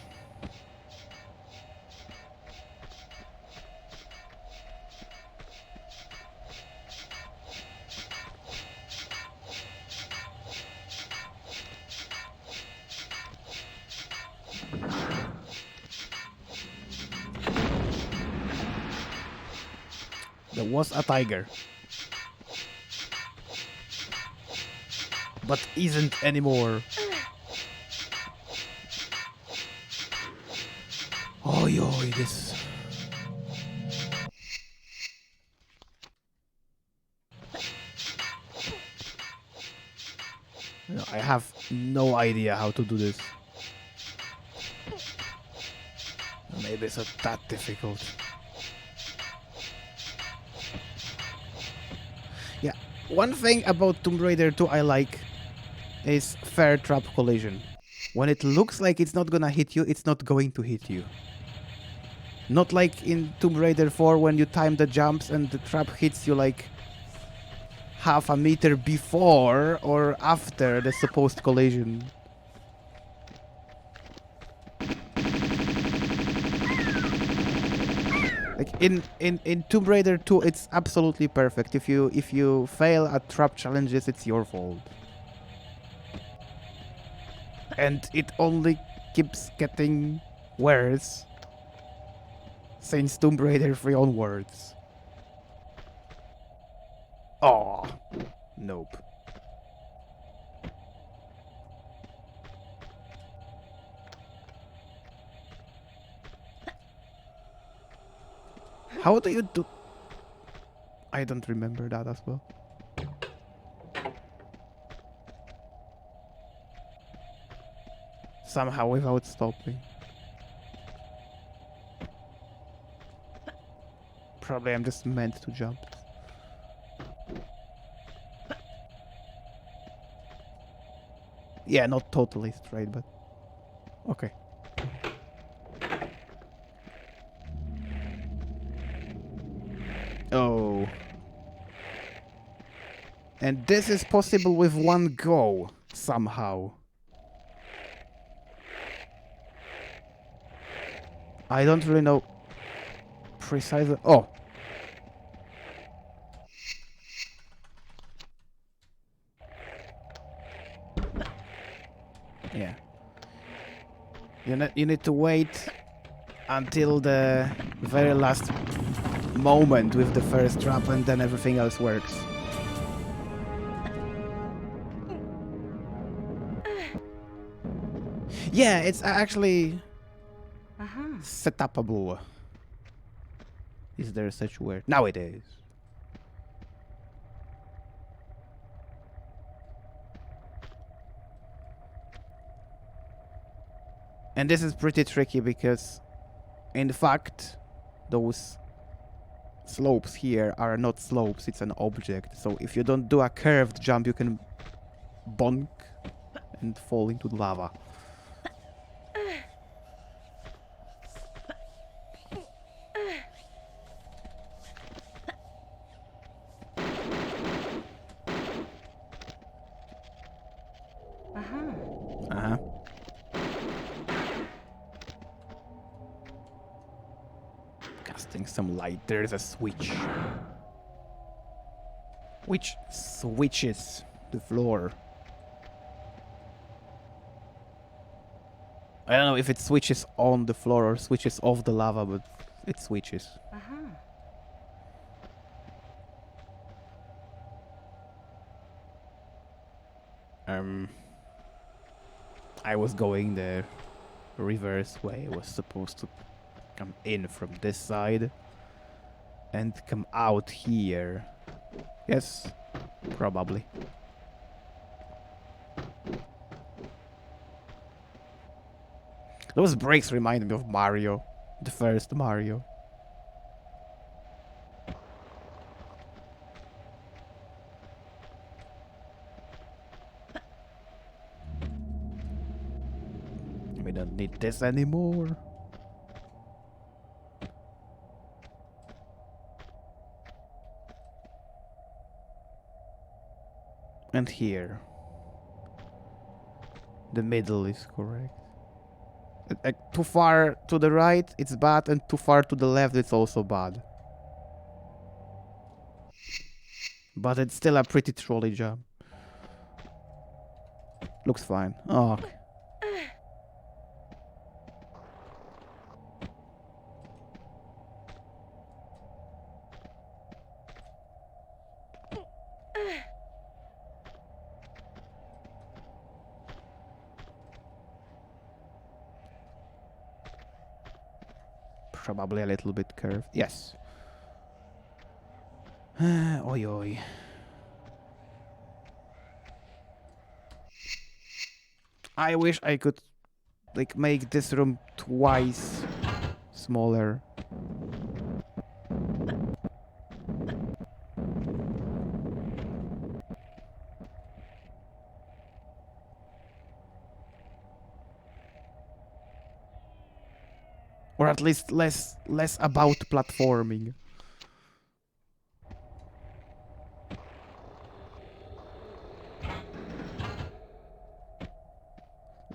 There was a tiger, but isn't anymore. Oi, oi, this. No, I have no idea how to do this. Maybe it's not that difficult. Yeah, one thing about Tomb Raider 2 I like is fair trap collision. When it looks like it's not gonna hit you, it's not going to hit you. Not like in Tomb Raider 4 when you time the jumps and the trap hits you like half a meter before or after the supposed collision. Like in Tomb Raider 2, it's absolutely perfect. If you fail at trap challenges, it's your fault. And it only keeps getting worse since Tomb Raider 3 onwards. Oh, nope. How do you do? I don't remember that as well. Somehow without stopping. Probably I'm just meant to jump. Yeah, not totally straight, but okay. Oh. And this is possible with one go, somehow. I don't really know precisely. Oh. Yeah. You need to wait until the very last moment with the first trap, and then everything else works. Yeah, it's actually setupable. Is there such a word? Now it is. And this is pretty tricky because, in fact, those slopes here are not slopes, it's an object. So if you don't do a curved jump, you can bonk and fall into the lava. Uh-huh. Casting some light. There's a switch. Which switches the floor. I don't know if it switches on the floor or switches off the lava, but it switches. I was going the reverse way. I was supposed to come in from this side and come out here. Yes, probably. Those breaks remind me of Mario, the first Mario. We don't need this anymore. And here. The middle is correct. Too far to the right, it's bad, and too far to the left, it's also bad. But it's still a pretty trolley jump. Looks fine. Oh, okay. Probably a little bit curved. Yes. Oi oi. I wish I could like make this room twice smaller. Or at least less about platforming.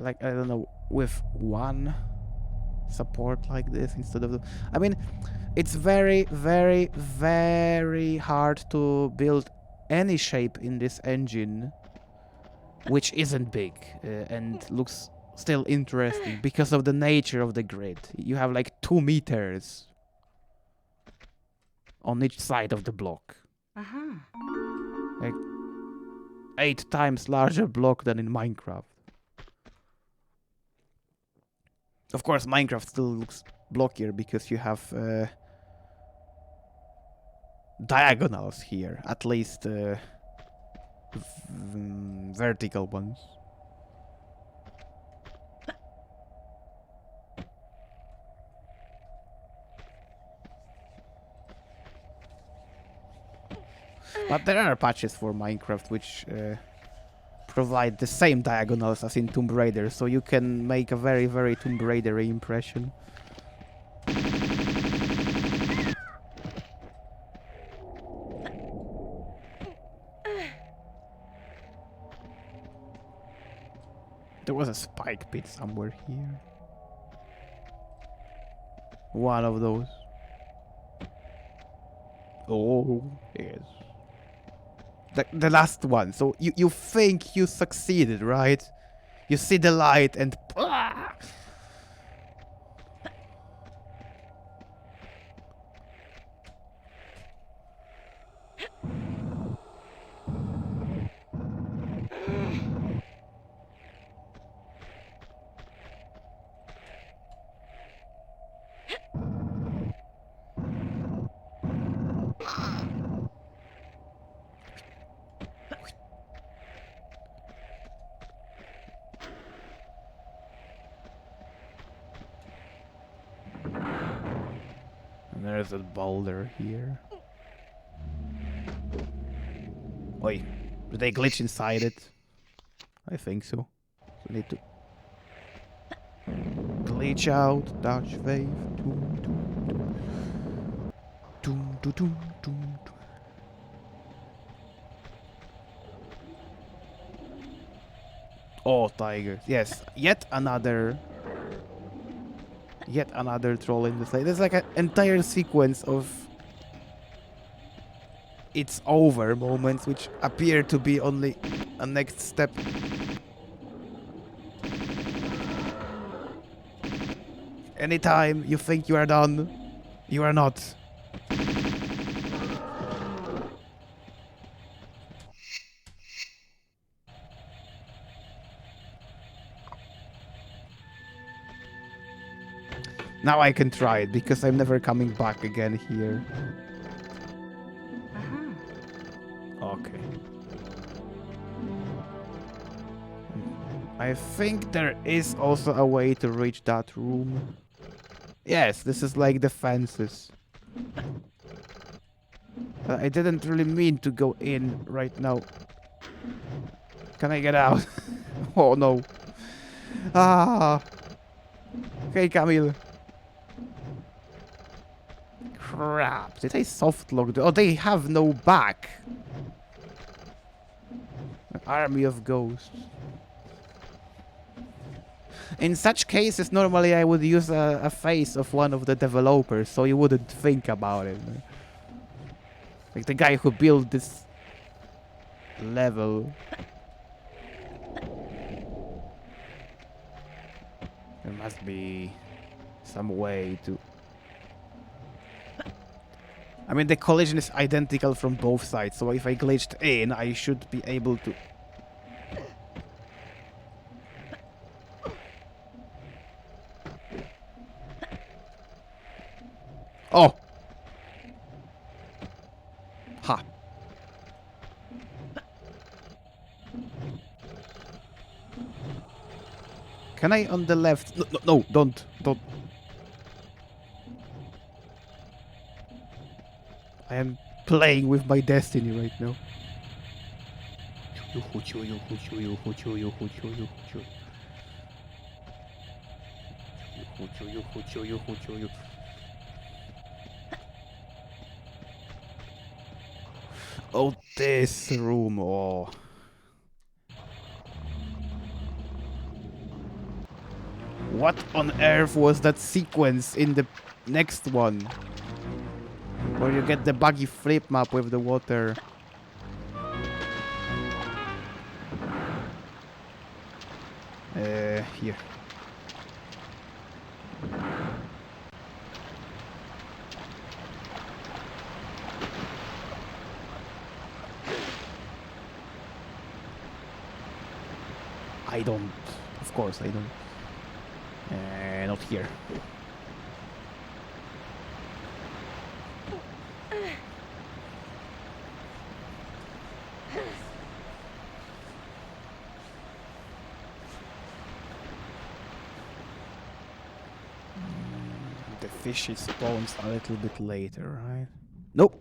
Like, I don't know, with one support like this instead of the... I mean, it's very, very, very hard to build any shape in this engine which isn't big and looks still interesting because of the nature of the grid. You have like 2 meters on each side of the block. Uh-huh. Like 8 times larger block than in Minecraft. Of course, Minecraft still looks blockier because you have diagonals here, at least vertical ones. But there are patches for Minecraft which provide the same diagonals as in Tomb Raider, so you can make a very, very Tomb Raider impression. There was a spike pit somewhere here. One of those. Oh, yes. The last one. So you think you succeeded, right? You see the light and... And there's a boulder here. Oi, did they glitch inside it? I think so. So need to glitch out, dodge wave. Doom, doom, doom. Doom, doom, doom, doom, doom. Oh, tigers. Yes, yet another troll in this lake. There's like an entire sequence of it's over moments which appear to be only a next step. Anytime you think you are done, you are not. Now I can try it because I'm never coming back again here. Okay. I think there is also a way to reach that room. Yes, this is like the fences. I didn't really mean to go in right now. Can I get out? Oh no. Ah. Hey Camille. Crap. Did I soft lock? Oh, they have no back. An army of ghosts. In such cases, normally I would use a face of one of the developers, so you wouldn't think about it. Like the guy who built this level. There must be some way to... I mean, the collision is identical from both sides, so if I glitched in, I should be able to... Oh! Ha! Can I on the left? No, no, no, don't. I am playing with my destiny right now. Oh, this room. Oh. What on earth was that sequence in the next one? Where you get the buggy flip map with the water. Here. don't. Of course I don't. Not here. The fishy spawns a little bit later, right? Nope.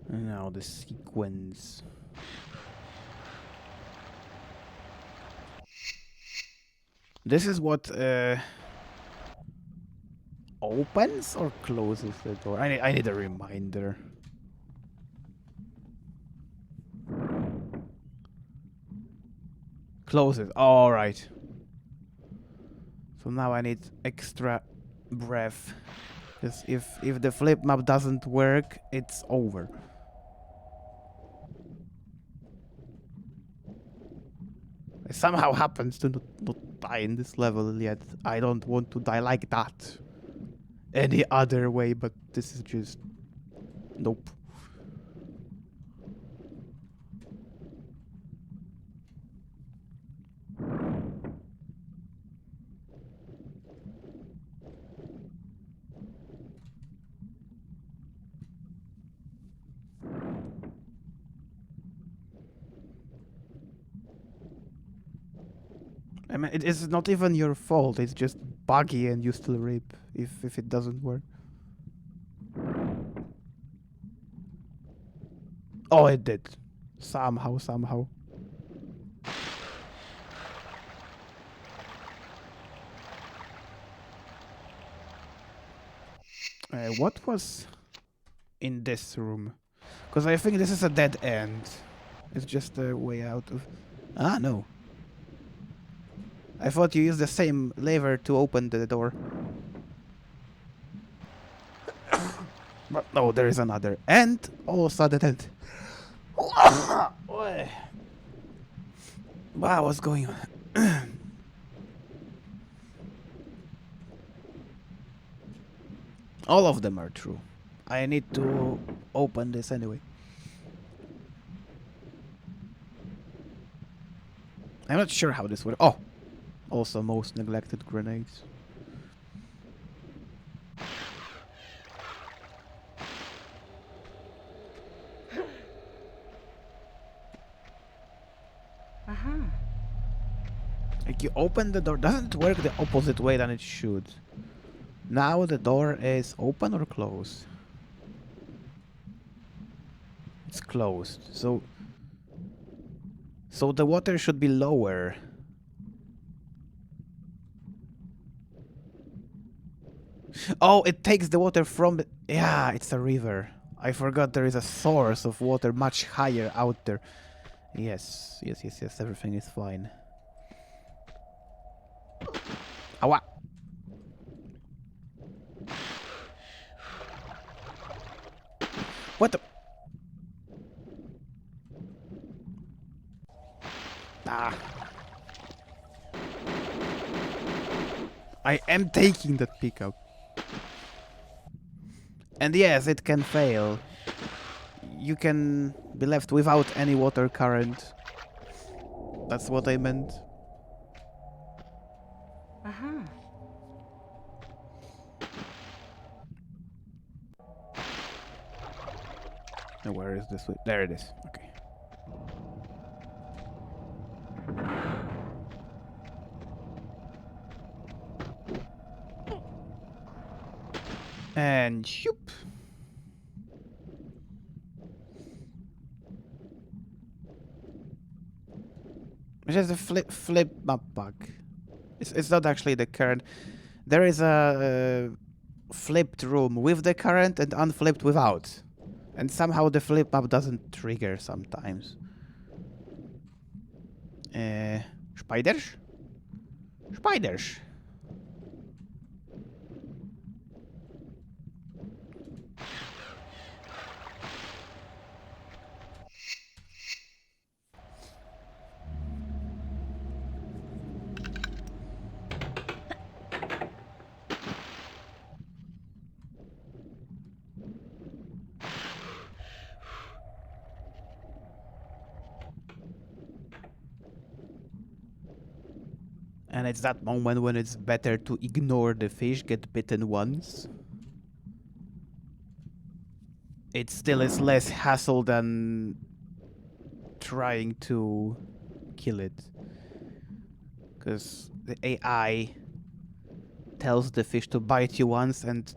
And now the sequence. This is what opens or closes the door. I need a reminder. Closes. All right. So now I need extra breath. Because if the flip map doesn't work, it's over. I somehow happens to not die in this level yet. I don't want to die like that. Any other way, but this is just... Nope. I mean, it is not even your fault. It's just buggy and you still rip if it doesn't work. Oh, it did. Somehow. What was in this room? Because I think this is a dead end. It's just a way out of... Ah, no. I thought you used the same lever to open the door. But no, there is another. And also dead end. Wow, what's going on? All of them are true. I need to open this anyway. I'm not sure how this works. Oh! Also most neglected grenades. Like you open the door, doesn't work the opposite way than it should. Now the door is open or closed? It's closed. So the water should be lower. Oh, it takes the water from the... Yeah, it's a river. I forgot there is a source of water much higher out there. Yes, everything is fine. Awa! What the... Ah. I am taking that pickup. And yes, it can fail. You can be left without any water current. That's what I meant. Now where is this? There it is. Okay. And shoop. It's just a flip map bug. It's not actually the current. There is a flipped room with the current and unflipped without. And somehow the flip map doesn't trigger sometimes. Spiders? Spiders! And it's that moment when it's better to ignore the fish, get bitten once. It still is less hassle than trying to kill it. Because the AI tells the fish to bite you once and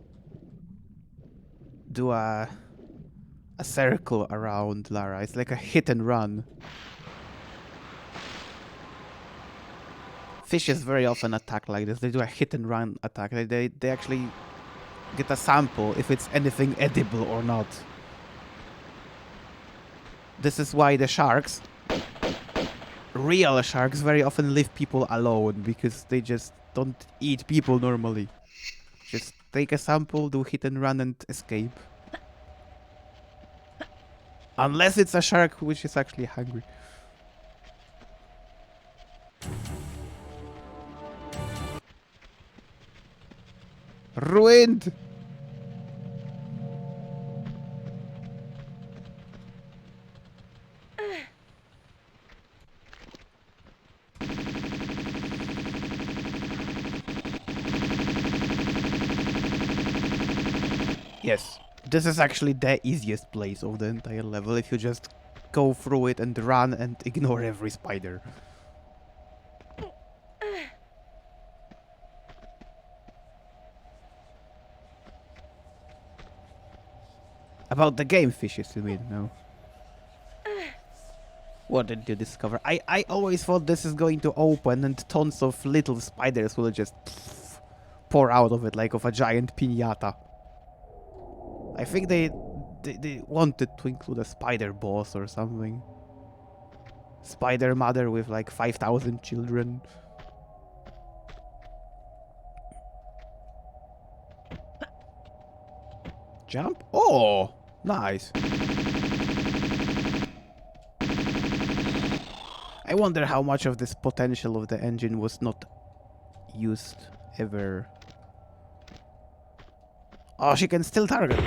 do a circle around Lara. It's like a hit and run. Fishes very often attack like this. They do a hit and run attack. They actually get a sample if it's anything edible or not. This is why the sharks, real sharks, very often leave people alone, because they just don't eat people normally. Just take a sample, do hit and run and escape. Unless it's a shark which is actually hungry. Ruined! Yes, this is actually the easiest place of the entire level if you just go through it and run and ignore every spider. About the game fishes, you mean? No. What did you discover? I always thought this is going to open and tons of little spiders will just pour out of it like of a giant piñata. I think they wanted to include a spider boss or something. Spider mother with like 5,000 children. Jump? Oh, nice. I wonder how much of this potential of the engine was not used ever. Oh, she can still target.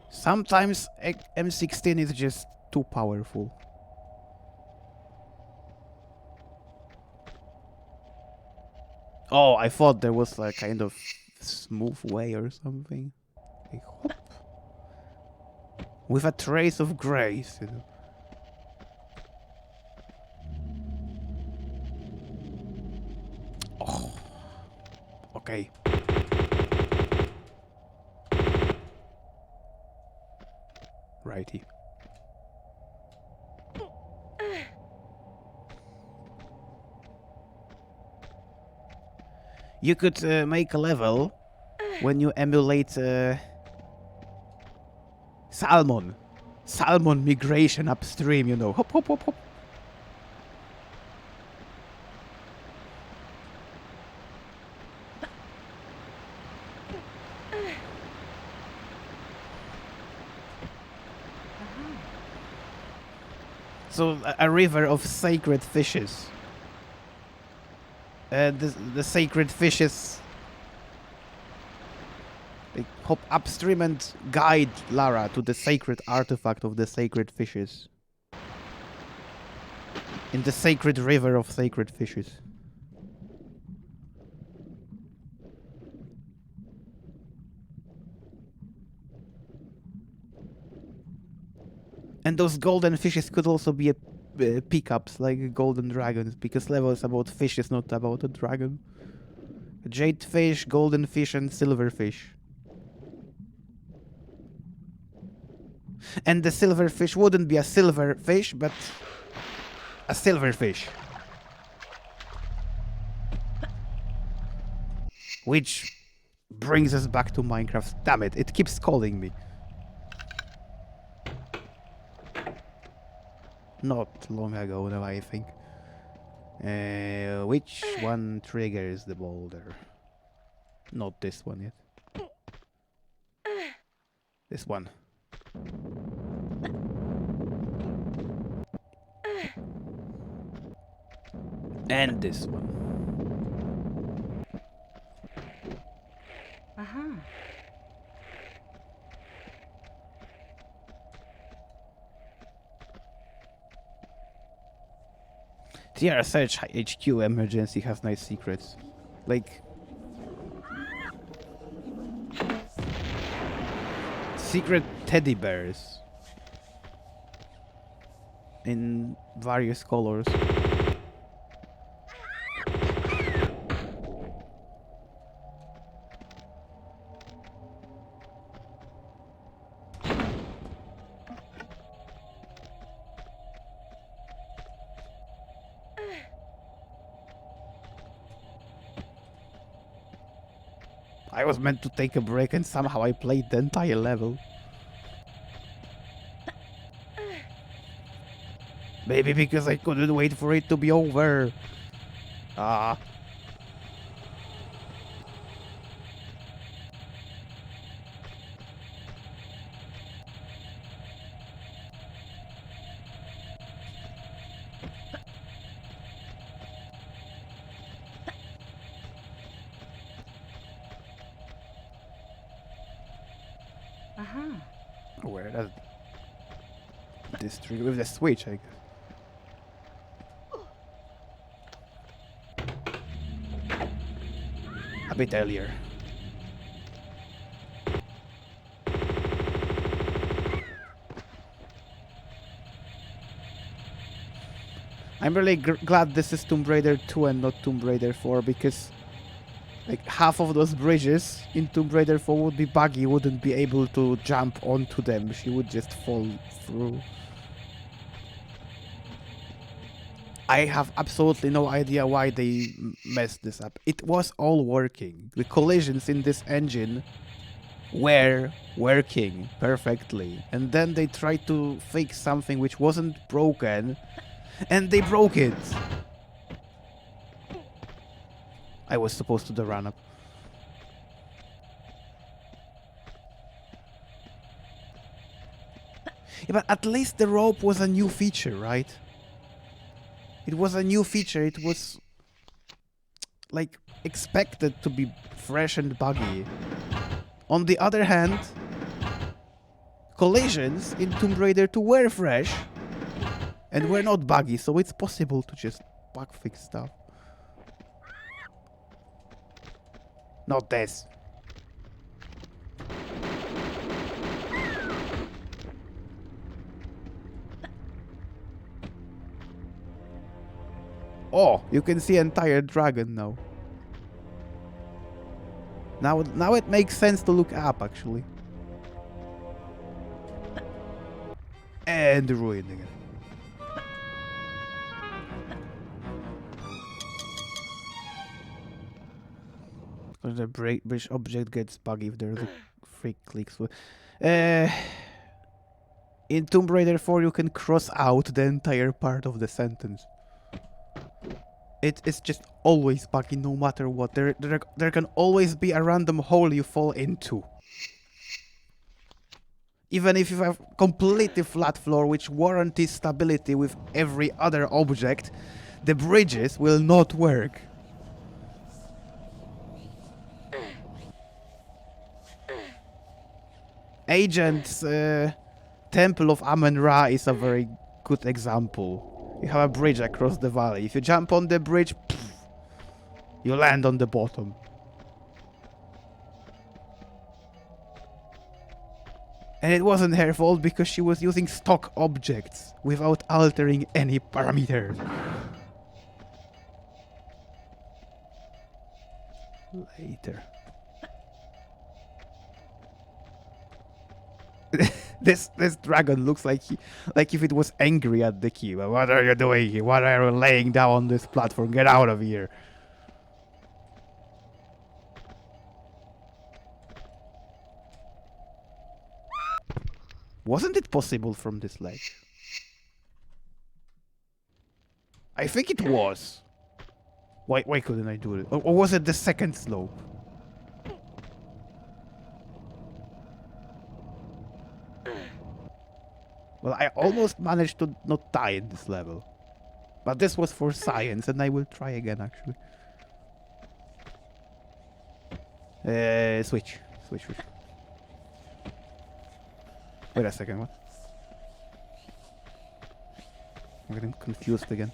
Sometimes M16 is just too powerful. Oh, I thought there was a kind of smooth way or something. Like, hop. With a trace of grace, you know. Oh. Okay. Righty. You could make a level when you emulate salmon migration upstream, you know. Hop, hop, hop, hop. So a river of sacred fishes. The sacred fishes, they hop upstream and guide Lara to the sacred artifact of the sacred fishes. In the sacred river of sacred fishes. And those golden fishes could also be pickups, like golden dragons, because level is about fish, is not about a dragon. Jade fish, golden fish, and silver fish. And the silver fish wouldn't be a silver fish, but a silver fish. Which brings us back to Minecraft. Damn it, it keeps calling me. Not long ago now, I think. Which one triggers the boulder? Not this one yet. This one. And this one. TRSH HQ emergency has nice secrets. Like... secret teddy bears. In various colors. I was meant to take a break and somehow I played the entire level. Maybe because I couldn't wait for it to be over. Ah. Where does this trigger with the switch, I guess. A bit earlier. I'm really glad this is Tomb Raider 2 and not Tomb Raider 4 because like half of those bridges in Tomb Raider 4 would be buggy, wouldn't be able to jump onto them, she would just fall through. I have absolutely no idea why they messed this up. It was all working. The collisions in this engine were working perfectly. And then they tried to fix something which wasn't broken, and they broke it. I was supposed to do run up. Yeah, but at least the rope was a new feature, right? It was a new feature. It was like expected to be fresh and buggy. On the other hand, collisions in Tomb Raider 2 were fresh and were not buggy, so it's possible to just bug fix stuff. Not this. Oh, you can see entire dragon now. Now it makes sense to look up, actually. And ruin again. Because the bridge object gets buggy if there's a free clicks. In Tomb Raider 4 you can cross out the entire part of the sentence. It's just always buggy no matter what. There can always be a random hole you fall into. Even if you have completely flat floor which warranties stability with every other object, the bridges will not work. Agent's Temple of Amen-Ra is a very good example. You have a bridge across the valley. If you jump on the bridge, pff, you land on the bottom. And it wasn't her fault because she was using stock objects without altering any parameters. Later. This dragon looks like if it was angry at the key. What are you doing here? What are you laying down on this platform? Get out of here. Wasn't it possible from this ledge? I think it was. Why couldn't I do it? Or was it the second slope? Well, I almost managed to not die in this level. But this was for science, and I will try again, actually. Switch. Wait a second, what? I'm getting confused again.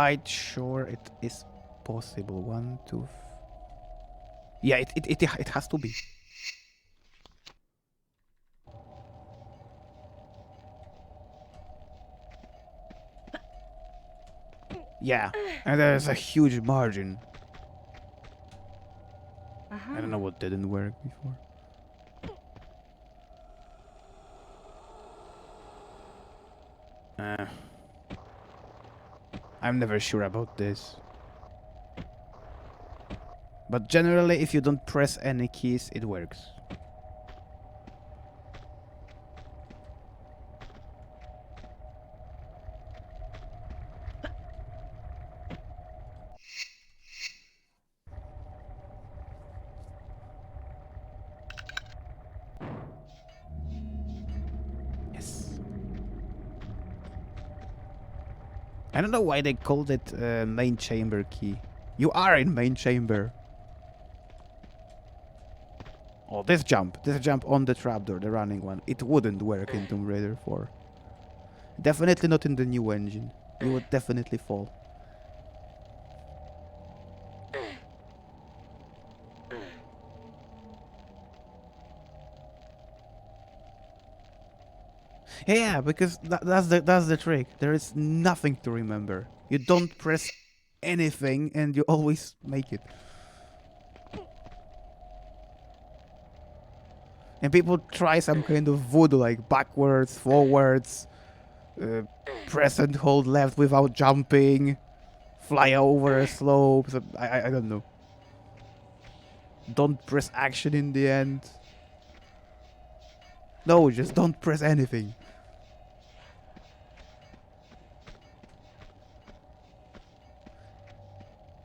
quite sure it is possible. 1, 2. Yeah, it has to be. Yeah, and there's a huge margin. I don't know what didn't work before. I'm never sure about this. But generally, if you don't press any keys, it works. Yes. I don't know why they called it main chamber key. You are in main chamber. Oh, this jump on the trapdoor, the running one, it wouldn't work in Tomb Raider 4. Definitely not in the new engine. You would definitely fall. Yeah, because that's the trick. There is nothing to remember. You don't press anything and you always make it. And people try some kind of voodoo, like backwards, forwards, press and hold left without jumping, fly over a slope. So I don't know. Don't press action in the end. No, just don't press anything.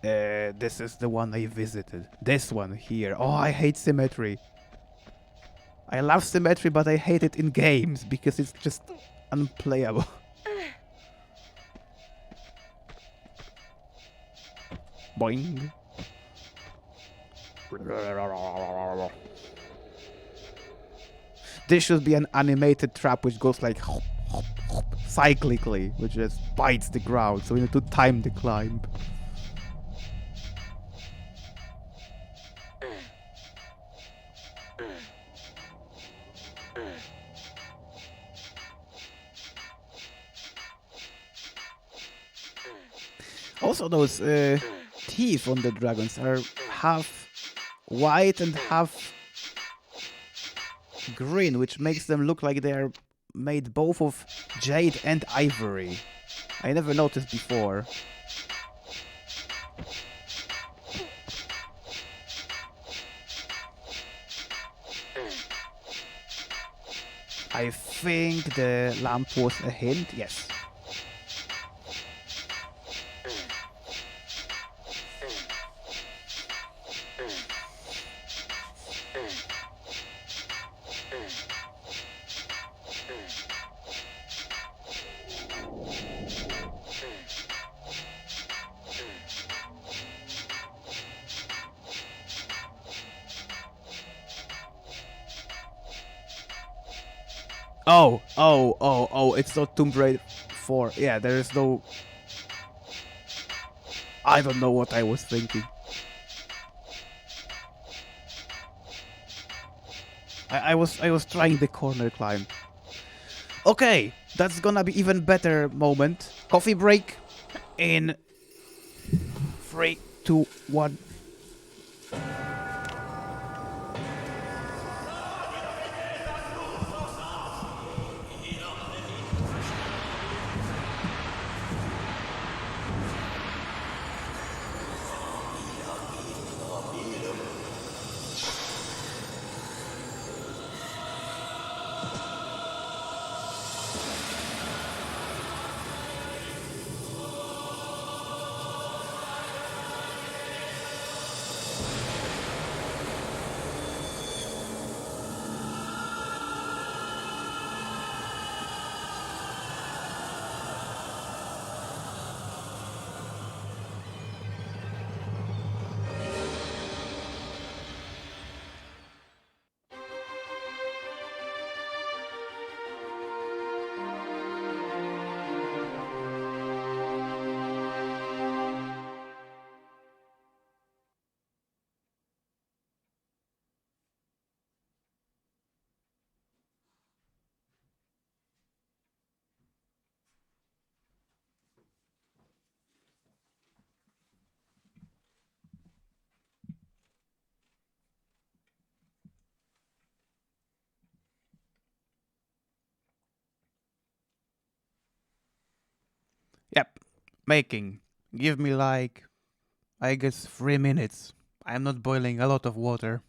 This is the one I visited. This one here. Oh, I hate symmetry. I love symmetry, but I hate it in games because it's just unplayable. Boing. This should be an animated trap which goes like hop, hop, hop, cyclically, which just bites the ground, so we need to time the climb. Also, those teeth on the dragons are half white and half green, which makes them look like they are made both of jade and ivory. I never noticed before. I think the lamp was a hint, yes. Oh, it's not Tomb Raider 4. Yeah, there is no... I don't know what I was thinking. I was trying the corner climb. Okay, that's gonna be even better moment. Coffee break in 3, 2, 1. Yep. Making. Give me like, I guess 3 minutes. I'm not boiling a lot of water.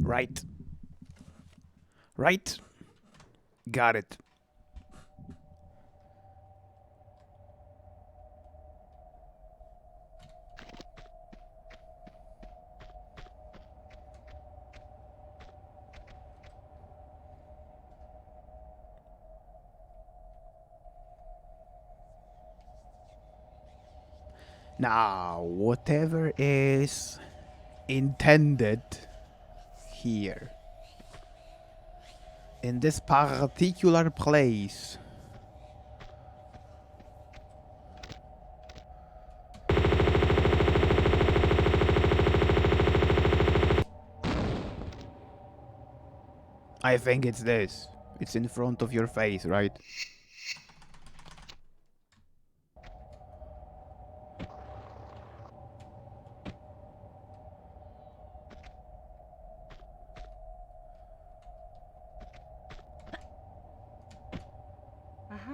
Right. Right. Got it. Now, whatever is intended here, in this particular place, I think it's this. It's in front of your face, right? Uh-huh.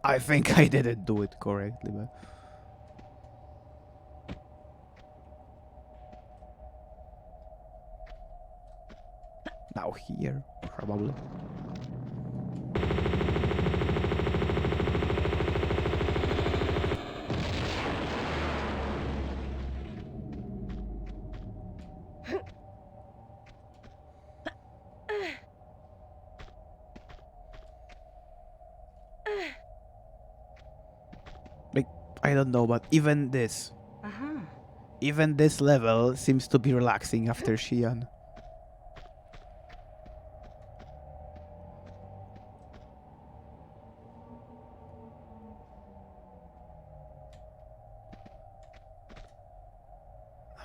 I think I didn't do it correctly, but... Now here, probably. Like, I don't know, but even this level seems to be relaxing after Xi'an.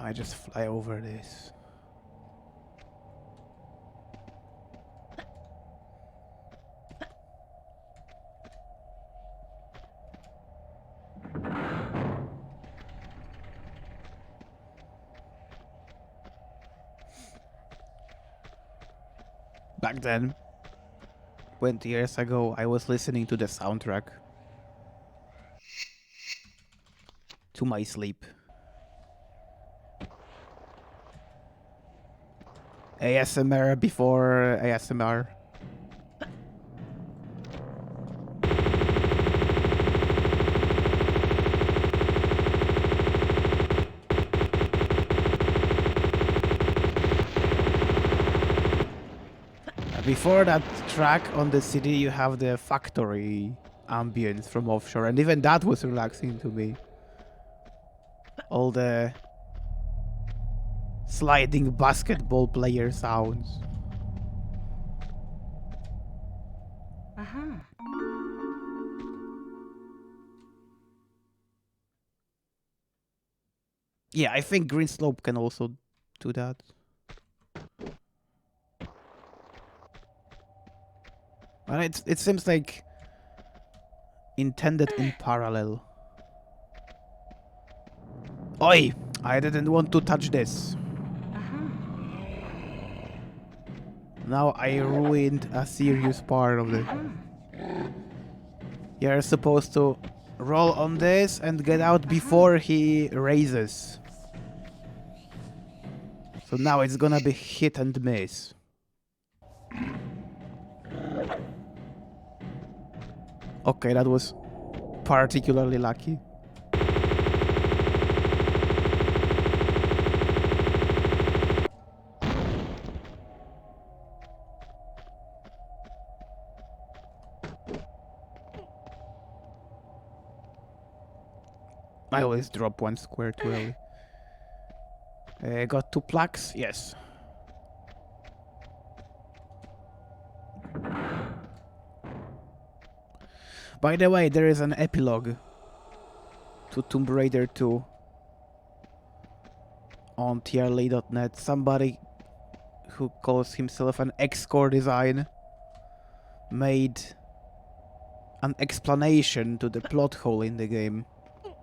I just fly over this. Back then, 20 years ago, I was listening to the soundtrack to my sleep. ASMR before ASMR. Before that track on the CD, you have the factory ambience from Offshore, and even that was relaxing to me. All the sliding basketball player sounds. Uh-huh. Yeah, I think Green Slope can also do that. But it seems like intended in parallel. Oi! I didn't want to touch this. Now I ruined a serious part of it. You're supposed to roll on this and get out before he raises. So now it's gonna be hit and miss. Okay, that was particularly lucky. I always drop one square too early. Got 2 plaques? Yes. By the way, there is an epilogue to Tomb Raider 2 on trly.net. Somebody who calls himself an ex-core design made an explanation to the plot hole in the game.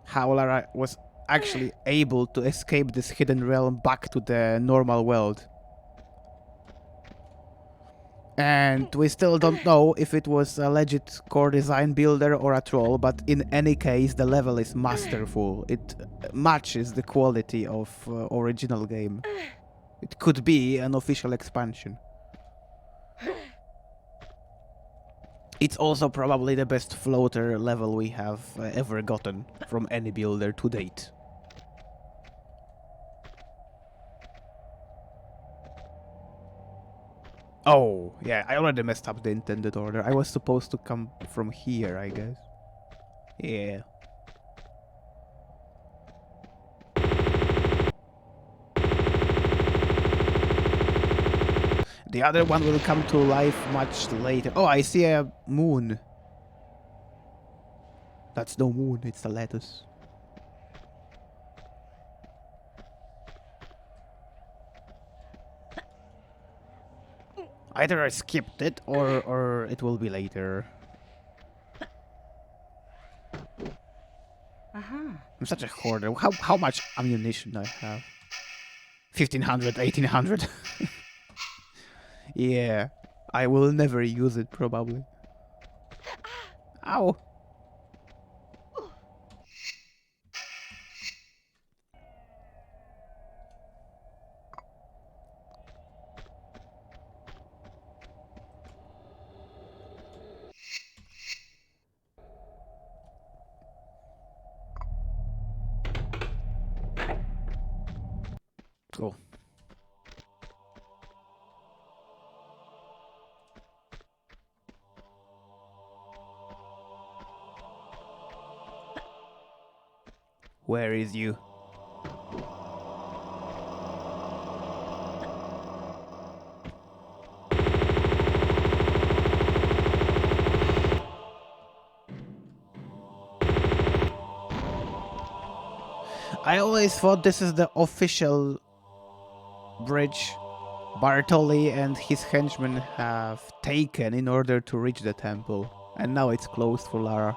How Lara was actually able to escape this hidden realm back to the normal world. And we still don't know if it was a legit core design builder or a troll, but in any case the level is masterful. It matches the quality of original game. It could be an official expansion. It's also probably the best floater level we have ever gotten from any builder to date. Oh, yeah, I already messed up the intended order. I was supposed to come from here, I guess. Yeah. The other one will come to life much later. Oh, I see a moon. That's no moon, it's a lettuce. Either I skipped it or it will be later. I'm such a hoarder. How much ammunition I have? 1500, 1800. Yeah, I will never use it probably. Ow. Cool. Where is you? I always thought this is the official bridge Bartoli and his henchmen have taken in order to reach the temple. And now it's closed for Lara.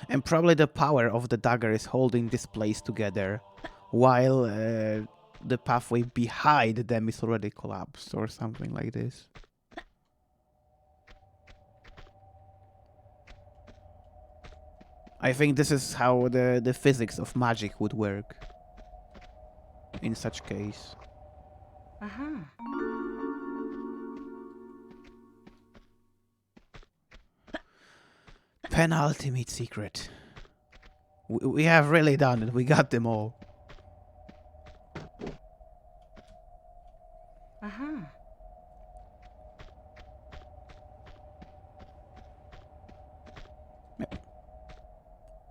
And probably the power of the dagger is holding this place together, while the pathway behind them is already collapsed or something like this. I think this is how the physics of magic would work in such case. Penultimate secret. We have really done it. We got them all.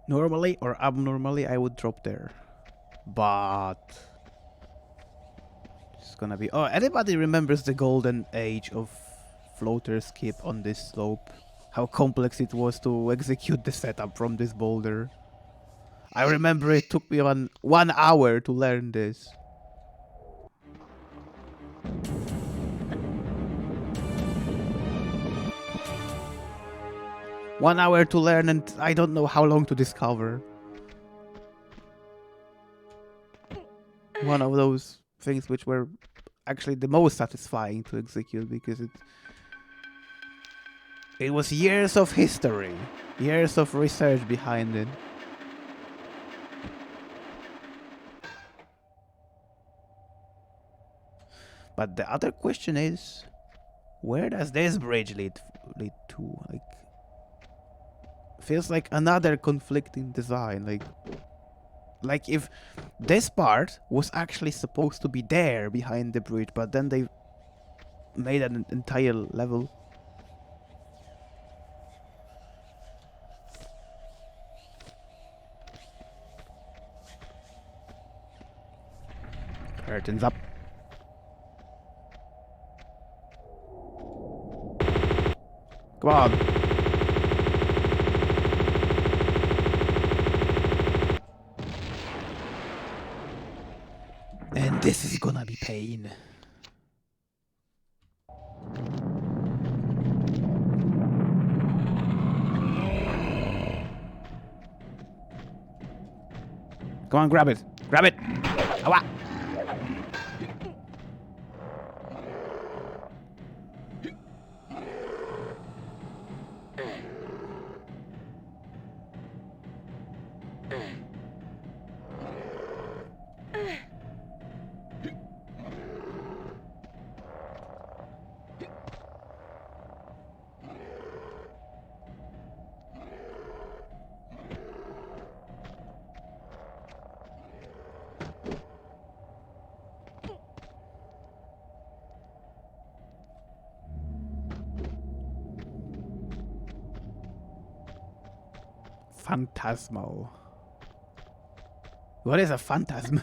Normally or abnormally, I would drop there. But it's gonna be... Oh, anybody remembers the golden age of floater skip on this slope? How complex it was to execute the setup from this boulder. I remember it took me 1 hour to learn this. One hour to learn and I don't know how long to discover. One of those things which were actually the most satisfying to execute because it was years of history, years of research behind it. But the other question is, where does this bridge lead to? Like, feels like another conflicting design. Like if this part was actually supposed to be there behind the bridge, but then they made an entire level. Curtains up. Come on. And this is gonna be pain. Come on, grab it. Grab it. Awa. Phantasmal. What is a phantasm?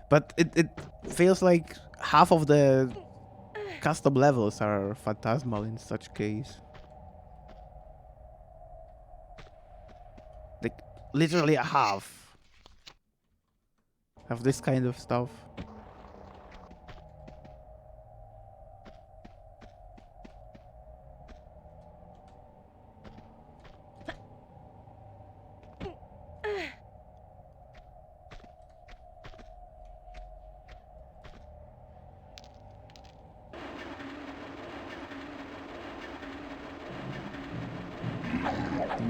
But it feels like half of the custom levels are phantasmal in such case. Like literally a half of this kind of stuff.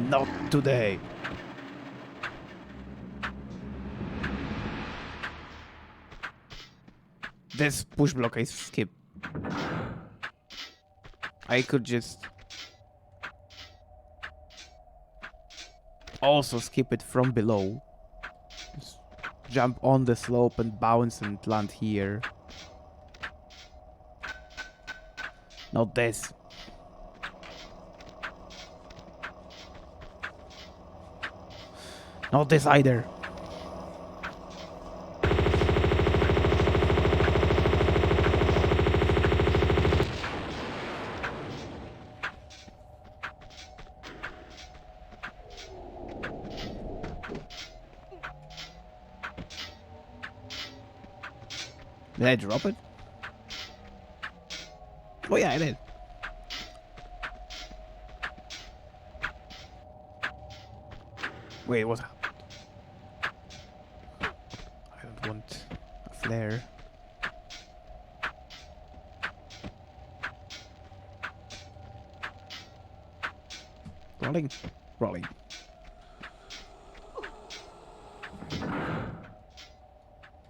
Not today. This push block I skip. I could just also skip it from below. Just jump on the slope and bounce and land here. Not this. Not this either. Did I drop it? Oh yeah, I did. Wait, what happened? I don't want a flare. Rolling. Rolling.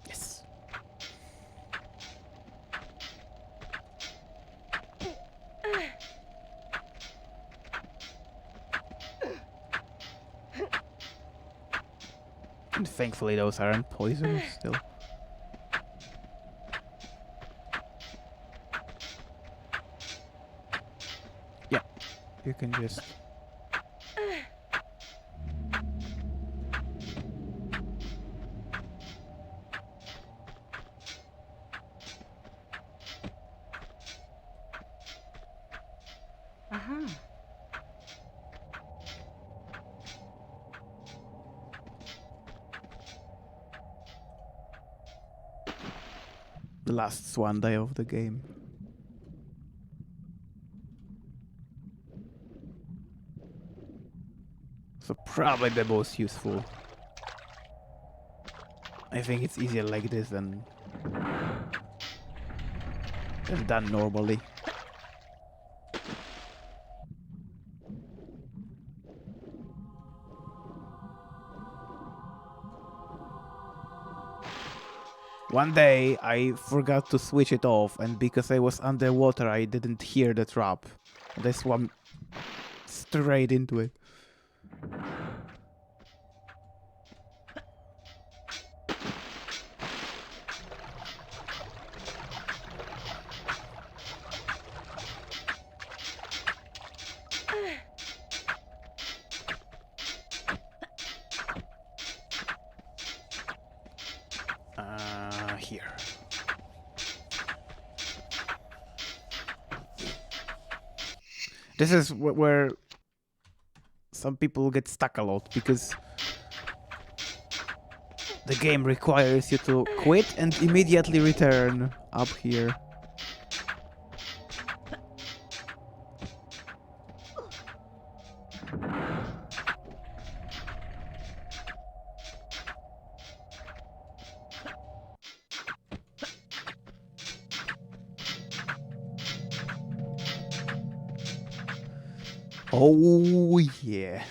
Yes. And thankfully those aren't poisonous still. Yeah, you can just... Uh-huh. The last swan day of the game. So probably the most useful. I think it's easier like this than done normally. One day I forgot to switch it off, and because I was underwater I didn't hear the trap. And I swam straight into it. Here. This is where some people get stuck a lot, because the game requires you to quit and immediately return up here. Oh yeah.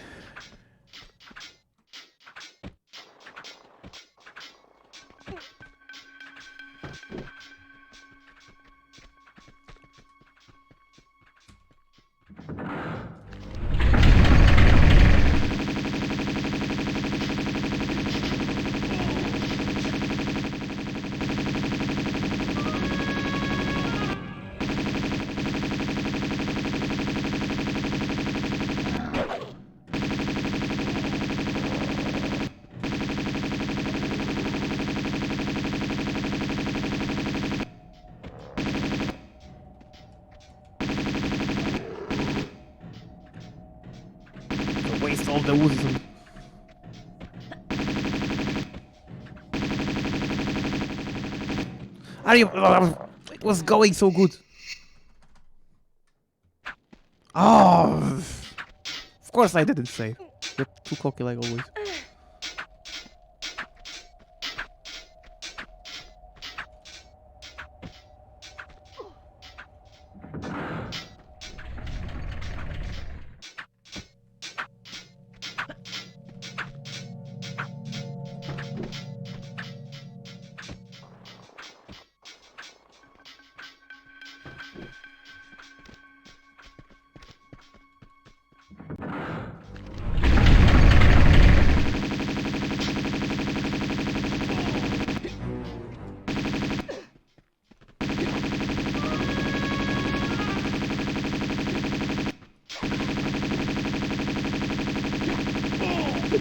all the Uzis. Are you? It was going so good. Oh, of course I didn't save. You're too cocky like always.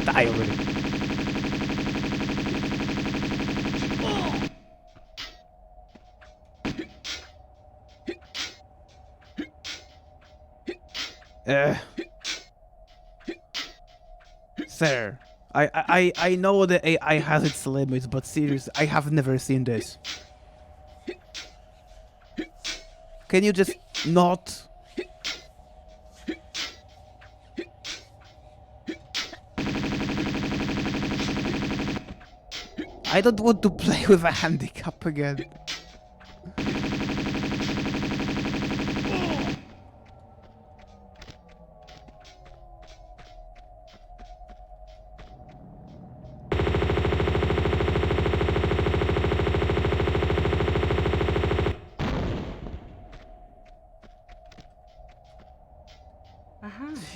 Die already. Sir, I know the AI has its limits, but seriously, I have never seen this. Can you just not? I don't want to play with a handicap again.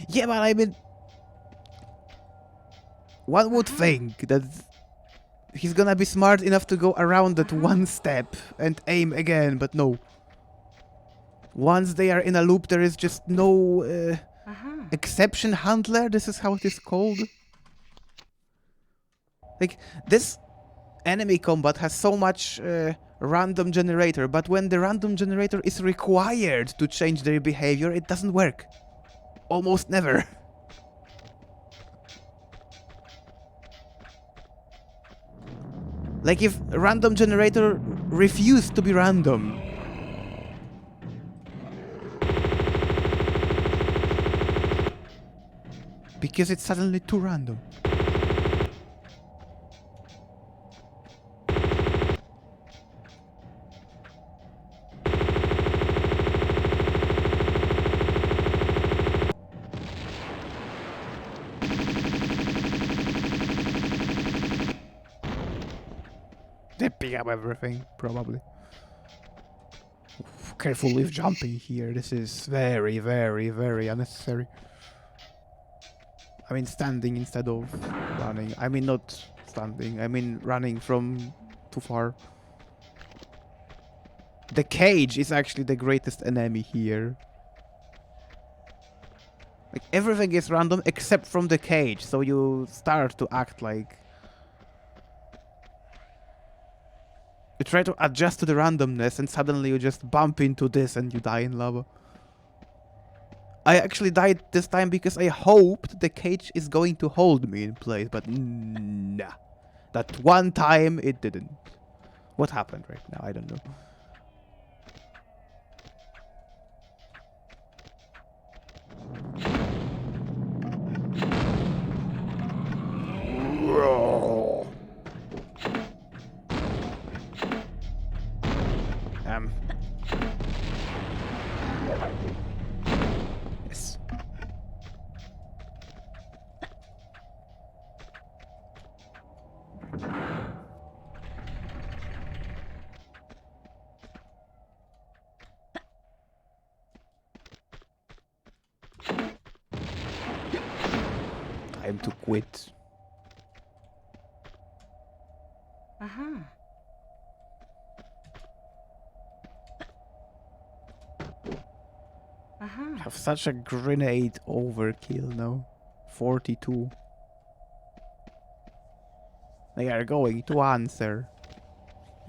Yeah, but I mean, one would think that he's gonna be smart enough to go around that one step and aim again, but no. Once they are in a loop, there is just no exception handler. This is how it is called. Like, this enemy combat has so much random generator, but when the random generator is required to change their behavior, it doesn't work. Almost never. Like if random generator refused to be random. Because it's suddenly too random. They pick up everything, probably. Oof, careful with jumping here. This is very, very, very unnecessary. I mean standing instead of running. I mean not standing. I mean running from too far. The cage is actually the greatest enemy here. Like everything is random except from the cage, so you start to act like... You try to adjust to the randomness and suddenly you just bump into this and you die in lava. I actually died this time because I hoped the cage is going to hold me in place, but nah. That one time it didn't. What happened right now? I don't know. Yes. Time to quit. I have such a grenade overkill now. 42. They are going to answer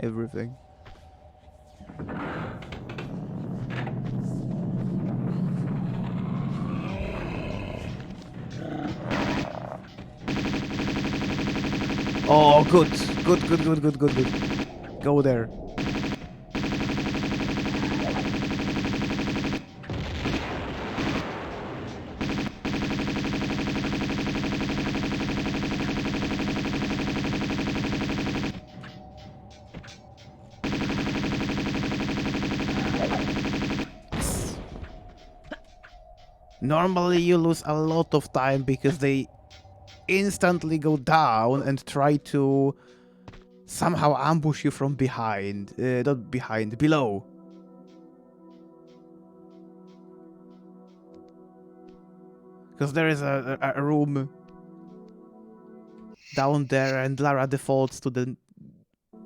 everything. Oh, good. Good, good, good, good, good, good. Go there. Normally you lose a lot of time because they instantly go down and try to somehow ambush you from behind. Not behind, below. Because there is a room down there and Lara defaults to the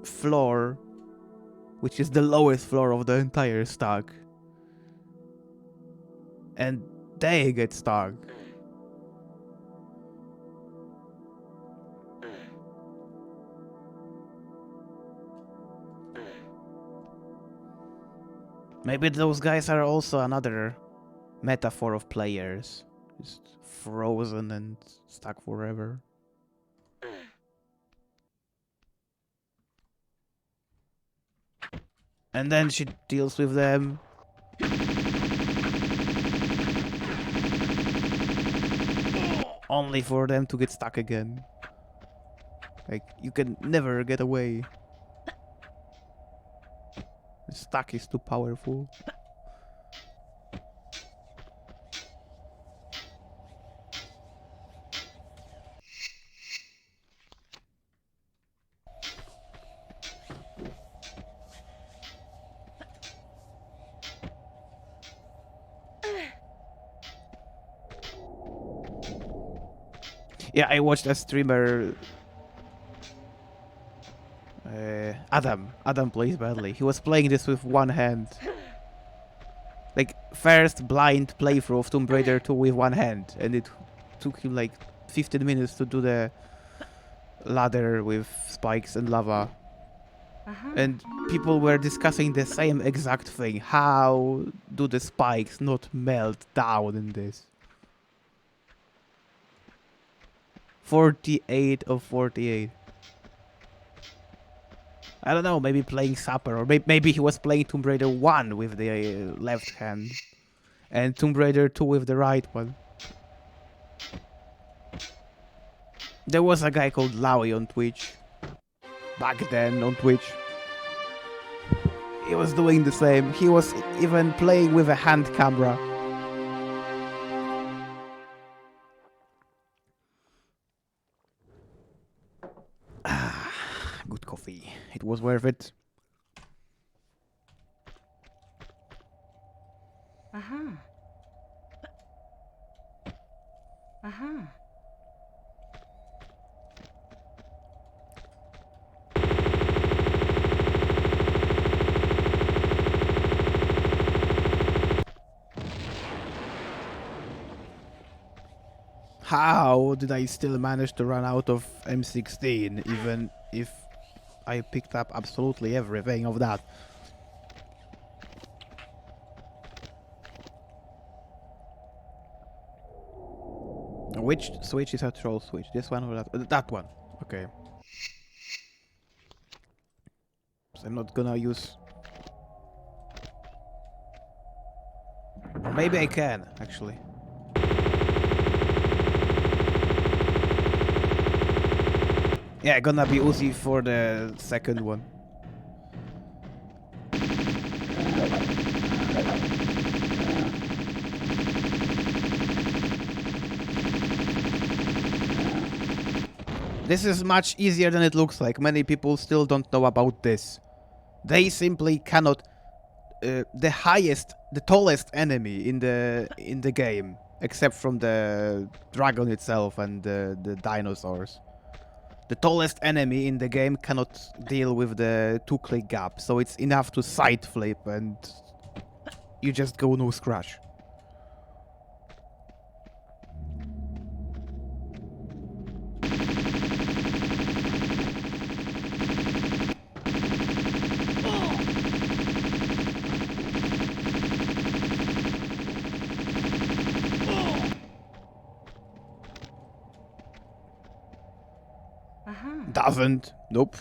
floor, which is the lowest floor of the entire stack. And they get stuck. Maybe those guys are also another metaphor of players. Just frozen and stuck forever. And then she deals with them. Only for them to get stuck again. Like, you can never get away. The stack is too powerful. Yeah, I watched a streamer. Adam plays badly. He was playing this with one hand. Like, first blind playthrough of Tomb Raider 2 with one hand. And it took him like 15 minutes to do the ladder with spikes and lava. And people were discussing the same exact thing. How do the spikes not melt down in this? 48 of 48. I don't know, maybe playing Supper, or maybe he was playing Tomb Raider 1 with the left hand, and Tomb Raider 2 with the right one. There was a guy called Lowy on Twitch, back then on Twitch. He was doing the same, he was even playing with a hand camera. Good coffee. It was worth it. How did I still manage to run out of M16 even if I picked up absolutely everything of that? Which switch is a troll switch? This one or that? That one. Okay. So I'm not gonna use... Or maybe I can, actually. Yeah, gonna be Uzi for the second one. This is much easier than it looks like. Many people still don't know about this. They simply cannot... the tallest enemy in the game, except from the dragon itself and the dinosaurs. The tallest enemy in the game cannot deal with the 2-click gap, so it's enough to side flip and you just go no scratch. Doesn't. Nope.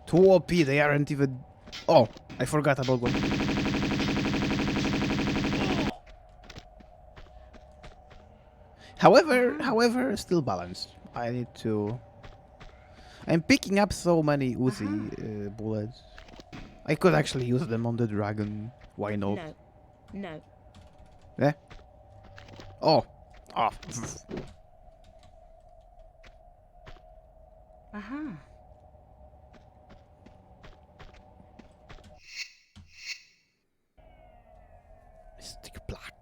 Too OP, they aren't even... Oh, I forgot about one. However, still balanced. I need to... I'm picking up so many Uzi bullets. I could actually use them on the dragon. Why not? No. No. Eh? Oh. Oh. Mystic Black.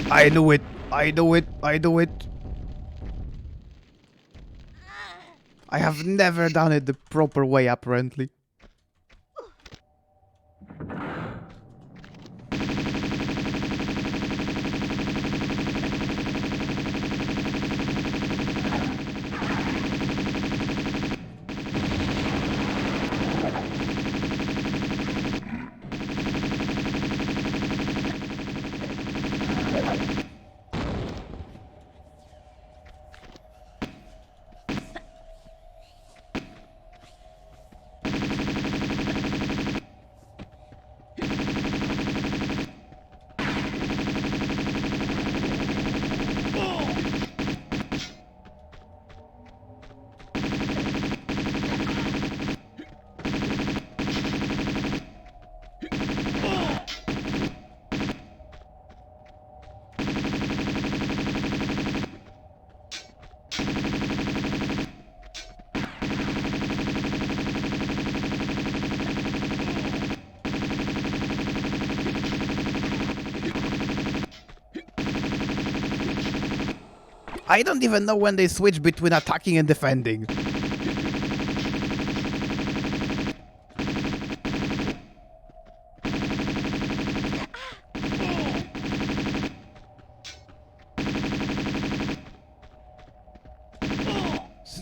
I knew it. I knew it. I knew it. I have never done it the proper way, apparently. I don't even know when they switch between attacking and defending.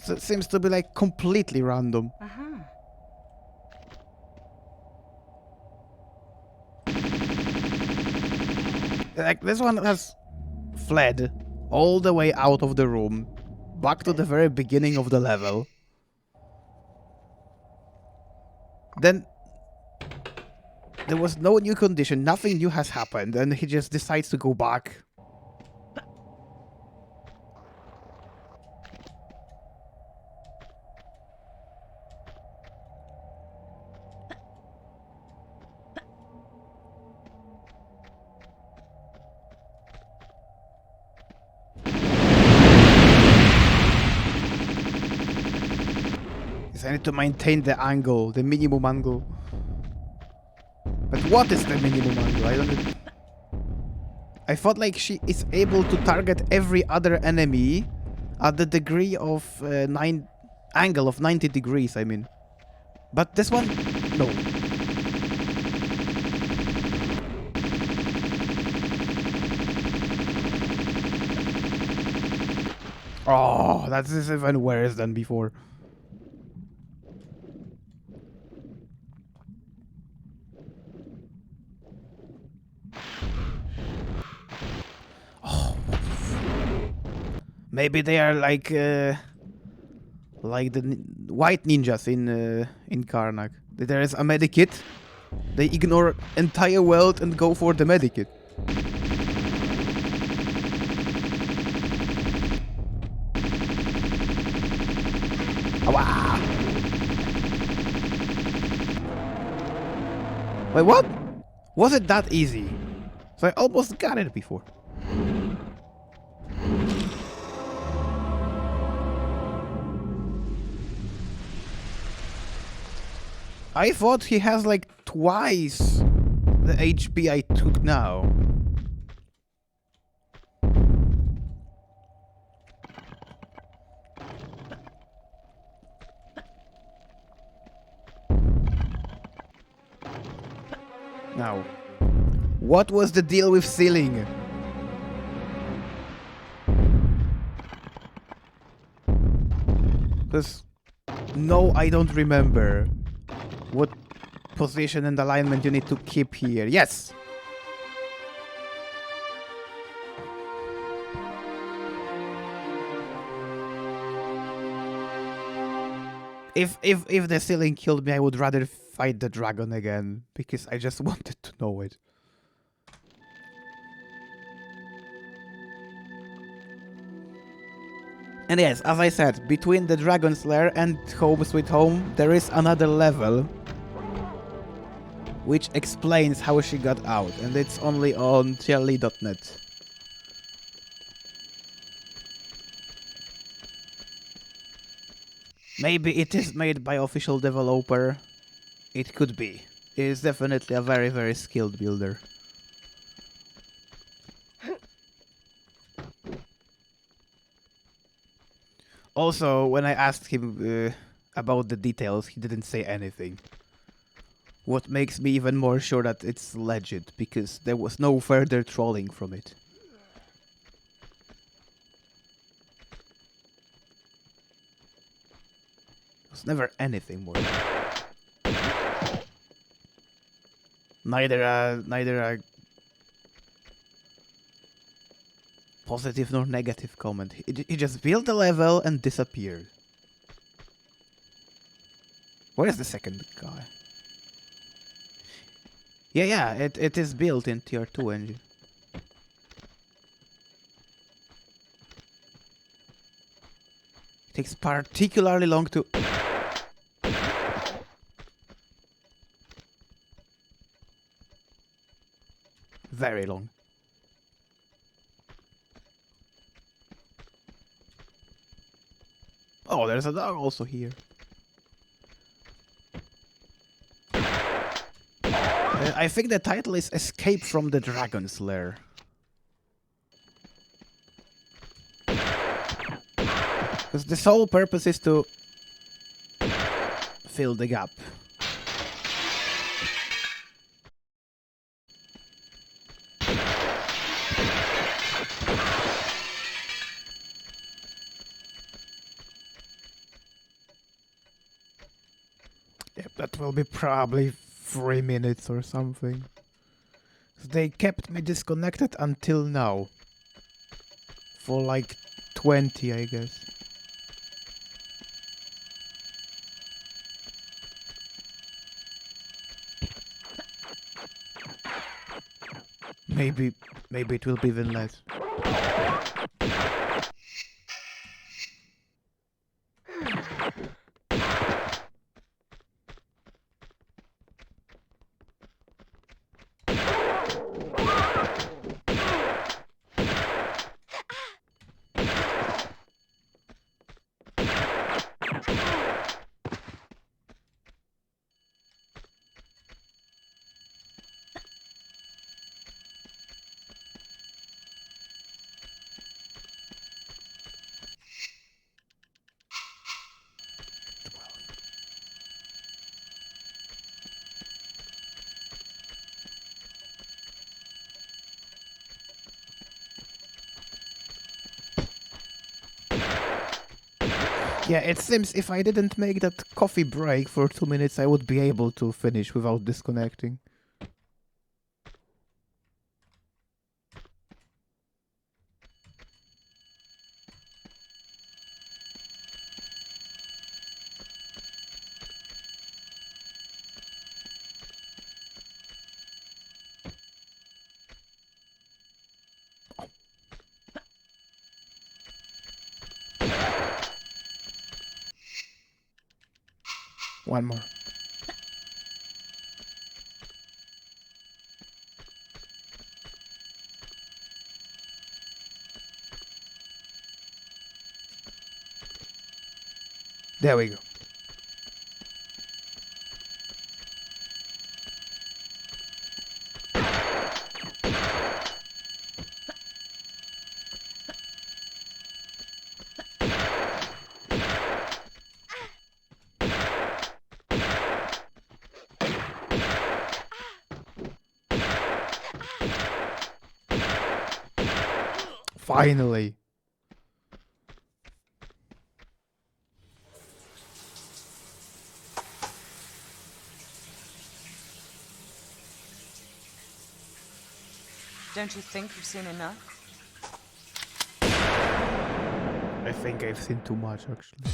It seems to be like completely random. Like this one has fled all the way out of the room, back to the very beginning of the level. Then there was no new condition, nothing new has happened, and he just decides to go back. I need to maintain the angle, the minimum angle. But what is the minimum angle? I don't... I thought like she is able to target every other enemy at the degree of angle of 90 degrees, I mean. But this one, no. Oh, that is even worse than before. Maybe they are like the white ninjas in Karnak. There is a medikit. They ignore entire world and go for the medikit. Wait, what? Was it that easy? So I almost got it before. I thought he has like twice the HP I took now. Now, what was the deal with ceiling? Because, no, I don't remember what position and alignment you need to keep here. Yes! If the ceiling killed me, I would rather fight the dragon again, because I just wanted to know it. And yes, as I said, between the Dragon's Lair and Home Sweet Home, there is another level which explains how she got out, and it's only on tl.net. Maybe it is made by official developer. It could be. It is definitely a very, very skilled builder. Also, when I asked him about the details, he didn't say anything. What makes me even more sure that it's legit, because there was no further trolling from it. There's never anything more. Neither a positive nor negative comment. He just built the level and disappeared. Where is the second guy? Yeah, it is built in tier 2 engine. It takes particularly long to... Very long. Oh, there's a dog also here. I think the title is Escape from the Dragon's Lair. Because the sole purpose is to fill the gap. Yep, that will be probably 3 minutes or something. They kept me disconnected until now. For like 20, I guess. Maybe it will be even less. Yeah, it seems if I didn't make that coffee break for 2 minutes, I would be able to finish without disconnecting. One more. There we go. Finally. Don't you think you've seen enough? I think I've seen too much, actually.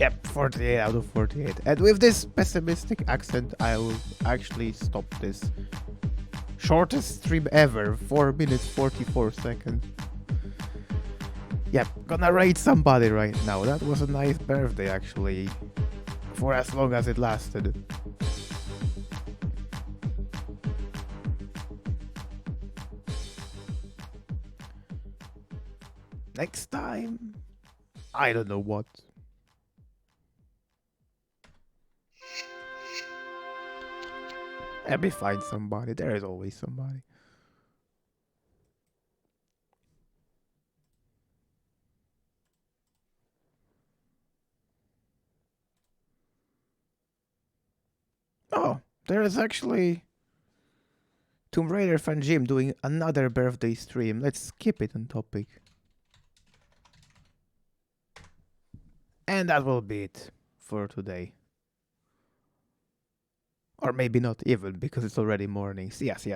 Yep, 48 out of 48. And with this pessimistic accent, I will actually stop this shortest stream ever, 4 minutes 44 seconds. Yep, gonna raid somebody right now. That was a nice birthday, actually, for as long as it lasted. Next time, I don't know what. Let me find somebody. There is always somebody. Oh, there is actually Tomb Raider fan Jim doing another birthday stream. Let's skip it on topic. And that will be it for today. Or maybe not even, because it's already morning. Yes.